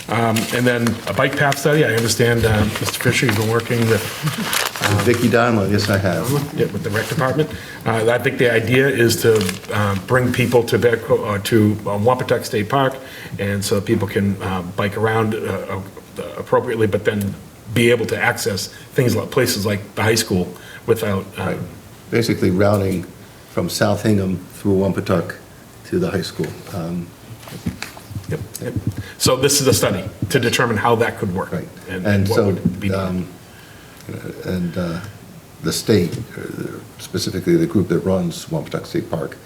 And then a bike path study, I understand, Mr. Fisher, you've been working with Vicki Donlon, yes, I have. with the rec department. I think the idea is to bring people to Wampatuck State Park, and so people can bike around appropriately, but then be able to access things like places like the high school without. Basically routing from South Hingham through Wampatuck to the high school. Yep. So this is a study to determine how that could work. Right. And what so, would be done. The state, specifically the group that runs Wampatuck State Park,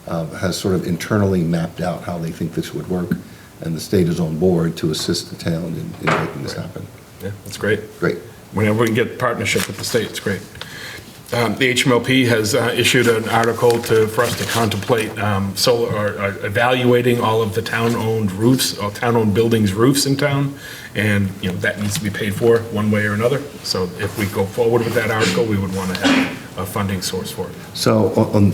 has sort of internally mapped out how they think this would work, and the state is on board to assist the town in making this happen. Yeah, that's great. Great. Whenever we can get partnership with the state, it's great. The HMLP has issued an article for us to contemplate solar, or evaluating all of the town-owned roofs, or town-owned buildings' roofs in town, and that needs to be paid for one way or another. So if we go forward with that article, we would want to have a funding source for it. So on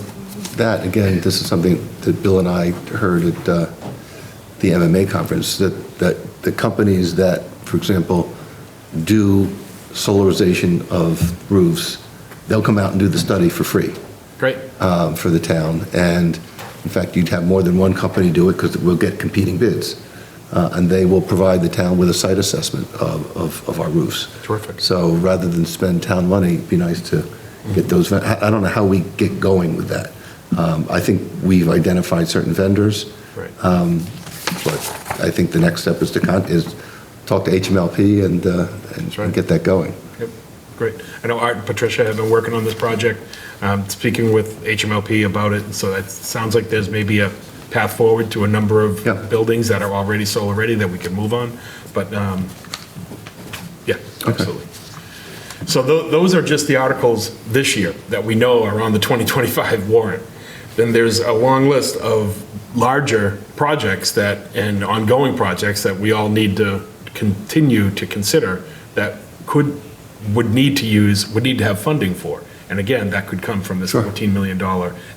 that, again, this is something that Bill and I heard at the MMA conference, that the companies that, for example, do solarization of roofs, they'll come out and do the study for free. Great. For the town. And in fact, you'd have more than one company do it because we'll get competing bids. And they will provide the town with a site assessment of our roofs. Terrific. So rather than spend town money, it'd be nice to get those. I don't know how we get going with that. I think we've identified certain vendors. Right. But I think the next step is to talk to HMLP and get that going. Yep. Great. I know Art and Patricia have been working on this project, speaking with HMLP about it, so it sounds like there's maybe a path forward to a number of buildings that are already solar ready that we can move on, but yeah, absolutely. So those are just the articles this year that we know are on the 2025 warrant. Then there's a long list of larger projects and ongoing projects that we all need to continue to consider that would need to have funding for. And again, that could come from this $14 million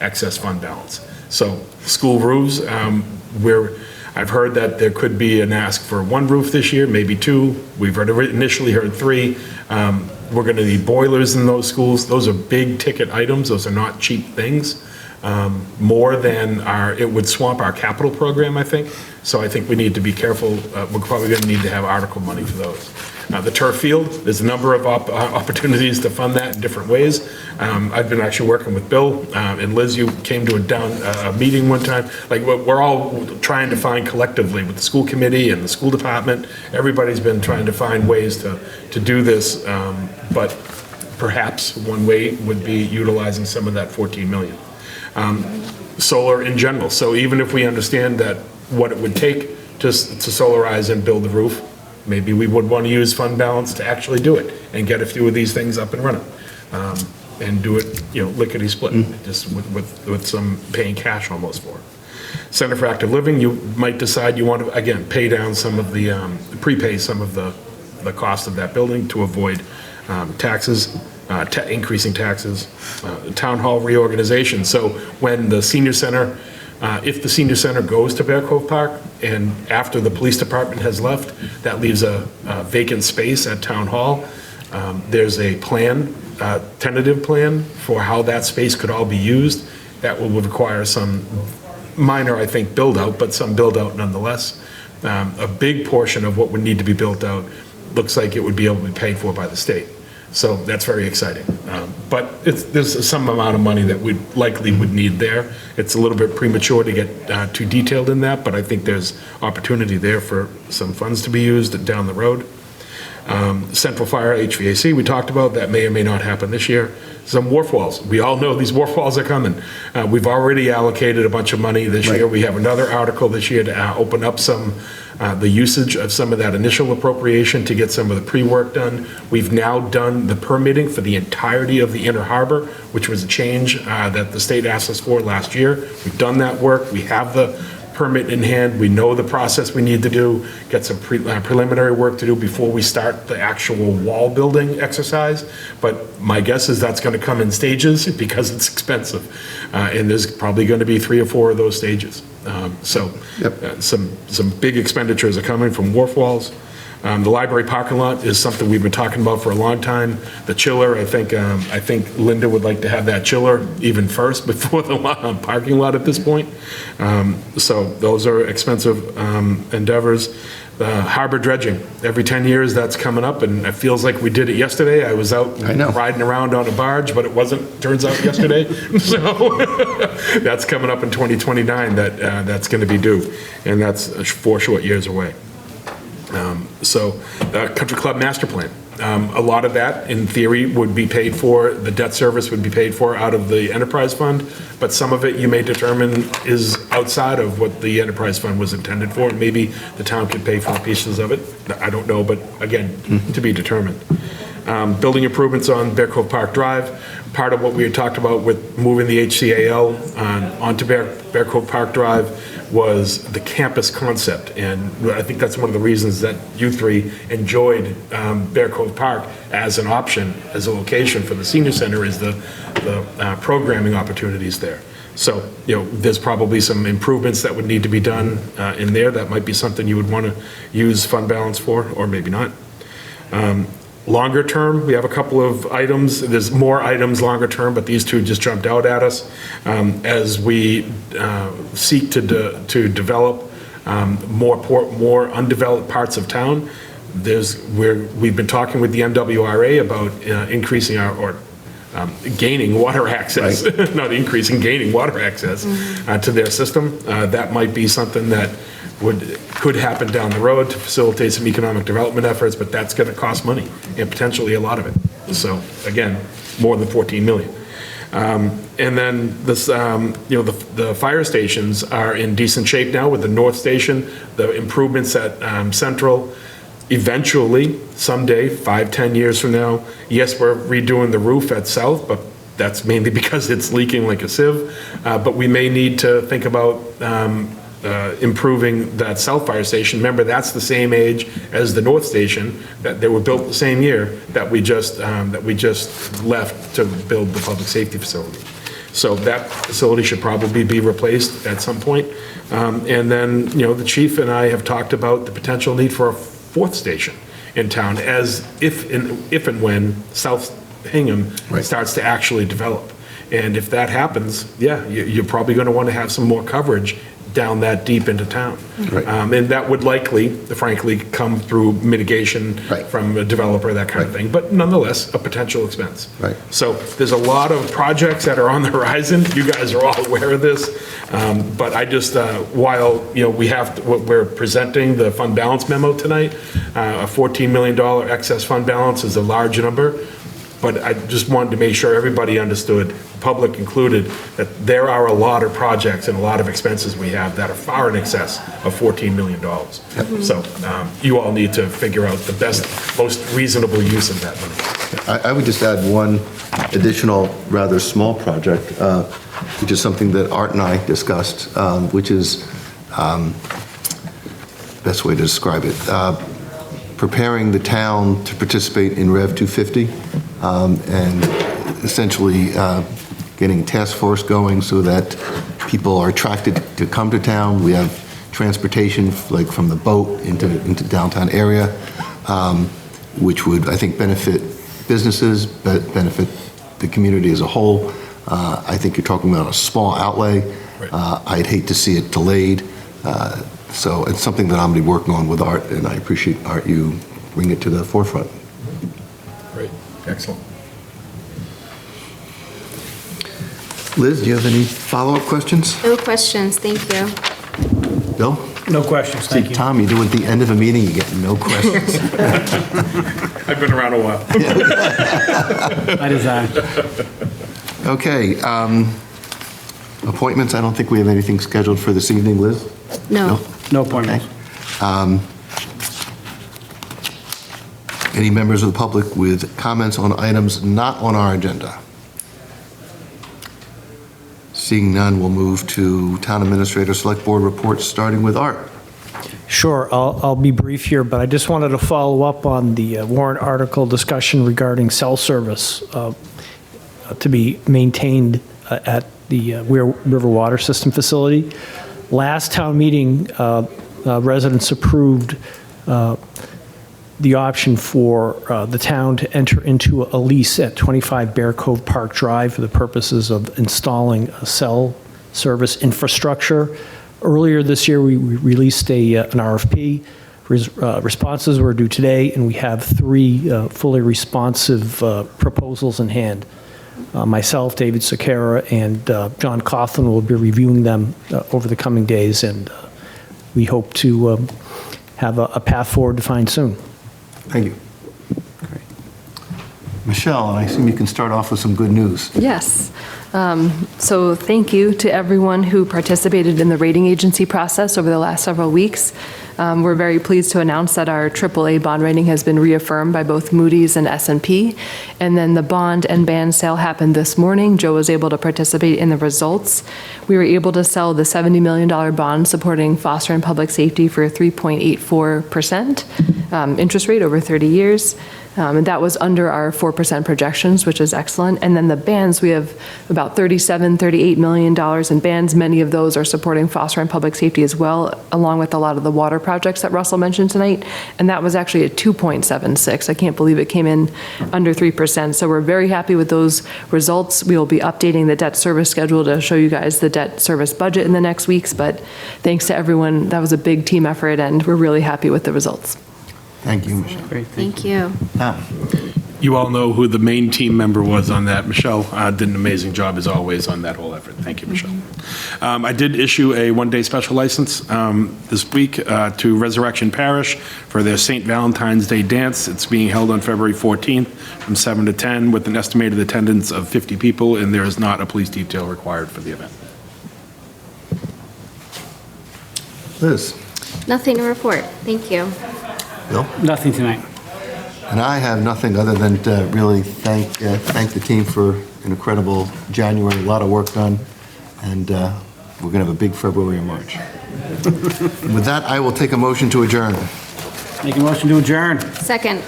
excess fund balance. So school roofs, I've heard that there could be an ask for one roof this year, maybe two. We've initially heard three. We're going to need boilers in those schools. Those are big ticket items. Those are not cheap things. More than it would swamp our capital program, I think. So I think we need to be careful. We're probably going to need to have article money for those. The turf field, there's a number of opportunities to fund that in different ways. I've been actually working with Bill and Liz. You came to a meeting one time. Like, we're all trying to find collectively with the school committee and the school department. Everybody's been trying to find ways to do this, but perhaps one way would be utilizing some of that 14 million. Solar in general. So even if we understand that what it would take to solarize and build the roof, maybe we would want to use fund balance to actually do it and get a few of these things up and running, and do it, lickety split, just with some paying cash almost for it. Center for Active Living, you might decide you want to, again, pay down some of the, prepay some of the cost of that building to avoid taxes, increasing taxes. Town hall reorganization. So when the senior center, if the senior center goes to Bear Cove Park and after the police department has left, that leaves a vacant space at Town Hall. There's a plan, tentative plan for how that space could all be used. That will require some minor, I think, build out, but some build out nonetheless. A big portion of what would need to be built out looks like it would be able to be paid for by the state. So that's very exciting. But there's some amount of money that we likely would need there. It's a little bit premature to get too detailed in that, but I think there's opportunity there for some funds to be used down the road. Central Fire HVAC, we talked about, that may or may not happen this year. Some wharf walls. We all know these wharf walls are coming. We've already allocated a bunch of money this year. We have another article this year to open up the usage of some of that initial appropriation to get some of the pre-work done. We've now done the permitting for the entirety of the Inner Harbor, which was a change that the state asked us for last year. We've done that work. We have the permit in hand. We know the process we need to do, get some preliminary work to do before we start the actual wall building exercise. But my guess is that's going to come in stages because it's expensive. And there's probably going to be 3 or 4 of those stages. Some big expenditures are coming from wharf walls. The library parking lot is something we've been talking about for a long time. The chiller, I think Linda would like to have that chiller even first before the parking lot at this point. So those are expensive endeavors. Harbor dredging, every 10 years that's coming up, and it feels like we did it yesterday. I was out riding around on a barge, but it wasn't, turns out, yesterday. So that's coming up in 2029 that's going to be due, and that's 4 short years away. So the Country Club Master Plan, a lot of that, in theory, would be paid for, the debt service would be paid for out of the enterprise fund, but some of it you may determine is outside of what the enterprise fund was intended for. Maybe the town could pay for pieces of it. I don't know, but again, to be determined. Building improvements on Bear Cove Park Drive. Part of what we had talked about with moving the HCAL onto Bear Cove Park Drive was the campus concept, and I think that's one of the reasons that you three enjoyed Bear Cove Park as an option, as a location for the senior center, is the programming opportunities there. So, there's probably some improvements that would need to be done in there. That might be something you would want to use fund balance for, or maybe not. Longer term, we have a couple of items. There's more items longer term, but these two just jumped out at us. As we seek to develop more undeveloped parts of town, we've been talking with the MWRA about increasing gaining water access, not increasing, gaining water access to their system. That might be something that could happen down the road to facilitate some economic development efforts, but that's going to cost money, and potentially a lot of it. So again, more than 14 million. And then this, the fire stations are in decent shape now with the North Station, the improvements at Central. Eventually, someday, 5-10 years from now, yes, we're redoing the roof at South, but that's mainly because it's leaking like a sieve. But we may need to think about improving that South Fire Station. Remember, that's the same age as the North Station, that they were built the same year that we just left to build the public safety facility. So that facility should probably be replaced at some point. And then, the chief and I have talked about the potential need for a fourth station in town as if and when South Hingham starts to actually develop. And if that happens, you're probably going to want to have some more coverage down that deep into town. Right. And that would likely, frankly, come through mitigation from a developer, that kind of thing. But nonetheless, a potential expense. Right. So there's a lot of projects that are on the horizon. You guys are all aware of this. But I just, while, we're presenting the fund balance memo tonight, a $14 million excess fund balance is a large number. But I just wanted to make sure everybody understood, public included, that there are a lot of projects and a lot of expenses we have that are far in excess of $14 million. So you all need to figure out the best, most reasonable use of that money. I would just add one additional, rather small project, which is something that Art and I discussed, which is, best way to describe it, preparing the town to participate in Rev 250, and essentially getting a task force going so that people are attracted to come to town. We have transportation, like from the boat into downtown area, which would, I think, benefit businesses, but benefit the community as a whole. I think you're talking about a small outlay. I'd hate to see it delayed. So it's something that I'm going to be working on with Art, and I appreciate, Art, you bring it to the forefront. Great. Excellent. Liz, do you have any follow-up questions? No questions, thank you. Bill? No questions, thank you. Tom, you do at the end of a meeting, you get no questions. I've been around a while. By design. Okay. Appointments, I don't think we have anything scheduled for this evening, Liz? No. No appointments. Any members of the public with comments on items not on our agenda? Seeing none, we'll move to Town Administrator Select Board reports, starting with Art. Sure, I'll be brief here, but I just wanted to follow up on the warrant article discussion regarding cell service to be maintained at the Weir River Water System facility. Last town meeting, residents approved the option for the town to enter into a lease at 25 Bear Cove Park Drive for the purposes of installing a cell service infrastructure. Earlier this year, we released an RFP. Responses were due today, and we have 3 fully responsive proposals in hand. Myself, David Sakara, and John Coughlin will be reviewing them over the coming days, and we hope to have a path forward defined soon. Thank you. Great. Michelle, and I assume you can start off with some good news. Yes. So thank you to everyone who participated in the rating agency process over the last several weeks. We're very pleased to announce that our AAA bond rating has been reaffirmed by both Moody's and S&P. And then the bond and band sale happened this morning. Joe was able to participate in the results. We were able to sell the $70 million bond supporting foster and public safety for a 3.84% interest rate over 30 years. And that was under our 4% projections, which is excellent. And then the bands, we have about $38 million in bands. Many of those are supporting foster and public safety as well, along with a lot of the water projects that Russell mentioned tonight. And that was actually a 2.76. I can't believe it came in under 3%. So we're very happy with those results. We will be updating the debt service schedule to show you guys the debt service budget in the next weeks. But thanks to everyone, that was a big team effort, and we're really happy with the results. Thank you, Michelle. Great, Thank you. You all know who the main team member was on that. Michelle did an amazing job, as always, on that whole effort. Thank you, Michelle. I did issue a one-day special license this week to Resurrection Parish for their St. Valentine's Day dance. It's being held on February 14th from 7 to 10 with an estimated attendance of 50 people, and there is not a police detail required for the event. Liz? Nothing to report, thank you. Bill? Nothing tonight. And I have nothing other than to really thank the team for an incredible January, a lot of work done, and we're going to have a big February and March. With that, I will take a motion to adjourn. Make a motion to adjourn. Second.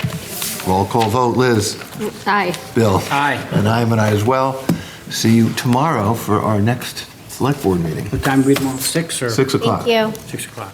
Roll call vote, Liz? Aye. Bill? Aye. And I am an aye as well. See you tomorrow for our next select board meeting. What time do we tomorrow, 6 or? 6 o'clock. Thank you. 6 o'clock.